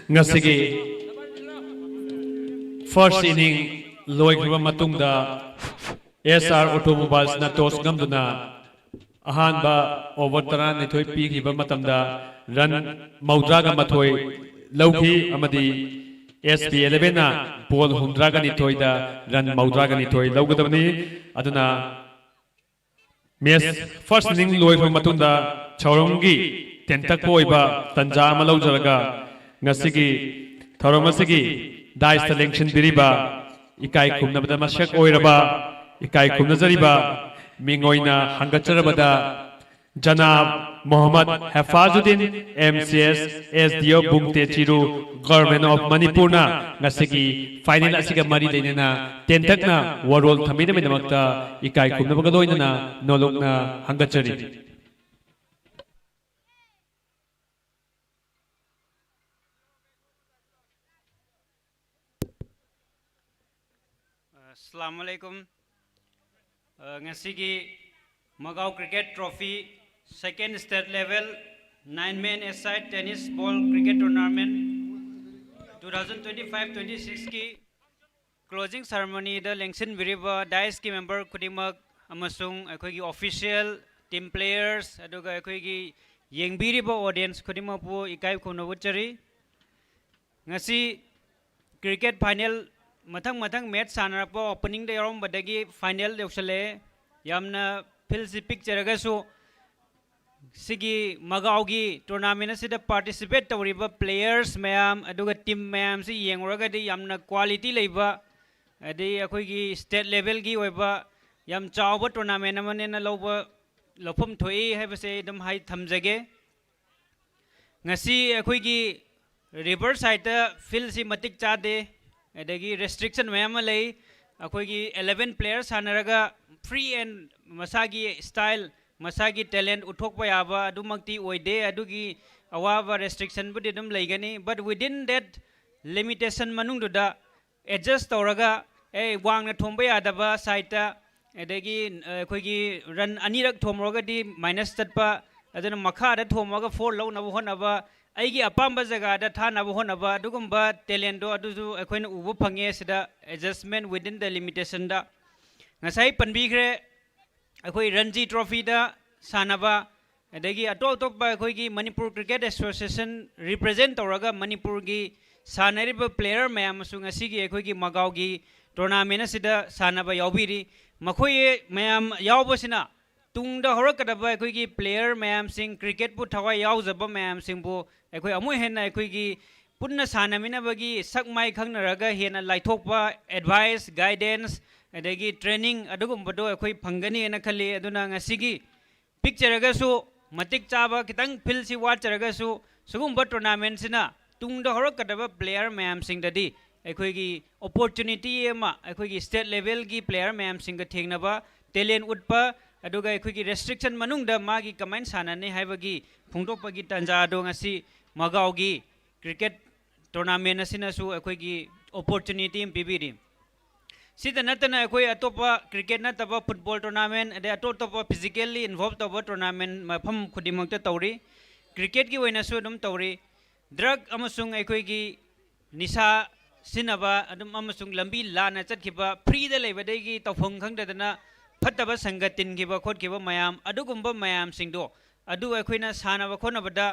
Ngasigi first inning loikhriba matungda SR Automobiles na toss ngamduna ahanba over taran nithoi pikhiba matamda run maudraga mathoi lauki amadi SP 11 na ball hundraga nithoi da run maudraga nithoi laugadabani aduna match first inning loikhriba matungda chaurongi tentak poiba tanja ama laujaraga ngasigi thoromasigi dais selection biriba ikai khumnabada masak oiraba ikai khumnajariba mingoina hangacharabada janab Muhammad Hafazuddin MCS SDO Bungte Chiru Government of Manipur na ngasigi final asiga mari leinena tentakna warol thamina medamakta ikai khumnabaga loinana nolokna hangachari. Assalamualaikum. Ngasigi Magau Cricket Trophy second state level 9-man aside tennis ball cricket tournament 2025-26 ki closing ceremony da lengsin biriba dice ki member kudimak amasung akhoi gi official team players aduga akhoi gi yengbiriba audience kudimak pu ikai khono buchari ngasi cricket final mathang match sanarapa opening day rom badagi final deusale yamna philsi picture ga su sigi magaugi tournament asida participate tawriba players mayam aduga team mayam si yengraga di yamna quality leiba adi akhoi gi state level gi oiba yam chawba tournament amane na loba lofum thoi haibase dum hai thamjage ngasi akhoi gi river side field si matik chade adagi restriction mayam lei akhoi gi 11 players hanaraga free and masagi style masagi talent uthokpa yaba adumakti oide adugi awaba restriction budi dum leigani but within that limitation manung da adjust tawraga wangna thomba yadaba side ta adagi akhoi gi run anirak thomroga di minus tatpa adana makha da thomaga 4 law na honaba aigi apamba jaga da thana bo honaba adugumba talent do aduju akoina ubu phange sida adjustment within the limitation da ngasai panbigre akoi Ranji Trophy da sanaba adagi atol tokba akoi gi Manipur Cricket Association represent tawraga Manipur gi sanariba player mayam su ngasi gi akoi gi Magau gi tournament asida sanaba yaubiri makhoi mayam yaubasina tungda horakadaba akoi gi player mayam sing cricket pu thawai yaujaba mayam sing bu akoi amu henna akoi gi punna sanamina bagi sakmai khangnaraga hena laithokpa advice guidance adagi training adugumbodo akoi phangani na khali aduna ngasigi picture ga su matik chaba kitang phil si watch raga su सुगुम्बा tournament सिना तुंगदा होरकदबा player मैम सिंगददी अखोगी opportunity एमा अखोगी state level की प्लेयर मैम सिंग थेंगनबा टैलेंट उटपा अदुगा अखोगी रेस्ट्रिक्शन मनुंगदा मागी कमेंट सानाने हाइबगी फुंगदोपगी तंजा दो ngasi magaogi cricket tournament asina su अखोगी अपॉर्चुनिटी पिबिरी सिदा नतना अखोई अतोपा क्रिकेट नतबा फुटबॉल टूर्नामेंट अदे अतोपा फिजिकली इन्वॉल्व तब टूर्नामेंट मफम खुदिमंगता तौरी क्रिकेट की वजह से अदुम तौरी ड्रग अमसुंग अखोगी निशा सिनबा अदुम अमसुंग लंबी लाना चतखिबा फ्री दे लेबदेगी तौफंग खंगदना फतबा संगतिन खिबा खोटखिबा मयाम अदुगुम्बा मयाम सिंगदो अदु अखोइना सानबा खोनबदा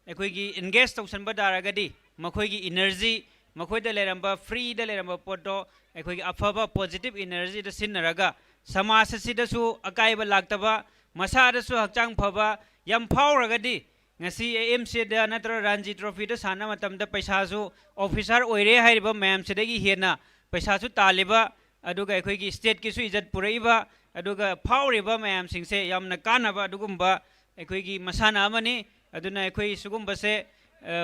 अखोगी एंगेज तौसनबा दारगदी मखोगी एनर्जी मखोइदा लेरंबा फ्री दे लेरंबा पोटो अखोगी अफबा पॉजिटिव एनर्जी द सिनरगा समाज सिदसु अकाइबा लागतबा मसादसु हक्चांग फबा यम फावरगदी ngasi AMC da natra Ranji Trophy da sana matamda paisa su officer oire hairiba ma'am sidagi hena paisa su taliba aduga ekhoi gi state ki su ijat puraiba aduga fauriba ma'am sing se yamna kanaba adugumba ekhoi gi masana amani aduna ekhoi sugumba se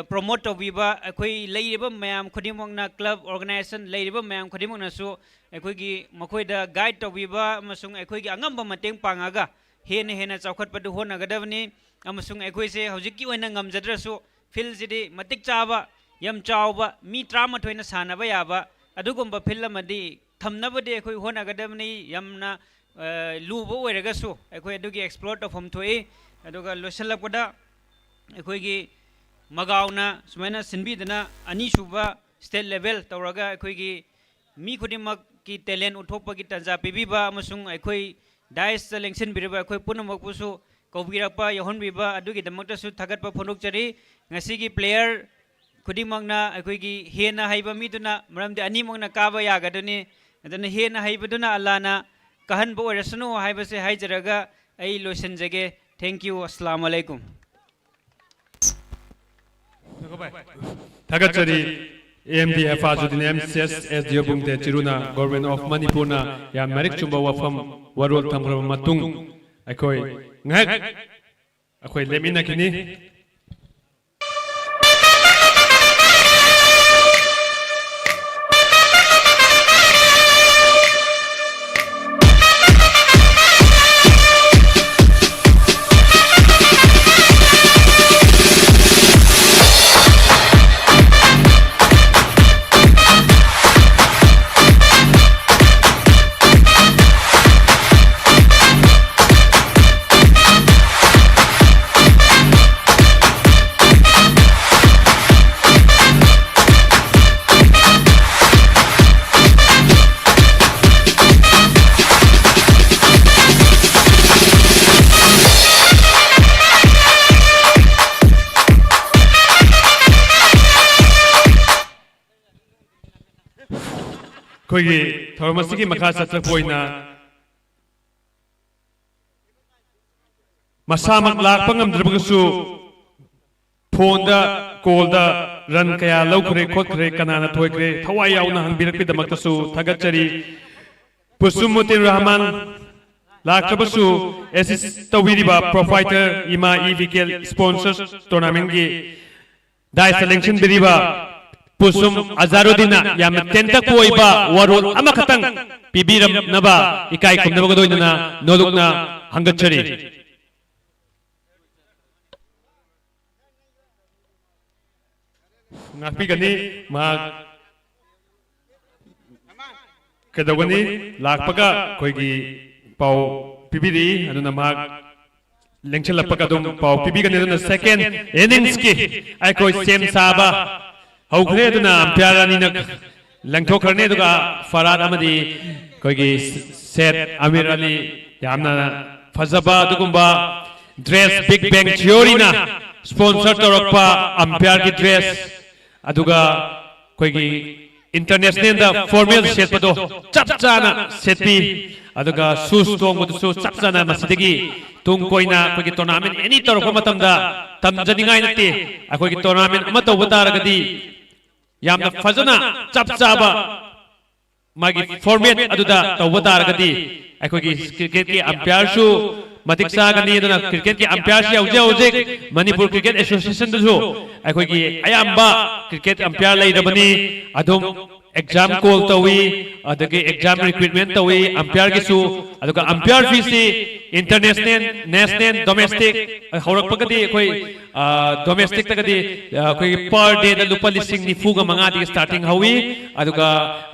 promote tobiba ekhoi leiriba ma'am khudimongna club organization leiriba ma'am khudimongna su ekhoi gi makhoi da guide tobiba amasung ekhoi gi angamba mateng pangaga hena hena chawkhat padu honagadabni अमसुंग अखोइसे हौजिकी ओइना ngamjadраsu field sidi matik chaba yam chawba mi 13 na sanaba yaba adugumba field amadi thamnabadi अखोइ होनागदबनि yamna lubo oiragasu अखोइ adugi explore tofam thoi aduga losalapda अखोइगी magauna sumaina sinbidana ani suba state level tawraga अखोइगी mi खुदिmak की talent uthokpagi tanja pibiba amasung अखोइ dice selection biriba अखोइ punamakpusu कौबीरपा यहोनबीबा अदुगी दमकतसु थागतपा फोनुकचरी ngasi player खुदिमंगना अखोइगी हेना हाइबा मिदुना मरमदे अनिमंगना काबा यागदुनी अदना हेना हाइबदुना अल्लाहना कहनबो ओरसनु हाइबसे हाइजरगा आई लोसनजगे thank you अस्सलाम वालेकुम थागतचरी AMDF Azuddin MCS SDO Bungte Chiruna Government of Manipur na ya marik chumba wafam warol thamgrama matung अखोई ngak अखोई lamina किनी कोई थर्मसी की मखा सत्सक पोइना मसामक lakh ngam phone दा कॉल दा रन कया लौखरे खोखरे कनाना थोइखरे थवाई याउना हंबिरकपिदमक्तसु थगतचरी पुसुमुद्दीन रहमान लाखबसु एसिस तौबिरिबा प्रोफाइटर इमा इविकेल स्पॉन्सर्स टूर्नामेंट की डाइस सिलेक्शन बिरिबा पुसुम अजारुद्दीना याम टेंटक कोइबा वरोल अमखतंग पिबिरम नबा इकाई खुमनबगदोइना नोलुकना हंगचरी ngakpigani ma kedawani lakpaga koigi pau pibiri aduna ma lengchalappaga dum pau pibigani aduna second innings ki ai koi sem saba haukhre aduna ampyarani nak langthokharne aduga farad amadi koigi set amir ali yamna fazaba adugumba dress big bang theory na sponsor torakpa ampyar ki dress aduga koigi international da formal set pado chap chana set pi aduga shoes tong bodu shoes chap chana masidagi tung koina koigi tournament any torok matam da tamjani ngai nati koigi tournament ama to bataragadi yamna fazana chap chaba magi format aduda to bataragadi koigi cricket ki umpire su matik sagani aduna cricket ki umpire si hauja hojik Manipur Cricket Association du akhoi ki ayamba cricket umpire lei rabani adum exam call tawi adagi exam recruitment tawi umpire ki su aduga umpire fee si international national domestic horak pagadi akhoi domestic takadi akhoi per day da lupa lising ni fuga manga di starting hawi aduga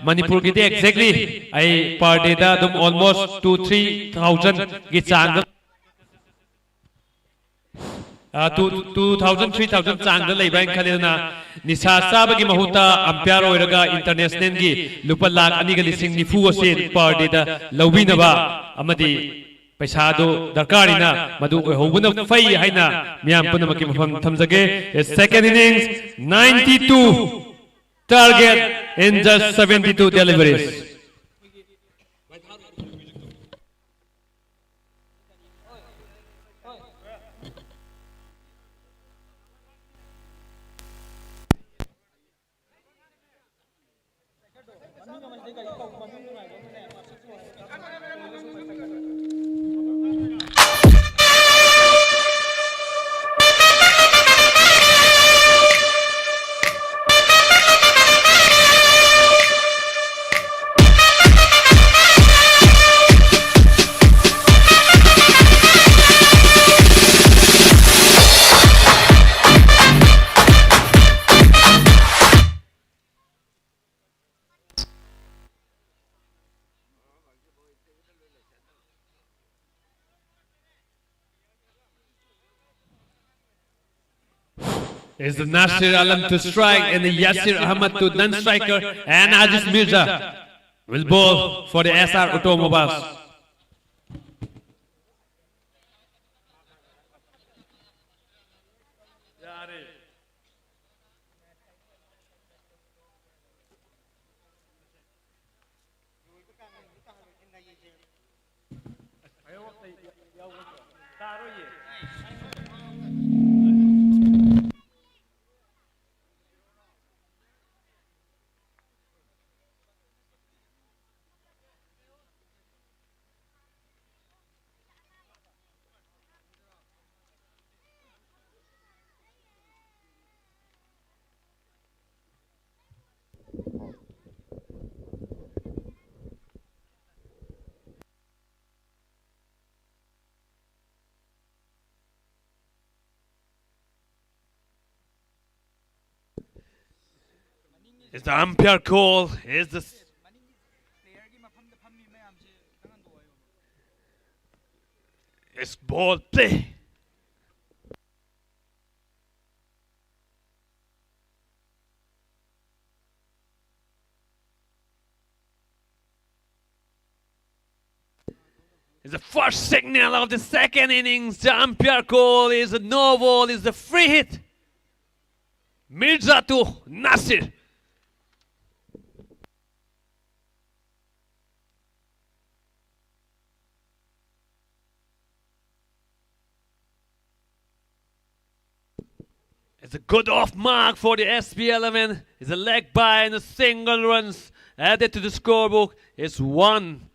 Manipur ki exactly ai per day da dum almost 2-3,000 ki chang 2,000 3,000 chang da leiba khalena nisa sabagi mahuta umpire oiraga international gi lupa lakh ani ga lising ni fu ase per day da lawina ba amadi paisa do darkarina madu hobuna fai haina miyam punamaki mafam thamjage second innings 92 target in just 72 deliveries. Is the Nasir Alam to strike and the Yasir Ahmad to non-striker, and Aziz Mirza will bowl for the SR Automobiles. Is the umpire call? Is the it's ball play. It's the first signal of the second innings. The umpire call is a no ball, is the free hit. Mirza to Nasir. It's a good off mark for the SB11. It's a leg by and a single runs added to the scorebook. It's 1.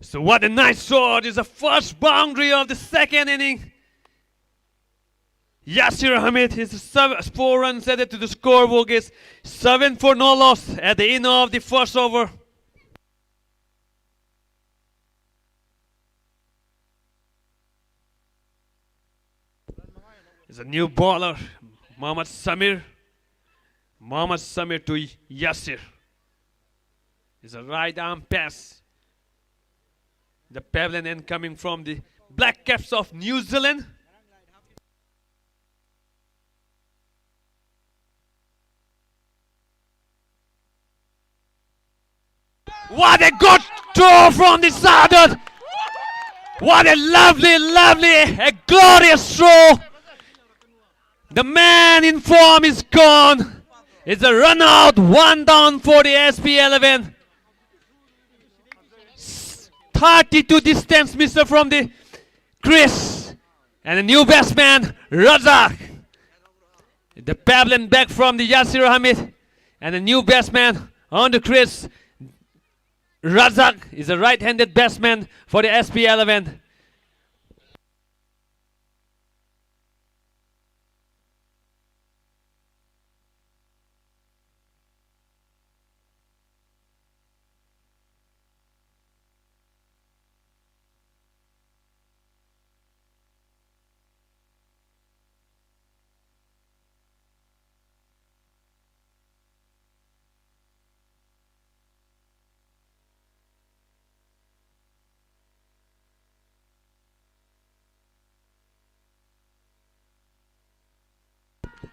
So what a nice shot is the first boundary of the second inning. Yasir Hamid is 4 runs added to the scorebook is 7 for no loss at the end of the first over. It's a new bowler, Mohammad Samir. Mohammad Samir to Yasir. It's a right arm pass. The pavilion end coming from the Black Caps of New Zealand. What a good throw from the Sadat. What a lovely, a glorious throw. The man in form is gone. It's a run out, 1 down for the SP11. 32 distance misser from the Chris. And the new batsman, Razak. The pavilion back from the Yasir Hamid. And the new batsman on the Chris. Razak is a right-handed batsman for the SP11.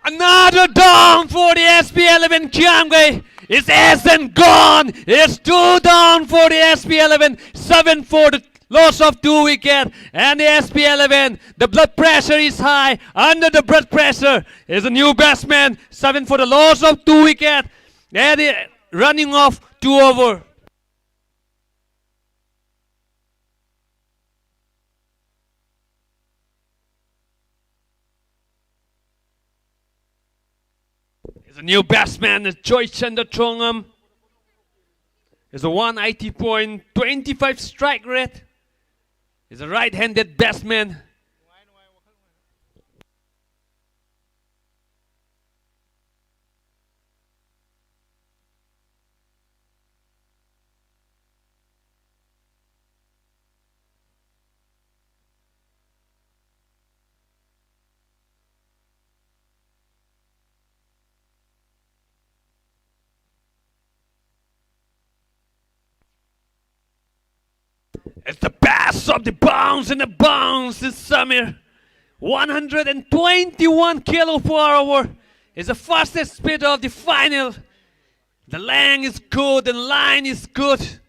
Another down for the SP11 Kiamgai. It's Essen gone. It's 2 down for the SP11. 7 for the loss of 2 wickets. And the SP11, the blood pressure is high. Under the blood pressure is a new batsman. 7 for the loss of 2 wickets. And the running off 2 over. The new batsman is Joy Chandrachongam. Is a 180.25 strike rate. Is a right-handed batsman. It's the pass of the bounce and the bounce is Samir. 121 kilo per hour is the fastest speed of the final. The length is good and line is good.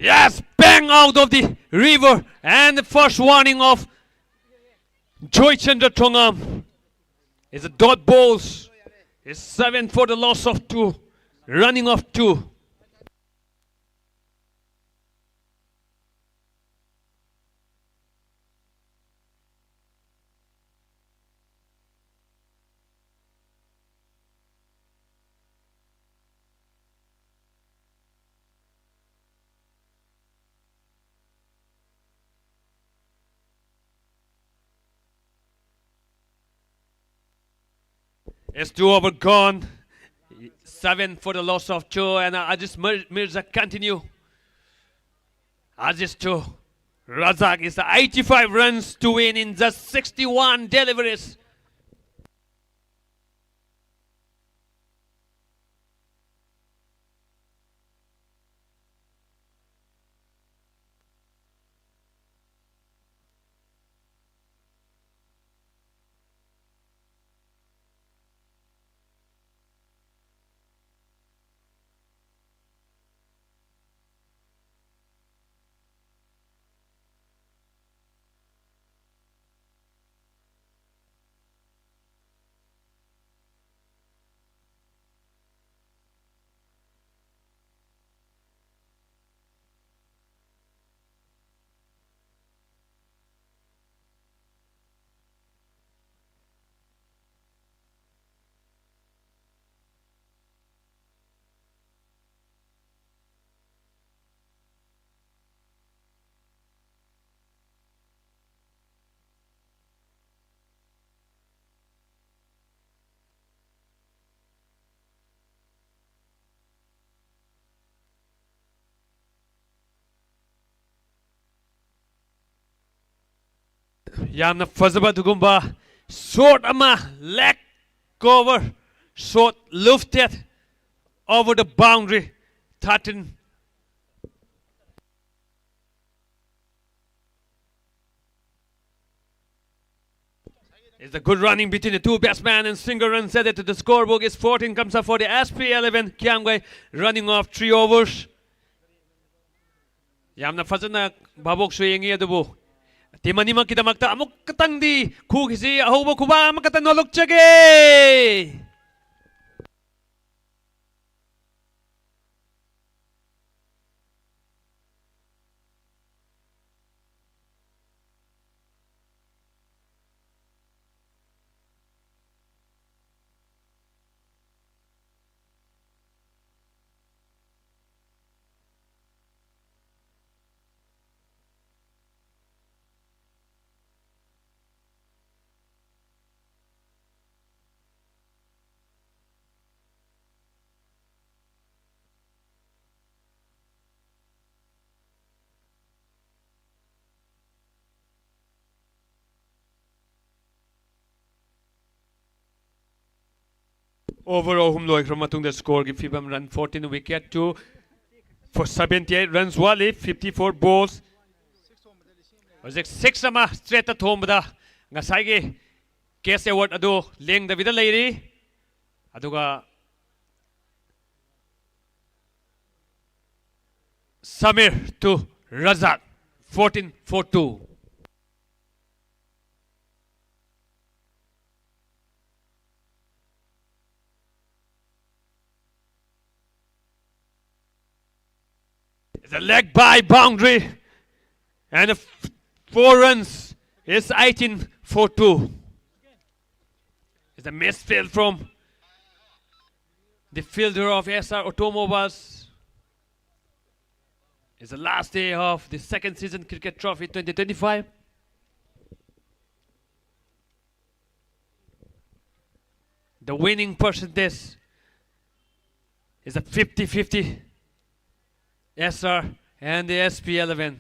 Yes, bang out of the river and the first warning of Joy Chandrachongam. It's a dot balls. It's 7 for the loss of 2. Running off 2. It's 2 over gone. 7 for the loss of 2. And Aziz Mirza continue. Aziz 2. Razak is 85 runs to win in just 61 deliveries. yamna fazaba dugumba short ama leg cover short lifted over the boundary 13. It's a good running between the two batsmen, and single run set it to the scorebook is 14 comes up for the SP11 Kiamgay running off 3 overs. Yamna fazana babok suyengi adubu. Timani makidamakta amuk katangdi kugisi ahoba kuba makatanolok chage. Overall, humloy from the score give Fibam run 14 wicket to for 78 runs Wali 54 balls. Was it 6 ama straight at home da ngasai case award ado leng the vida lady aduga Samir to Razak 14-4-2. The leg by boundary and 4 runs is 18-4-2. It's a misfield from the fielder of SR Automobiles. It's the last day of the second season cricket trophy 2025. The winning percentage is a 50-50. SR and the SP11.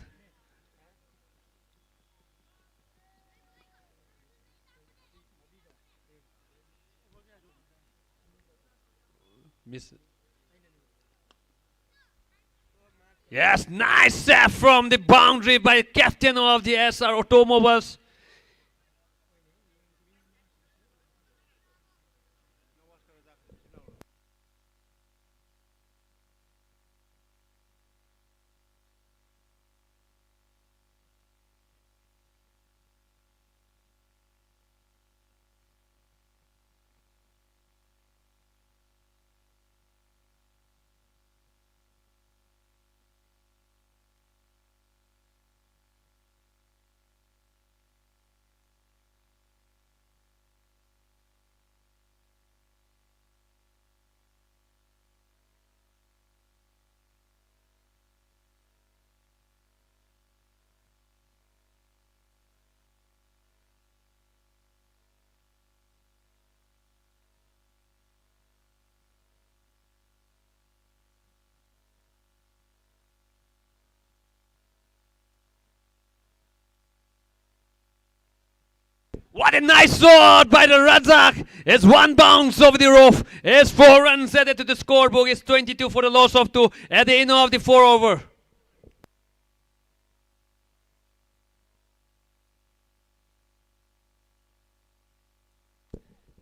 Miss. Yes, nice save from the boundary by captain of the SR Automobiles. What a nice shot by the Razak. It's one bounce over the roof. It's 4 runs added to the scorebook. It's 22 for the loss of 2 at the end of the 4 over.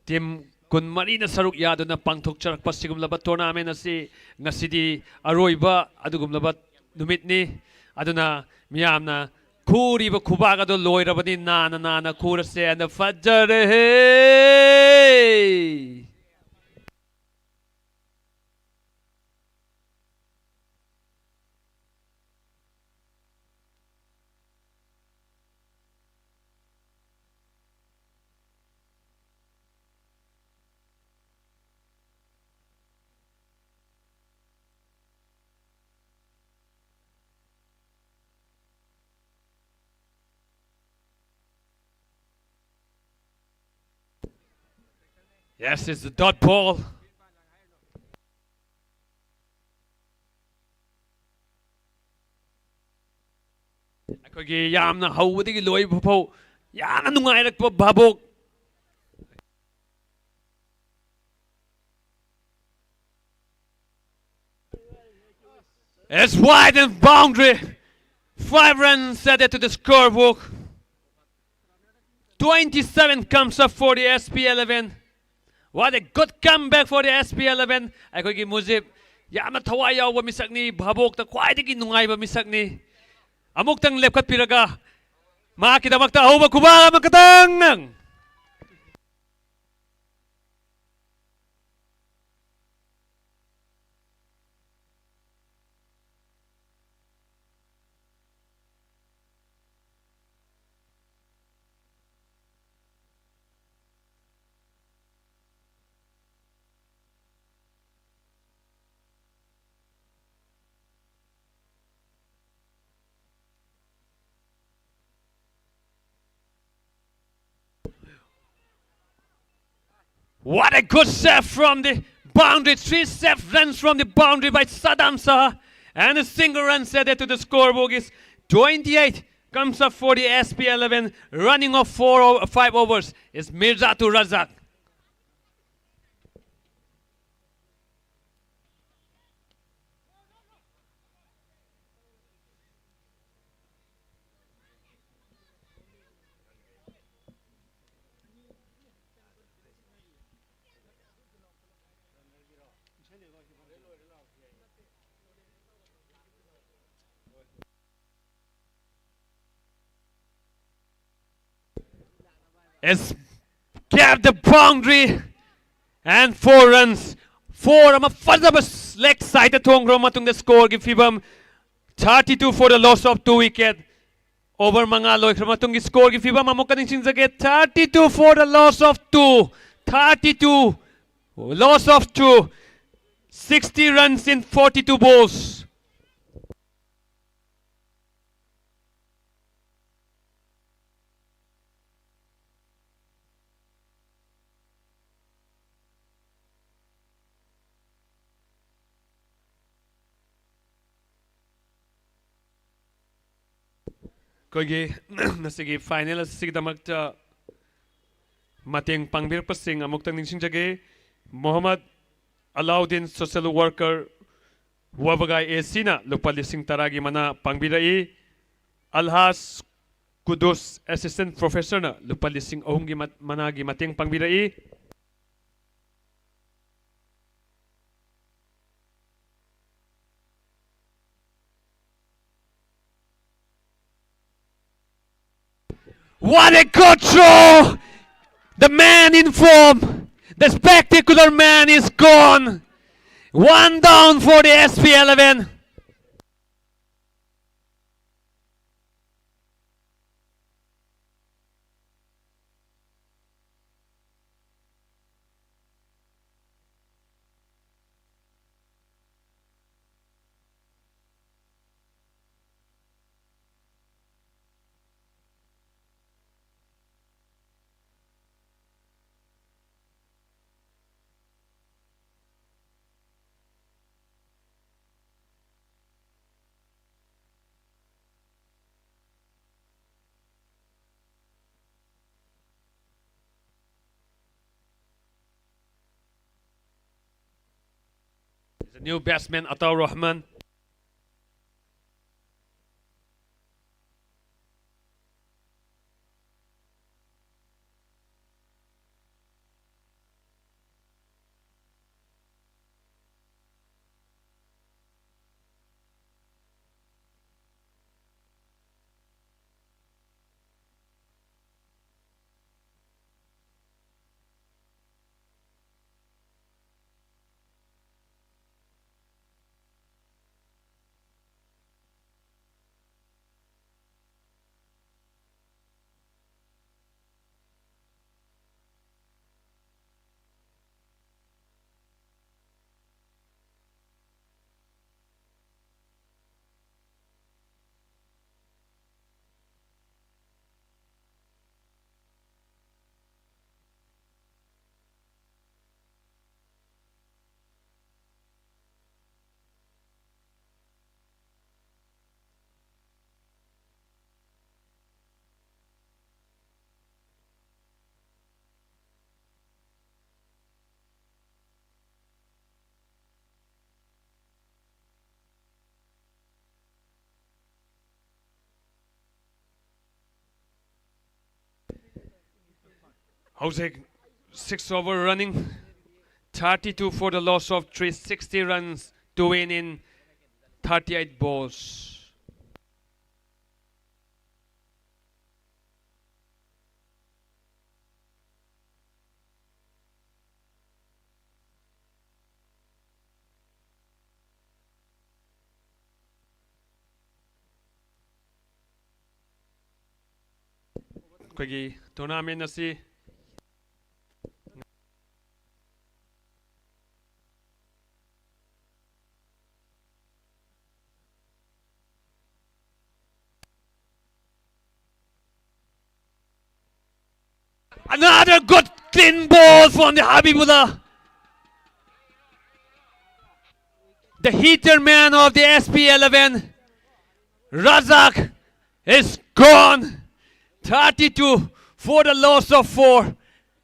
Team kun marina saruk yado na pangthok charak pasigum labat tournament asi ngasidi aroiba adugum labat numit ni aduna miyamna Kuri ba kubaga do loira ba din na kura se and the fajar hey. Yes, it's the dot ball. ꯑꯩꯈꯣꯏꯒꯤ ꯌꯥꯝꯅ ꯍꯧꯕꯗꯒꯤ ꯂꯣꯏꯕ ꯐꯥꯎ Yana nungayrakpa bhabok. It's wide and boundary. 5 runs added to the scorebook. 27 comes up for the SP11. What a good comeback for the SP11. Aikogi Mujib yamna thawai yawa misakni bhabok ta khwaidagi nungaiba misakni. Amuktang lepkat piraga ma kidamakta ahoba kubaga makatang. What a good save from the boundary. 3 save runs from the boundary by Saddam Saha. And a single run added to the scorebook is 28. Comes up for the SP11. Running off 5 overs is Mirza to Razak. Has kept the boundary and 4 runs. 4 ama fazabas leg side thongro matung the score gi fibam 32 for the loss of 2 wicket. Over mga loy matung gi score gi fibam amok kaning sinjage 32 for the loss of 2. 32 loss of 2. 60 runs in 42 balls. Kogi nasigi final sigdamakta mateng pangbir pasing amuktang ningsingjage Muhammad Alauddin social worker wabagai esina lupa lising taragi mana pangbirai Alhas Kudus assistant professor na lupa lising ohungi managi mateng pangbirai. What a good throw! The man in form, the spectacular man is gone. 1 down for the SP11. The new batsman Ataur Rahman. Howsek 6 over running, 32 for the loss of 360 runs to win in 38 balls. Kwegi tournament asi another good clean ball from the Habibullah. The heater man of the SP11, Razak, is gone. 32 for the loss of 4.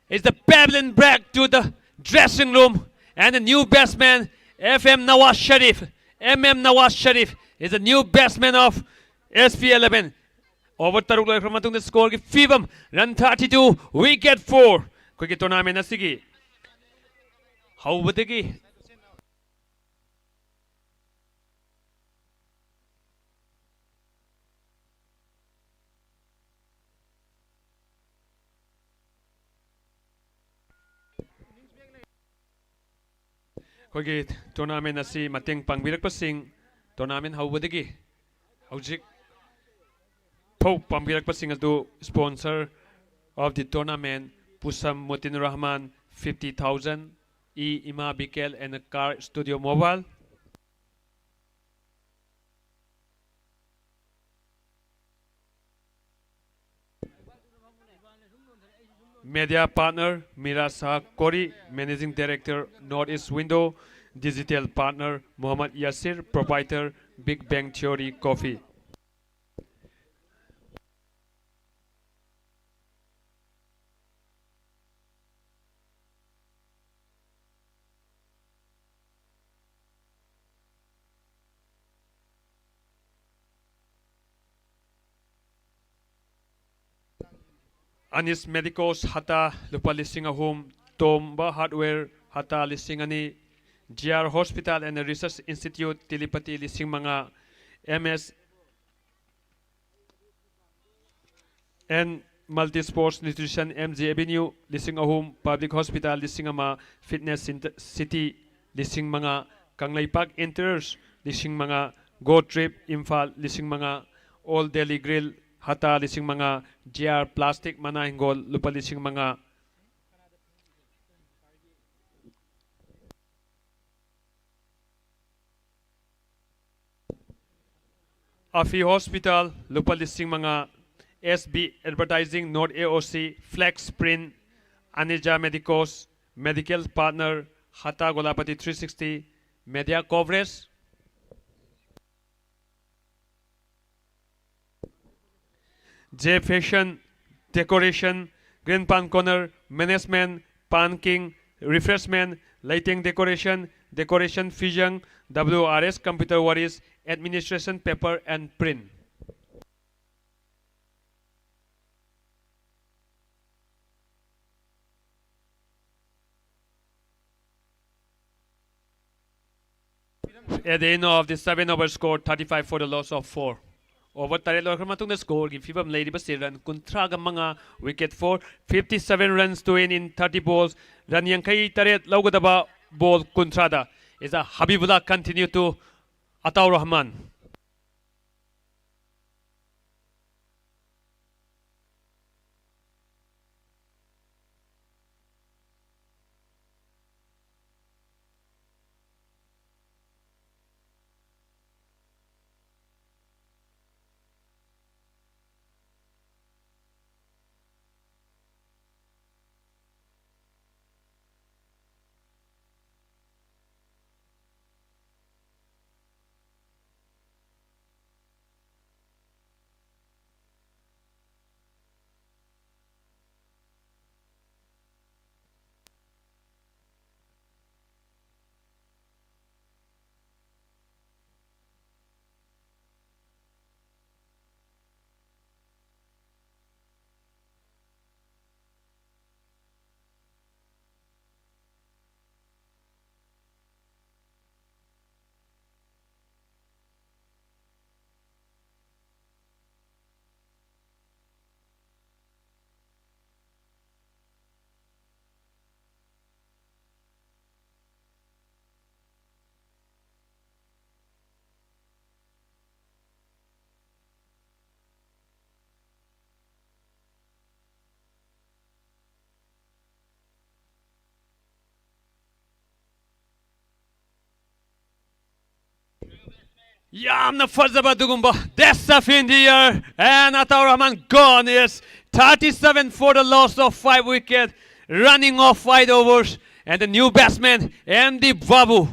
It's the pebbling back to the dressing room. And the new batsman, FM Nawaz Sharif, Nawaz Sharif, is the new batsman of SP11. Over taruk loy from the score ki Fibam, run 32, wicket 4. Quick tournament asigi. How would they? Kogi tournament asi mating pangbirak pasing tournament hawbadagi hawjik po pangbirak pasing atu sponsor of the tournament Pusam Mutin Rahman 50,000 Ima Bikel and a car studio mobile. Media partner Mira Shah Kori, Managing Director Northeast Window, Digital Partner Muhammad Yasir, Proprietor Big Bang Theory Coffee. Anis Medicos Hata Lupa Lising Ahum, Tomba Hardware Hata Lising Ani, GR Hospital and Research Institute Tilipati Lising Mga, MS and Multisports Nutrition MG Avenue Lising Ahum, Public Hospital Lising Ama, Fitness City Lising Mga, Kanglaipak Enters Lising Mga, Go Trip Imphal Lising Mga, All Delhi Grill Hata Lising Mga, GR Plastic Manahingol Lupa Lising Mga, Afi Hospital Lupa Lising Mga, SB Advertising Nord AOC Flex Print, Anija Medicos Medical Partner Hata Golapati 360 Media Coverage, J Fashion Decoration, Green Pan Corner, Management, Pan King, Refreshment, Lighting Decoration, Decoration Fusion, WRS Computer Worries, Administration Paper and Print. At the end of the 7 over score, 35 for the loss of 4. Over Tarelo Matung the score, give Fibam Lady Basiran, Kuntraga Manga, wicket 4, 57 runs to win in 30 balls. Ranyankai Taret Laugadaba ball Kuntrada is a Habibullah continue to Ataur Rahman. Yamna fazaba dugumba. Dessa in the year. And Ataur Rahman gone is 37 for the loss of 5 wickets. Running off 5 overs. And the new batsman, MD Babu.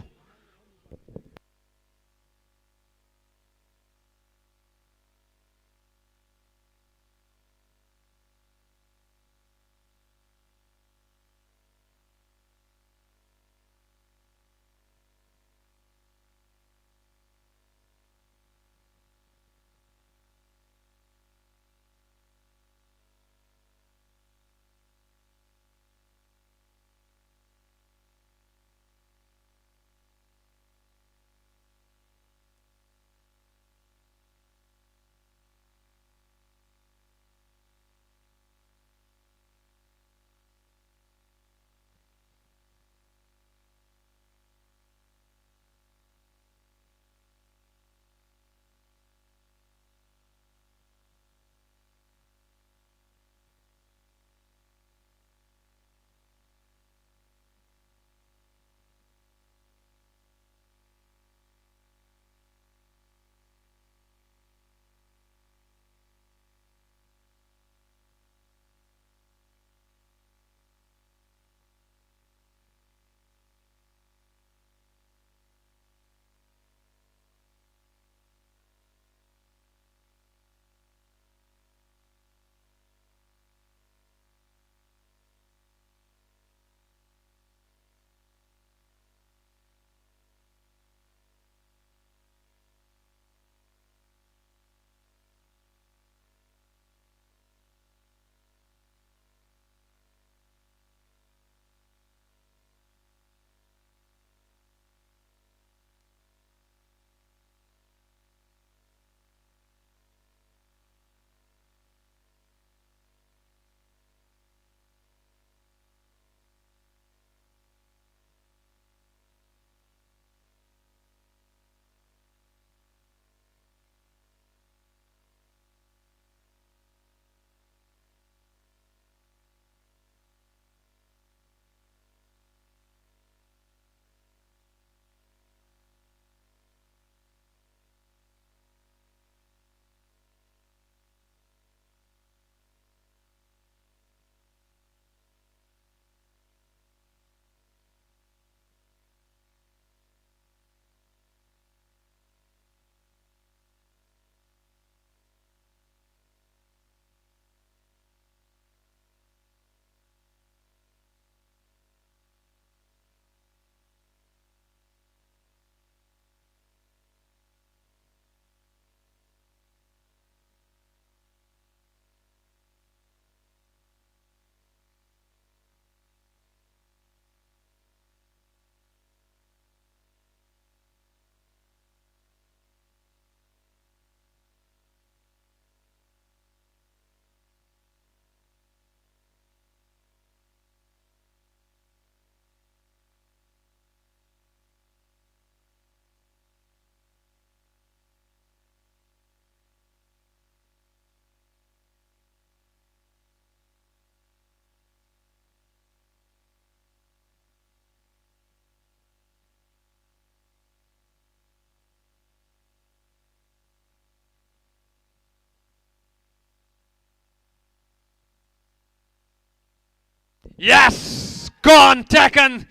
Yes! Gone, taken.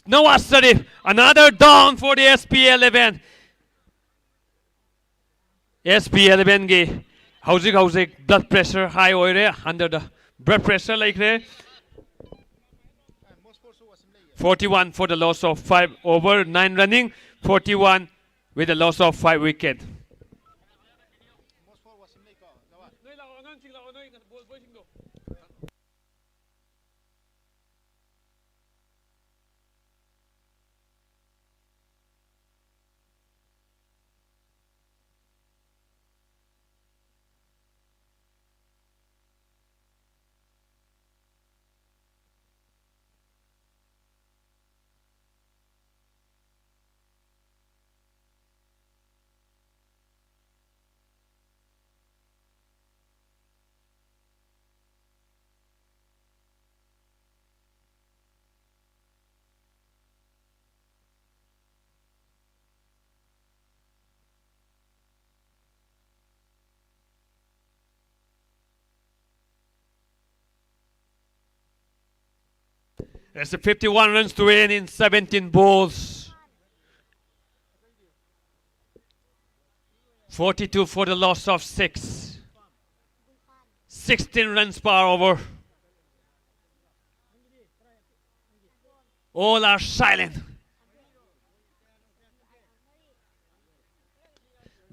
Nawaz Sharif. Another down for the SP11. SP11 ge. Howzik blood pressure high oire under the blood pressure like there. 41 for the loss of 5 over 9 running. 41 with the loss of 5 wicket. It's a 51 runs to win in 17 balls. 42 for the loss of 6. 16 runs per over. All are silent.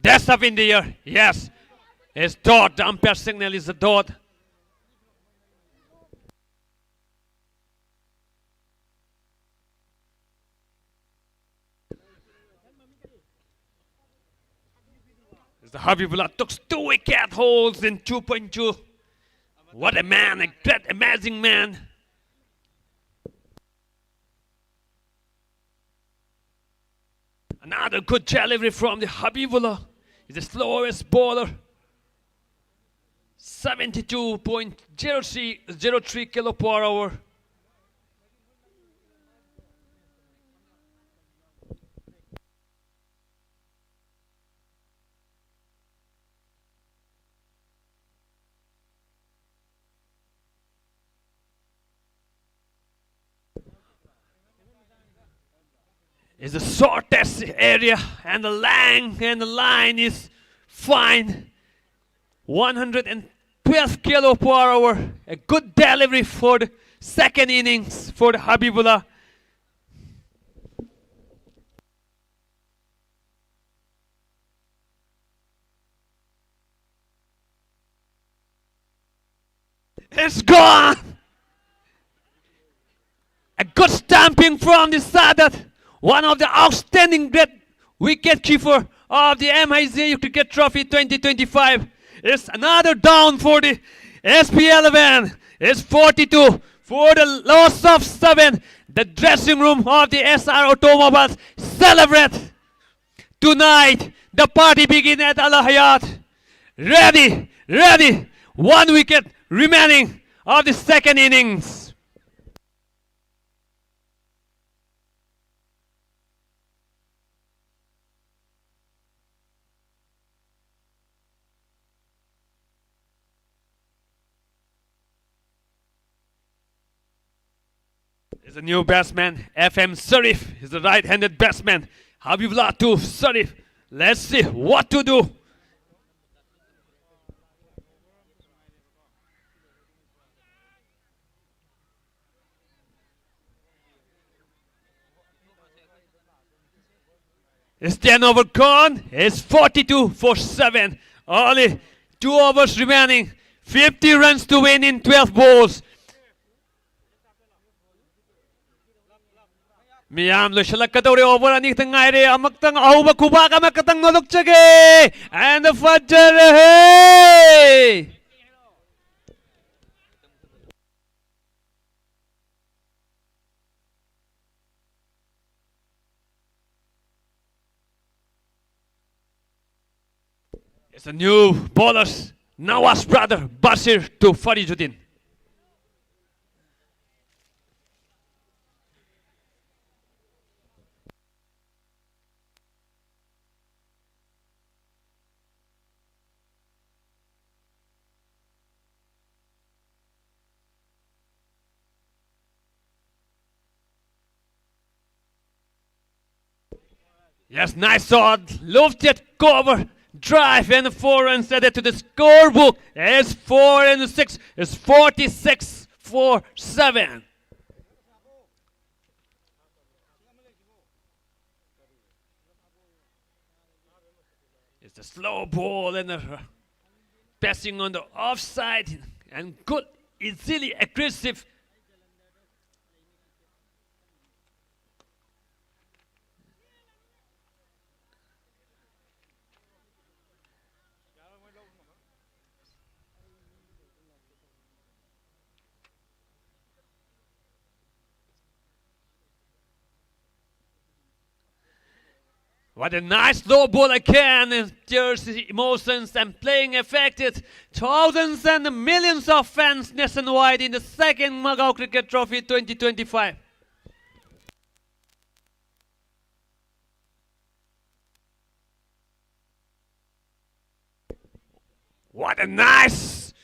That's up in the air. Yes. It's dot. The umpire signal is a dot. The Habibullah took 2 wicket holes in 2.2. What a man, a great, amazing man. Another good delivery from the Habibullah. He's the slowest bowler. 72.03 kilo per hour. Is the shortest area, and the length and the line is fine. 112 kilo per hour. A good delivery for the second innings for the Habibullah. It's gone. A good stamping from the Sadat. One of the outstanding great wicketkeeper of the MIZU Cricket Trophy 2025. It's another down for the SP11. It's 42 for the loss of 7. The dressing room of the SR Automobiles celebrate. Tonight, the party begins at Al Hayat. Ready, ready. 1 wicket remaining of the second innings. Is a new batsman, FM Sharif. He's a right-handed batsman. Habibullah to Sharif. Let's see what to do. It's 10 over gone. It's 42 for 7. Only 2 overs remaining. 50 runs to win in 12 balls. Miyam loishalakadore over ani tangaire amaktang ahuba kubak amakatang nolokchage and the Fajr hey. It's a new bowlers Nawaz brother Basir to Farijuddin. Yes, nice shot. Lofted cover, drive, and 4 runs added to the scorebook. It's 4 and 6. It's 46 for 7. It's a slow ball and a passing on the offside and good, easily aggressive. What a nice low ball again, and there's emotions and playing affected thousands and millions of fans nationwide in the second Macau Cricket Trophy 2025. What a nice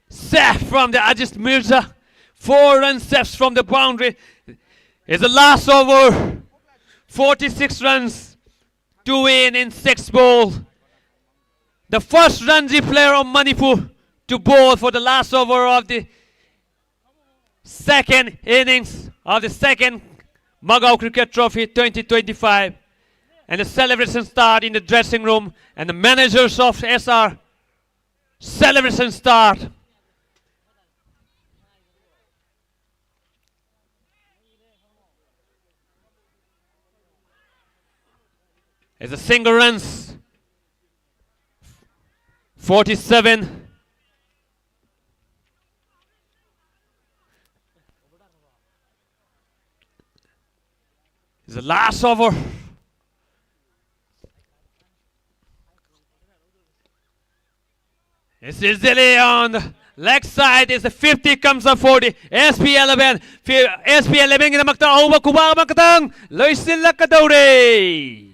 save from the Aziz Mirza. 4 run saves from the boundary. It's the last over. 46 runs to win in 6 ball. The first Ranji player of Manipur to bowl for the last over of the second innings of the second Magao Cricket Trophy 2025. And the celebration start in the dressing room, and the managers of SR celebration start. It's a single runs. 47. It's the last over. This is Dilly on the leg side. Is the 50 comes up 40. SP11. SP11 kita makta over kuba makatang. Loisil lakadore.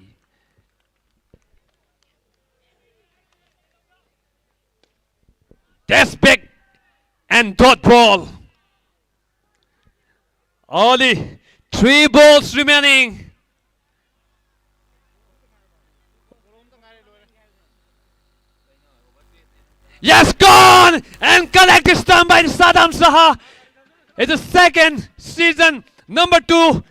That's big and dot ball. Only 3 balls remaining. Yes, gone and collected stun by Saddam Saha. It's the second season number 2.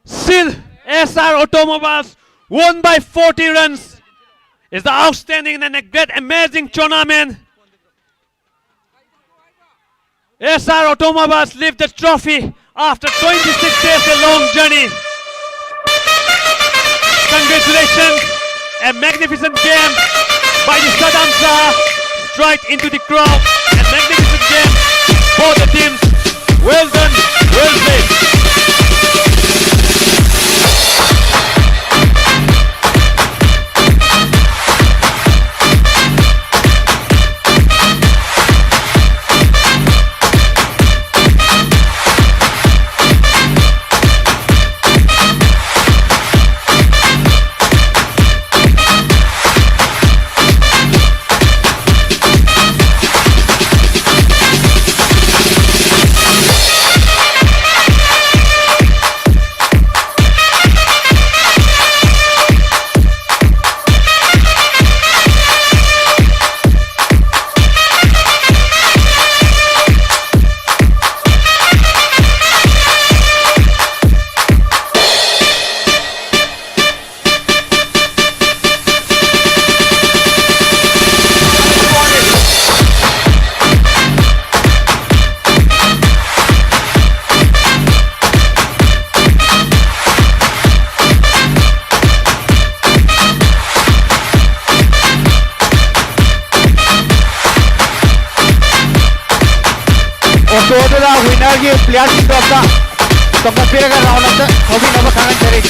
Still, SR Automobiles won by 40 runs. It's the outstanding and a great amazing tournament. SR Automobiles lift the trophy after 26 days a long journey. Congratulations. A magnificent game by the Saddam Shah. Strike into the crowd. A magnificent game for the teams. Well done, well played. winner की player की तरफ का तो फिर अगर round अंदर hobby number खाना चले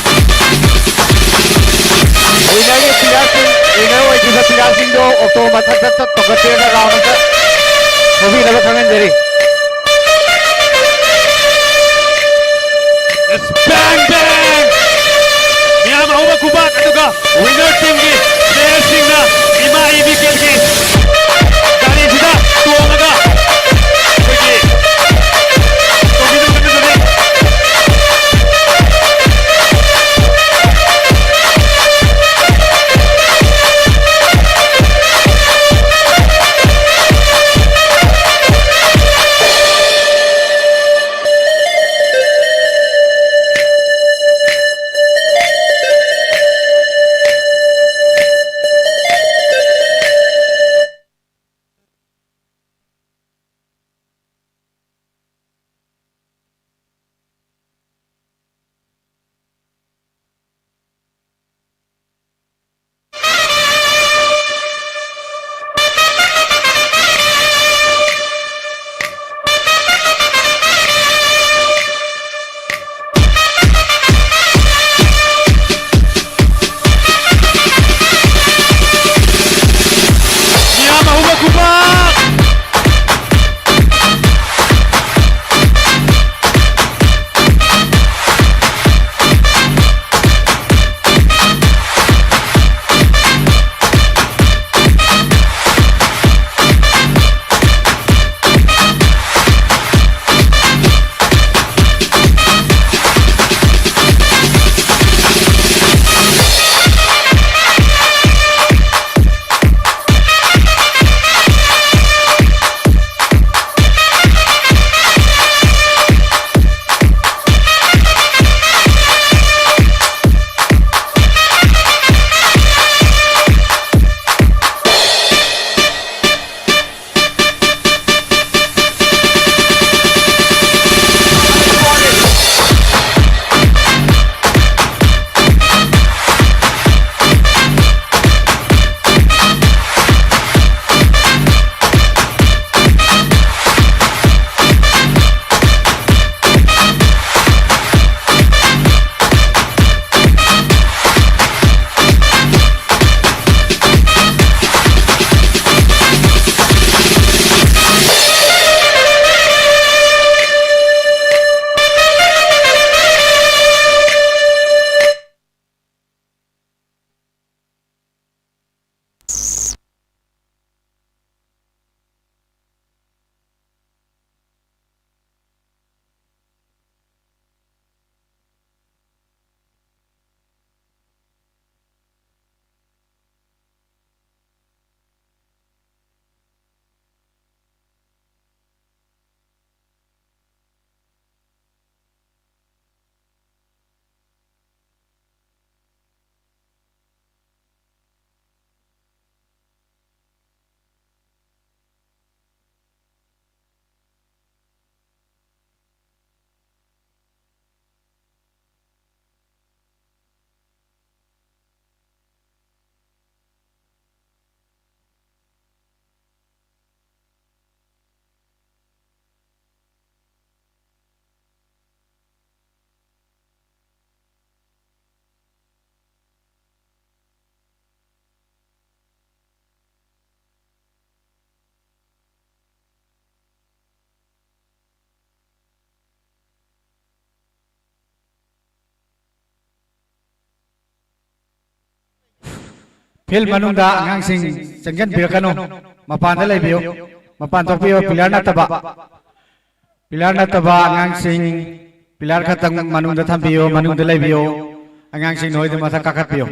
winner की प्लेयर winner वो एक प्लेयर सिंह जो ऑक्टोबर तक तो फिर अगर राउंड अंदर हॉबी नंबर खाना चले bang bang Miyama Uba Kubak aduga winner team ki player sing na ima IBKL ki dari sida tuongaga koiki kogido kanadone फिल मनुंगदा आंगांसिंग चंगन बिरकनो मपान लेबियो मपान तोपियो पिलार नतबा आंगांसिंग पिलार खतंग मनुंगदा थंबियो मनुंगदा लेबियो आंगांसिंग नोइद मथा काखतपियो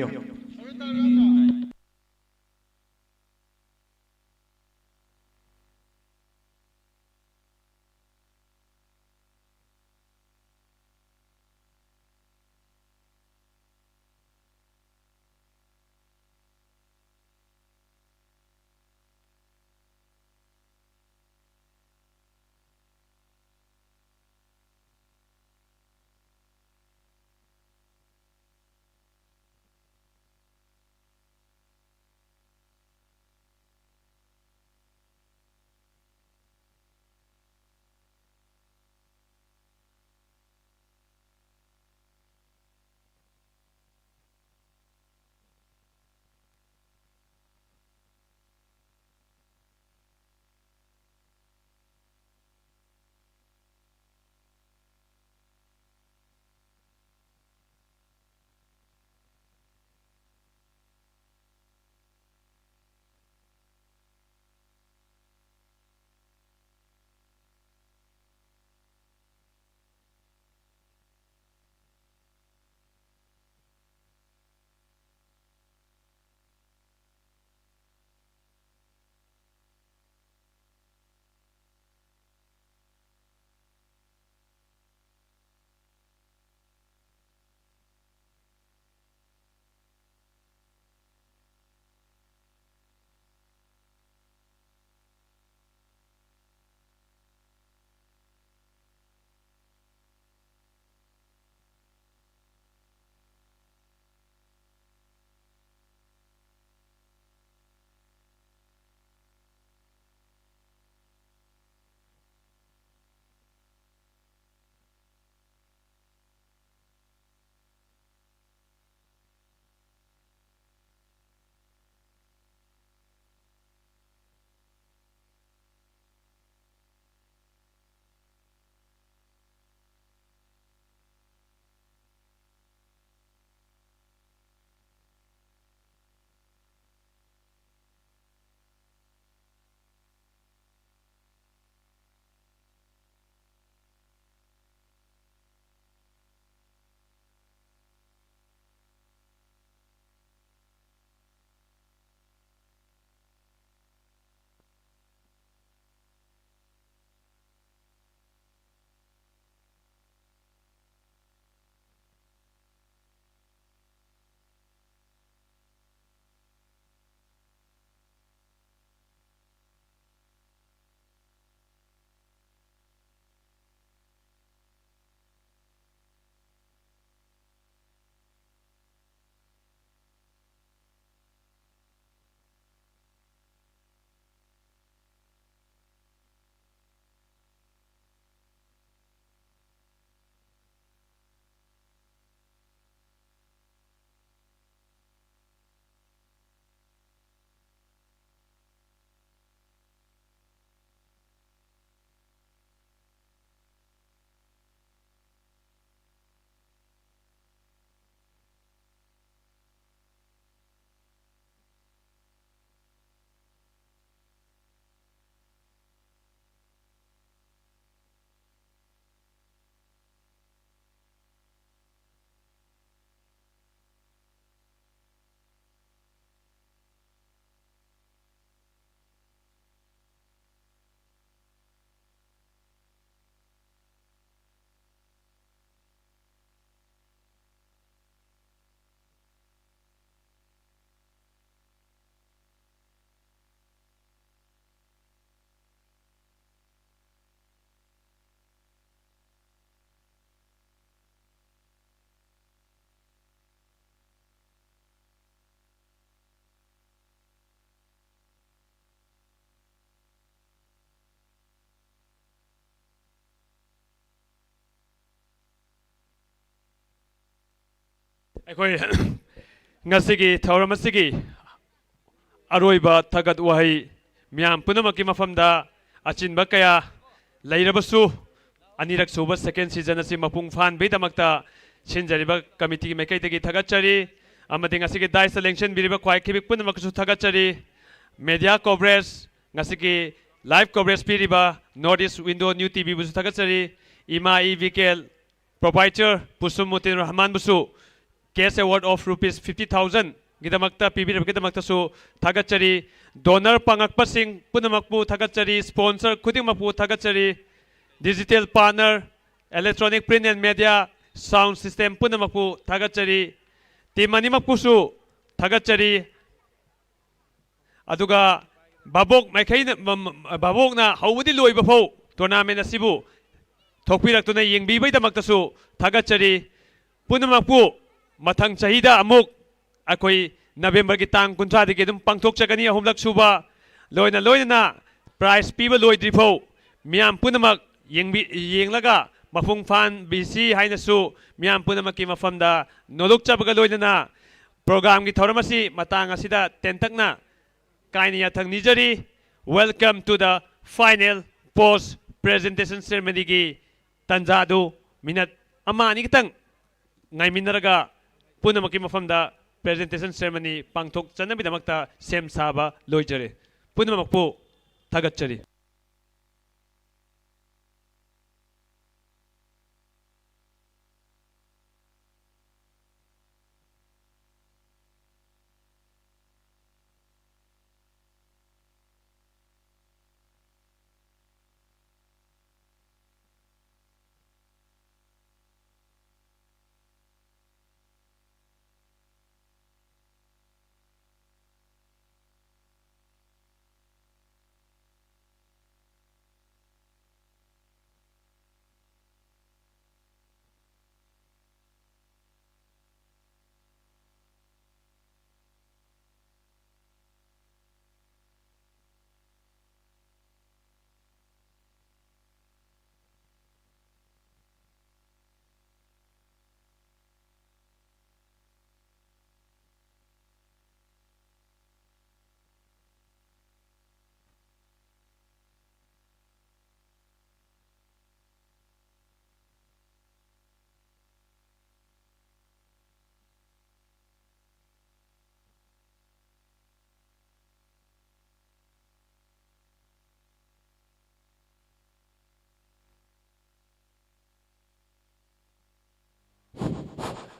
ꯑꯩꯈꯣꯏ ꯉꯁꯤꯒꯤ ꯊꯧꯔꯝ ꯑꯁꯤꯒꯤ ꯑꯔꯣꯏꯕ ꯊꯥꯒꯠ ꯋꯥꯍꯩ ꯃꯤꯌꯥꯝ ꯄꯨꯝꯅꯃꯛꯀꯤ ꯃꯐꯝꯗ ꯑꯆꯤꯟꯕ ꯀꯌꯥ ꯂꯩꯔꯕꯁꯨ ꯑꯅꯤꯔꯛ ꯁꯨꯕ ꯁꯦꯀꯦꯟ ꯁꯤꯖꯟ ꯑꯁꯤ ꯃꯄꯨꯡ ꯐꯥꯍꯟꯕꯒꯤꯗꯃꯛꯇ ꯁꯤꯟꯖꯔꯤꯕ ꯀꯃꯤꯇꯤꯒꯤ ꯃꯥꯏꯀꯩꯗꯒꯤ ꯊꯥꯒꯠꯆꯔꯤ amadi ngasigi dai selection biriba kwai kibik punamak su thagachari media coverage ngasigi live coverage biriba Northeast Window New TV busu thagachari ima evikel proprietor Pusumutin Rahman busu cash award of rupees 50,000 gidamakta pibiraba gidamakta su thagachari donor pangakpasing punamakpu thagachari sponsor khudingmakpu thagachari digital partner electronic print and media sound system punamakpu thagachari team animakpu su thagachari aduga babok maikhaina babokna hawudi loiba phau tournament asibu thokpiraktuna yengbibai su thagachari punamakpu mathang chahida amuk akoi November ki tang kuntra de gedum pangthok chakani ahumlak suba loina prize piba loi drifo miam punamak yenglaga mafung fan BC haina su miam punamak ki mafamda nolok chabaga loina program ki thoramasi matang asida tentakna kaini yathang nijari. Welcome to the final post presentation ceremony ki tanjadu minat amani kitang ngai minaraga punamak ki mafamda presentation ceremony pangthok chanabidamakta sem saba loijare punamakpu thagachari.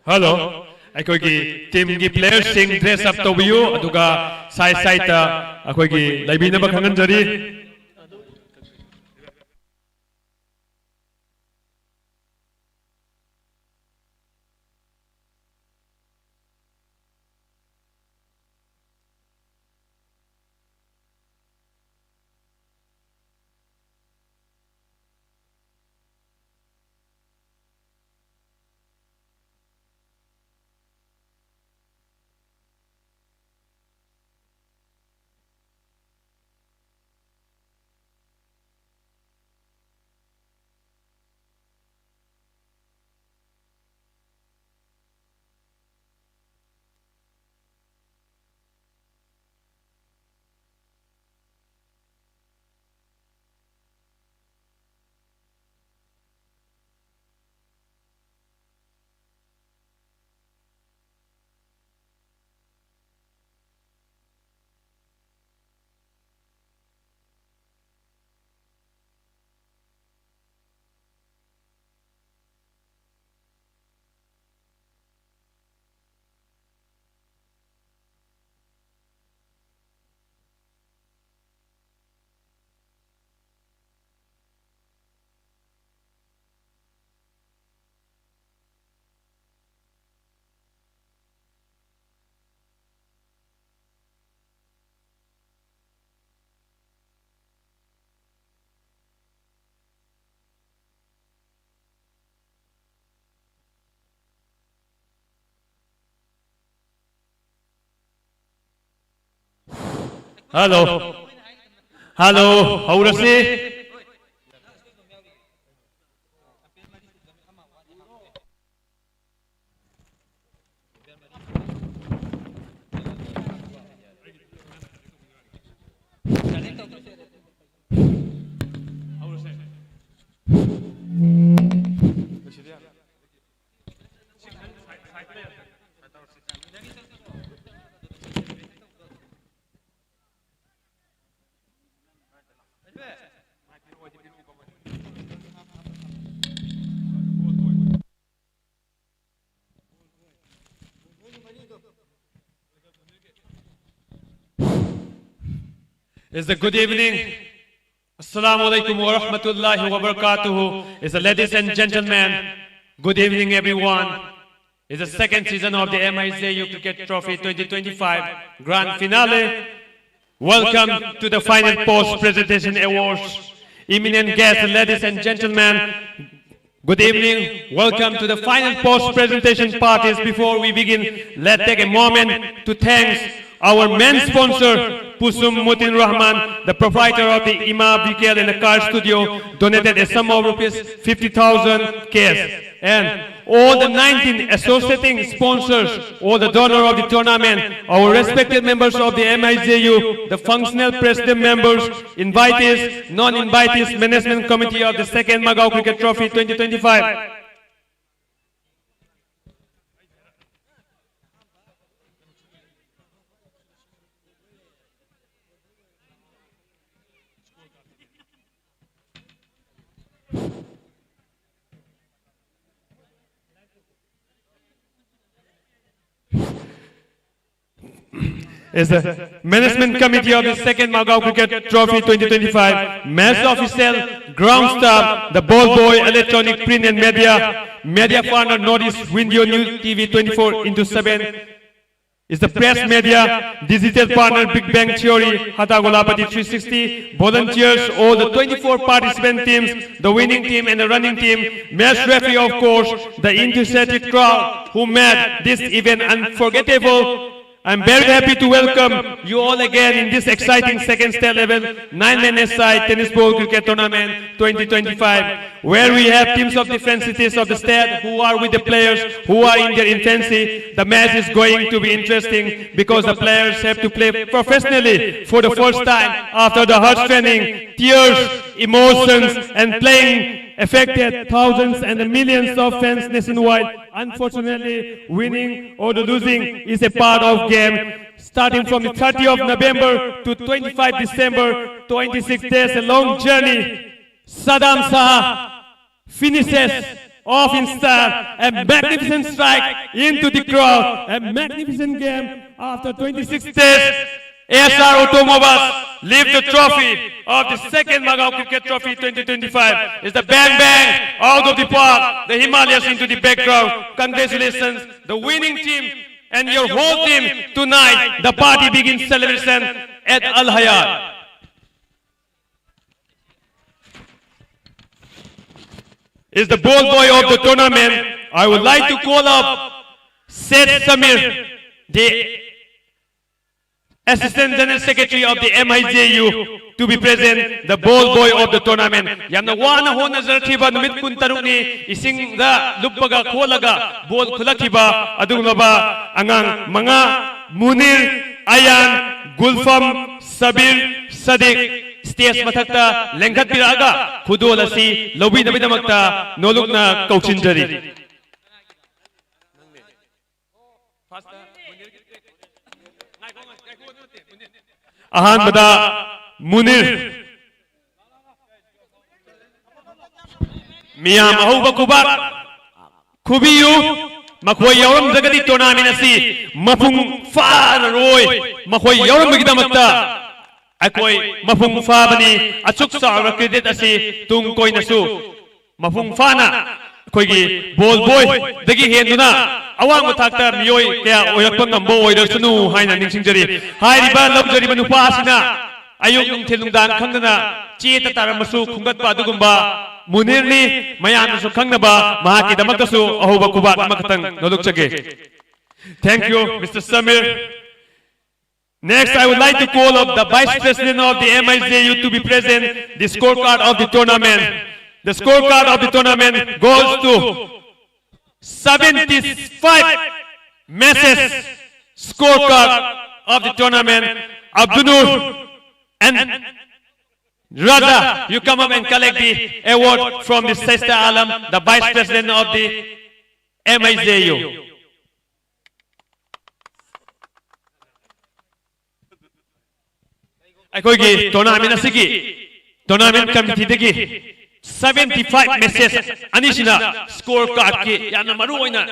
Hello, akoigi team gi players sing dress up to you aduga side side ta akoigi laibina ba khangan jari. Hello. Hello, haurasi. It's a good evening. Assalamu alaikum wa rahmatullahi wa barakatuhu. It's the ladies and gentlemen. Good evening, everyone. It's the second season of the MIZU Cricket Trophy 2025 Grand Finale. Welcome to the final post presentation awards. Eminent guests, ladies and gentlemen. Good evening. Welcome to the final post presentation parties. Before we begin, let's take a moment to thank our main sponsor, Pusum Mutin Rahman, the proprietor of the Ima BKL and the car studio, donated a sum of rupees 50,000 cash. And all the 19 associating sponsors, all the donors of the tournament, our respected members of the MIZU, the functional president members, invitees, non-invitees, management committee of the second Macau Cricket Trophy 2025. Is the management committee of the second Macau Cricket Trophy 2025, match official, ground staff, the ball boy, electronic print and media partner Northeast Window News TV 24/7, is the press media, digital partner Big Bang Theory, Hatagolapati 360, volunteers, all the 24 participant teams, the winning team and the running team, match referee of course, the enthusiastic crowd who made this event unforgettable. I'm very happy to welcome you all again in this exciting second state level 9-man side tennis ball cricket tournament 2025, where we have teams of different cities of the state who are with the players who are in their infancy. The match is going to be interesting because the players have to play professionally for the first time after the hard training, tears, emotions, and playing affected thousands and millions of fans nationwide. Unfortunately, winning or the losing is a part of game. Starting from the 30th of November to 25 December, 26 days, a long journey. Saddam Shah finishes off in style, a magnificent strike into the crowd, a magnificent game after 26 days. ASR Automobiles lift the trophy of the second Macau Cricket Trophy 2025. It's the bang bang out of the park, the Himalayas into the background. Congratulations, the winning team and your whole team tonight. The party begins celebration at Al Hayat. Is the ball boy of the tournament. I would like to call up Seth Samir, the Assistant General Secretary of the MIZU, to be present, the ball boy of the tournament. Yamna wana hona zarthiba numit kun taruni ising da luppaga kholaga ball khulakiba adunaba angang manga Munir, Ayan, Gulfam, Sabir, Sadiq stage mathakta lengkhat piraga khudol asi lobi nabidamakta nolukna kauchinjari. Ahanbada Munir Miyam ahuba kubak Kubiyu Makoy yawam zagadi tournament asi mapung fa roy makoy yawam bigdamakta akoy mapung fa bani achuk sa credit asi tung koy nasu mapung fa na koy gi ball boy dagi henduna awang mathakta miyoy kaya oyakpang ngambo oirasunu haina ningsingjari hairiba lobjari manupa asina ayuk nungthilungdan khangdana cheta taramasu khungatpa adugumba Munirni mayamnasu khangnaba mahaki damaktasu ahuba kubat amakatang nolukchage. Thank you, Mr. Samir. Next, I would like to call up the Vice President of the MIZU to be present, the scorecard of the tournament. The scorecard of the tournament goes to 75 matches. Scorecard of the tournament. Abdunur and Raza, you come up and collect the award from the Sesta Alam, the Vice President of the MIZU. Aikoigi tournament asigi tournament committee dagi 75 message anisina score card ki yana maru oina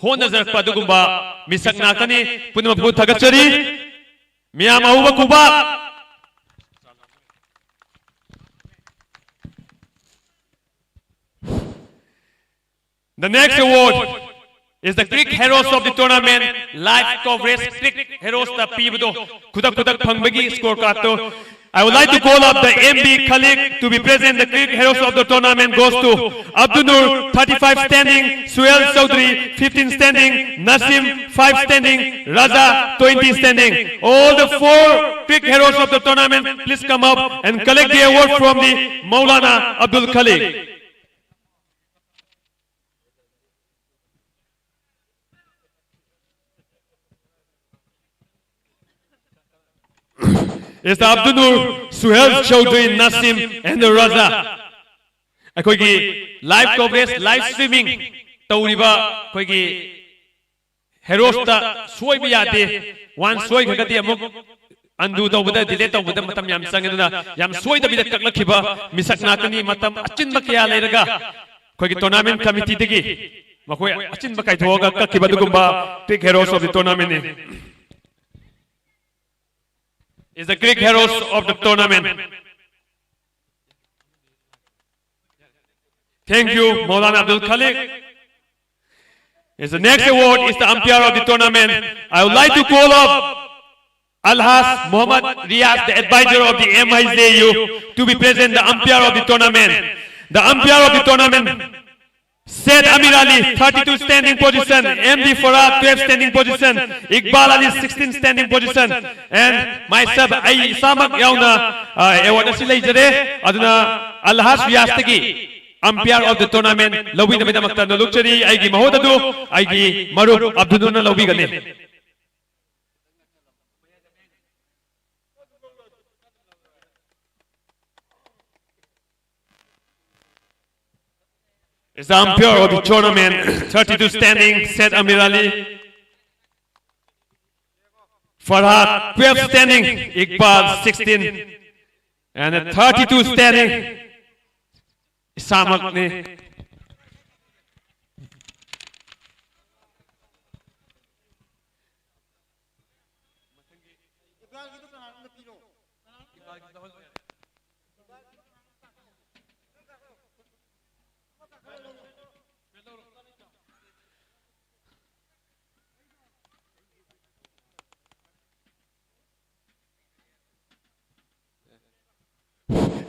hona zarpa dugumba misak nakani punma pu thagachari miyam ahuba kuba. The next award is the Greek Heroes of the Tournament live coverage Greek Heroes the Pivodo Kudak Kudak Pangbagi scorecard. I would like to call up the MB colleague to be present. The Greek Heroes of the Tournament goes to Abdunur 35 standing, Suel Chaudhry 15 standing, Nasim 5 standing, Raza 20 standing. All the 4 Greek Heroes of the Tournament, please come up and collect the award from the Maulana Abdul Khalik. It's the Abdunur, Suhail Chaudhry, Nasim, and the Raza. Akoigi live coverage, live streaming. Tauriba, Koigi Heroes ta Soy Biate, one Soy Hagati Amok, Andu the delay of the Matam Yam Sangana, Yam Soy the Kakiba, Misak Natani, Matam, Achin Makia Lega, Koigi Tournament Committee Digi, Makoya, Achin Makaitoga, Kakiba Dugumba, Greek Heroes of the Tournament. Is the Greek Heroes of the Tournament. Thank you, Maulana Abdul Khalik. Is the next award is the umpire of the tournament. I would like to call up Alhas Muhammad Riyaz, the advisor of the MIZU, to be present, the umpire of the tournament. The umpire of the tournament, Said Amir Ali, 32 standing position, MD Farad, 12 standing position, Iqbal Ali, 16 standing position, and myself, I Samak Yauna, award Asilay Jare, Aduna Alhas Riyaz, umpire of the tournament, Lawin Medamakta Luxury, Aigi Mahodadu, Aigi Maruk Abdununa Lawigane. Is the umpire of the tournament, 32 standing, Said Amir Ali. Farhad, 12 standing, Iqbal, 16. And at 32 standing, Samak ne.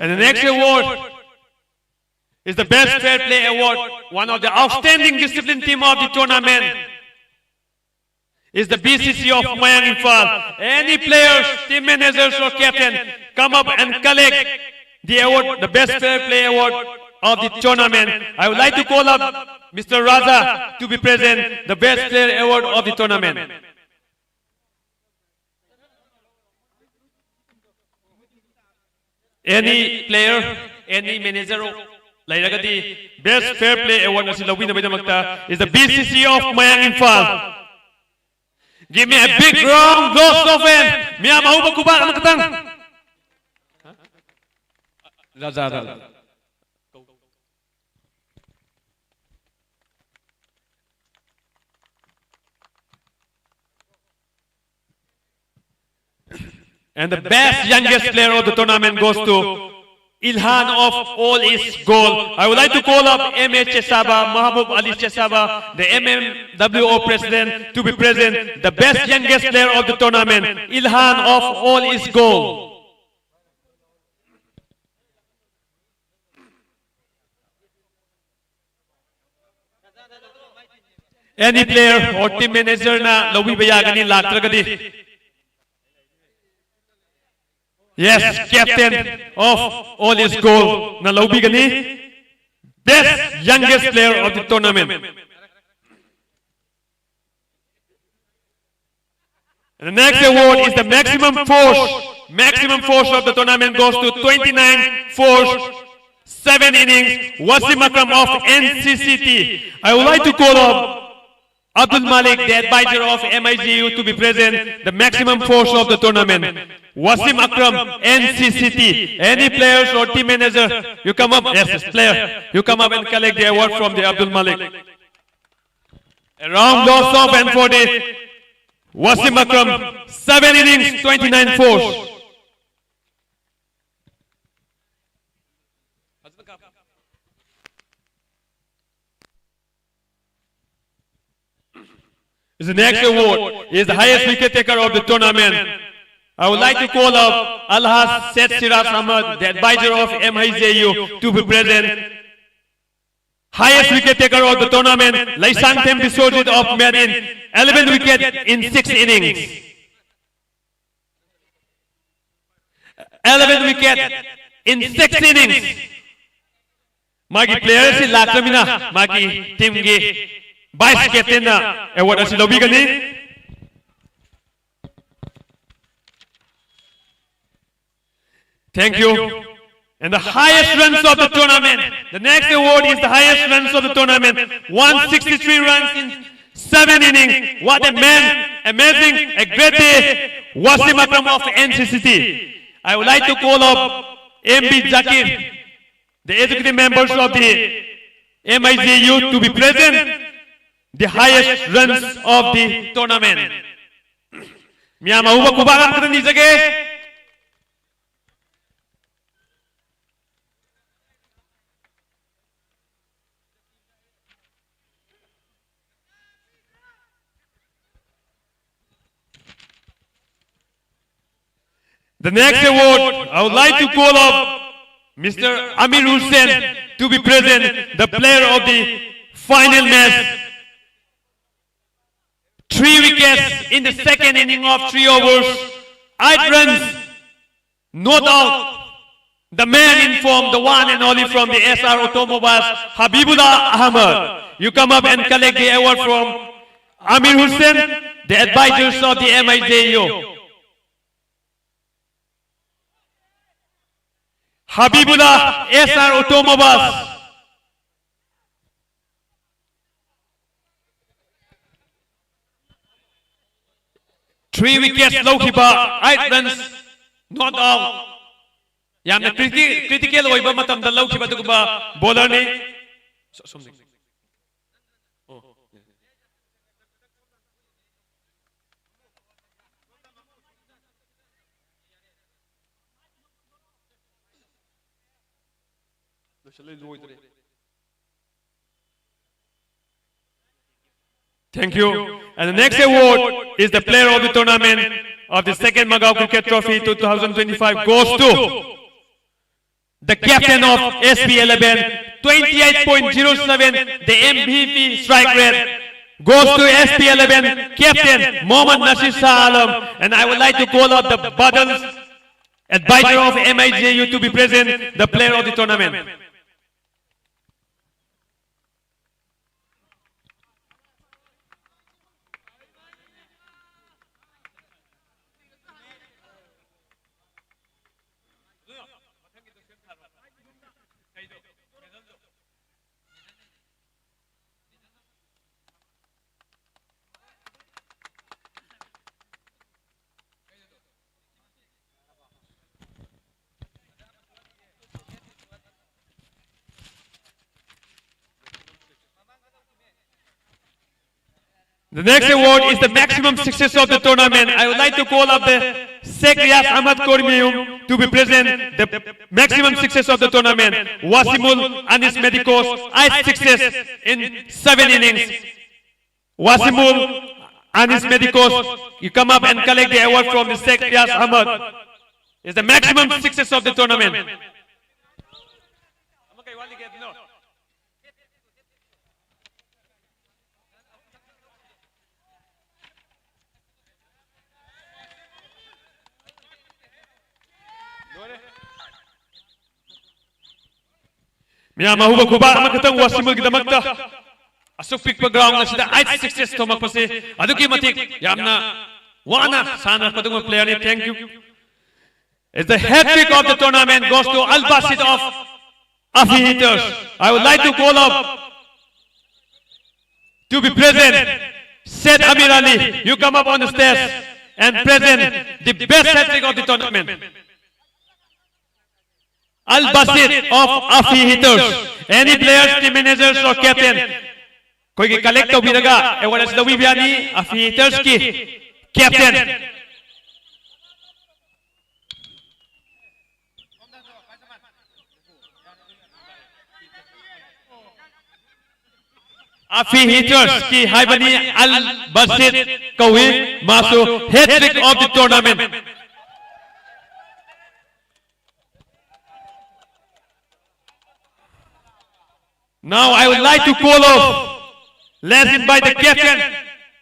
And the next award is the Best Fair Play Award. One of the outstanding discipline team of the tournament is the BCC of Mayang Imphal. Any players, team managers or captain, come up and collect the award, the Best Fair Play Award of the tournament. I would like to call up Mr. Raza to be present, the Best Player Award of the tournament. Any player, any manager, Best Fair Play Award is the BCC of Mayang Imphal. Give me a big round of applause. Mia mahu bakuba ang katang. Raza. And the best youngest player of the tournament goes to Ilhan of All Is Goal. I would like to call up MH Chesaba, Mahabub Ali Chesaba, the MMWO president, to be present, the best youngest player of the tournament, Ilhan of All Is Goal. Any player or team manager na lawi bayagani latragadi. Yes, captain of All Is Goal, Nalaubi Gani, best youngest player of the tournament. And the next award is the maximum force. Maximum force of the tournament goes to 29 force, 7 innings, Wasim Akram of NCCT. I would like to call up Abdul Malik, the advisor of MIGU, to be present, the maximum force of the tournament. Wasim Akram, NCCT. Any players or team manager, you come up. Yes, player. You come up and collect the award from the Abdul Malik. A round loss of and for the Wasim Akram, 7 innings, 29 force. The next award is the highest wicket taker of the tournament. I would like to call up Alhaj Seth Siraz Ahmad, the advisor of MIJU, to be present. Highest wicket taker of the tournament, Laisang Tempisojit of Medin, 11 wickets in 6 innings. 11 wickets in 6 innings. Magi players in Latamina, Magi team ge vice captain na award asi lobby gani. Thank you. And the highest runs of the tournament. The next award is the highest runs of the tournament. 163 runs in 7 innings. What a man! Amazing! A great day! Wasim Akram of NCCT. I would like to call up MB Zakir, the executive members of the MIJU, to be present. The highest runs of the tournament. Miyama uba kubagan ko ni Zage. The next award, I would like to call up Mr. Amir Hussain to be present, the player of the final match. 3 wickets in the second inning of 3 overs, 8 runs, no doubt. The man in form, the one and only from the SR Automobiles, Habibullah Ahmad. You come up and collect the award from Amir Hussain, the advisors of the MIJU. Habibullah, SR Automobiles. Three wickets, low keeper, 8 runs, not out. Yamna critical oiba matam da low keeper duguba bowler ni. Thank you. And the next award is the player of the tournament of the second Macau Cricket Trophy 2025 goes to the captain of SP11, 28.07, the MVP strike rate goes to SP11 captain Mohammad Nasir Shah Alam. And I would like to call out the Badals advisor of MIJU to be present, the player of the tournament. The next award is the maximum success of the tournament. I would like to call up the Sheikh Riyaz Ahmad Kormium to be present, the maximum success of the tournament. Wasimul Anis Medicos, 8 success in 7 innings. Wasimul Anis Medicos, you come up and collect the award from the Sheikh Riyaz Ahmad. It's the maximum success of the tournament. Miyama huba kuba makatang Wasimul gidamakta asuk pick pa ground na sida 8 success to magpasi aduki matik yamna wana sana padung player ni. Thank you. It's the hat trick of the tournament goes to Al Basit of Afi Hitters. I would like to call up to be present Said Amir Ali, you come up on the stage and present the best hat-trick of the tournament. Al-Basit of Afi Hitters. Any players, team managers or captain. कोई की collect हो भी लगा. Award the Viviani Afi Hitters की captain. Afi Hitters की high बनी Al-Basit कौवी Masu hat-trick of the tournament. Now I would like to call off. Let's invite the captain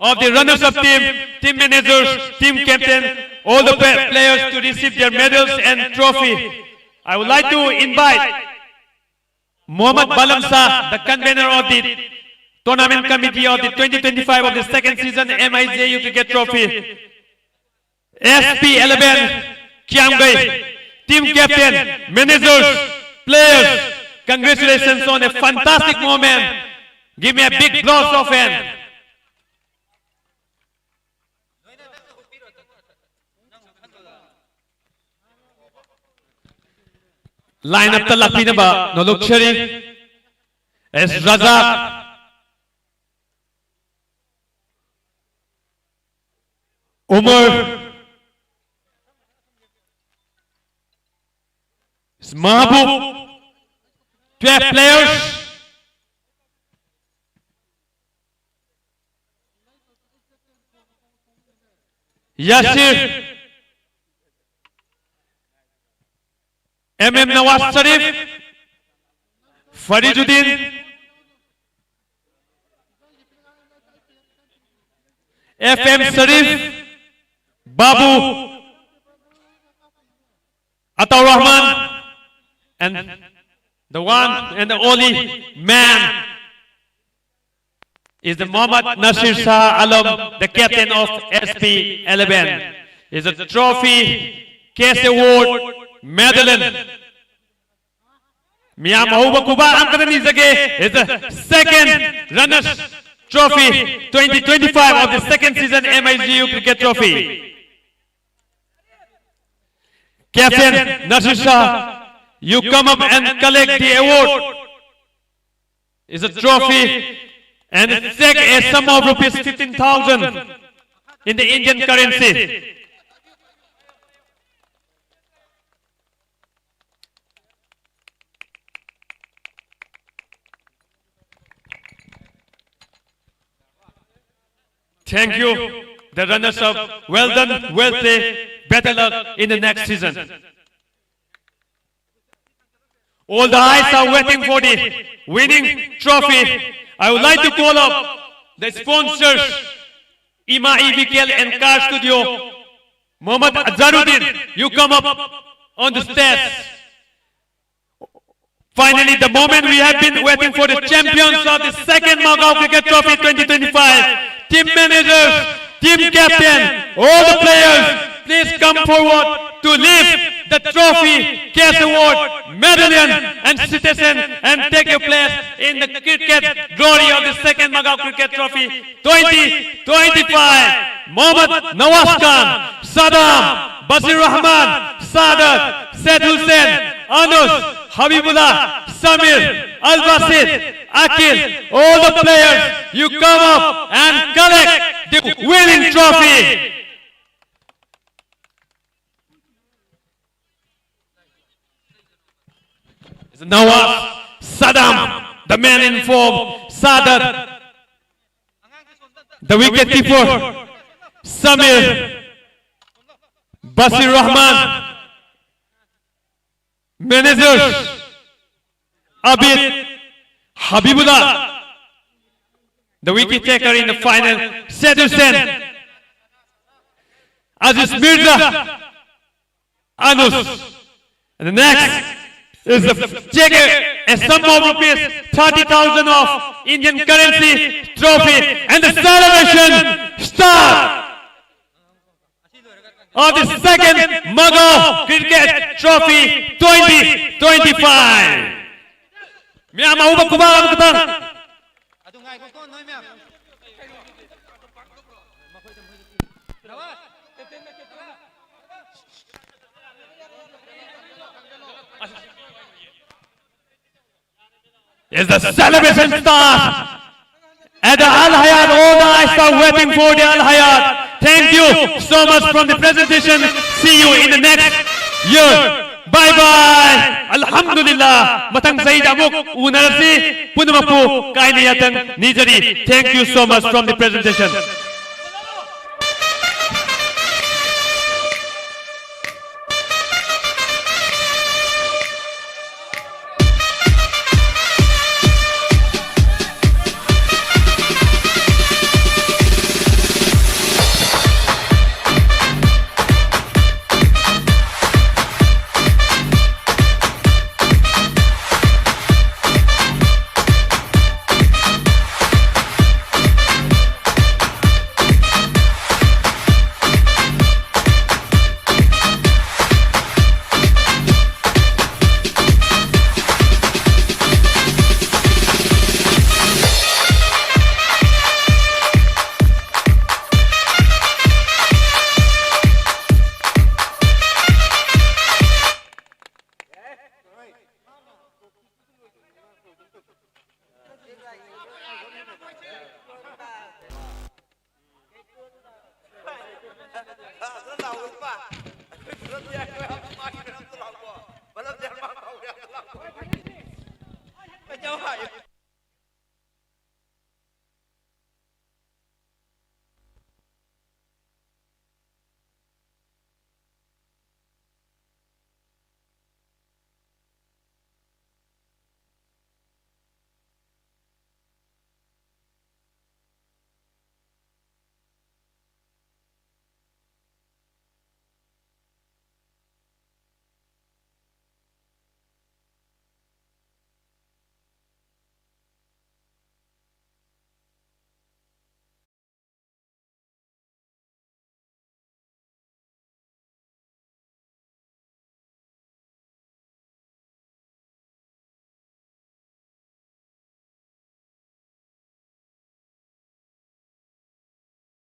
of the runners-up team managers, team captain, all the players to receive their medals and trophy. I would like to invite Mohammad Balamsa, the convener of the tournament committee of the 2025 of the second season MIJU Cricket Trophy. SP11 Kiamgai, team captain, managers, players. Congratulations on a fantastic moment. Give me a big applause of hand. Line up the Lapinaba, no luxury. As Razak. Umar. Mahabub. 12 players. Yasir. MM Nawaz Sharif. Fariduddin. FM Sharif. Babu. Ataur Rahman. And the one and the only man is the Muhammad Nasir Shah Alam, the captain of SP11. Is a trophy, case award, medal. Mia Mahuba Kuba Amkadani Zage is the second runners trophy 2025 of the second season MIGU Cricket Trophy. Captain Nasir Shah, you come up and collect the award. It's a trophy and a check a sum of rupees 15,000 in the Indian currency. Thank you, the runners-up. Well done, well played. Better luck in the next season. All the eyes are waiting for the winning trophy. I would like to call up the sponsors, Ima EVKL and Car Studio. Mohammad Azharuddin, you come up on the stage. Finally, the moment we have been waiting for, the champions of the second Macau Cricket Trophy 2025. Team managers, team captain, all the players, please come forward to lift the trophy, cash award, medallion and citizen and take your place in the cricket glory of the second Macau Cricket Trophy 2025. Mohammad Nawaz Khan, Saddam, Basir Rahman, Sadat, Said Hussain, Anus, Habibullah, Samir, Al-Basit, Akil, all the players, you come up and collect the winning trophy. Nawaz, Saddam, the man in form, Sadat, the wicket keeper, Samir, Basir Rahman, managers, Abid, Habibullah, the wicket taker in the final, Said Hussain, Aziz Mirza, Anus, and the next is the check a sum of rupees 30,000 of Indian currency trophy and the celebration start of the second Macau Cricket Trophy 2025. Mia mahu ba kuba ang kutang? is the celebration star at the Al Hayat. All the eyes are waiting for the Al Hayat. Thank you so much from the presentation. See you in the next year. Bye bye. Alhamdulillah. Matang Saida Muk Unarsi Punumapu Kainayatan Nijari. Thank you so much from the presentation. Hãy subscribe cho kênh Ghiền Mì Gõ để không bỏ lỡ những video hấp dẫn.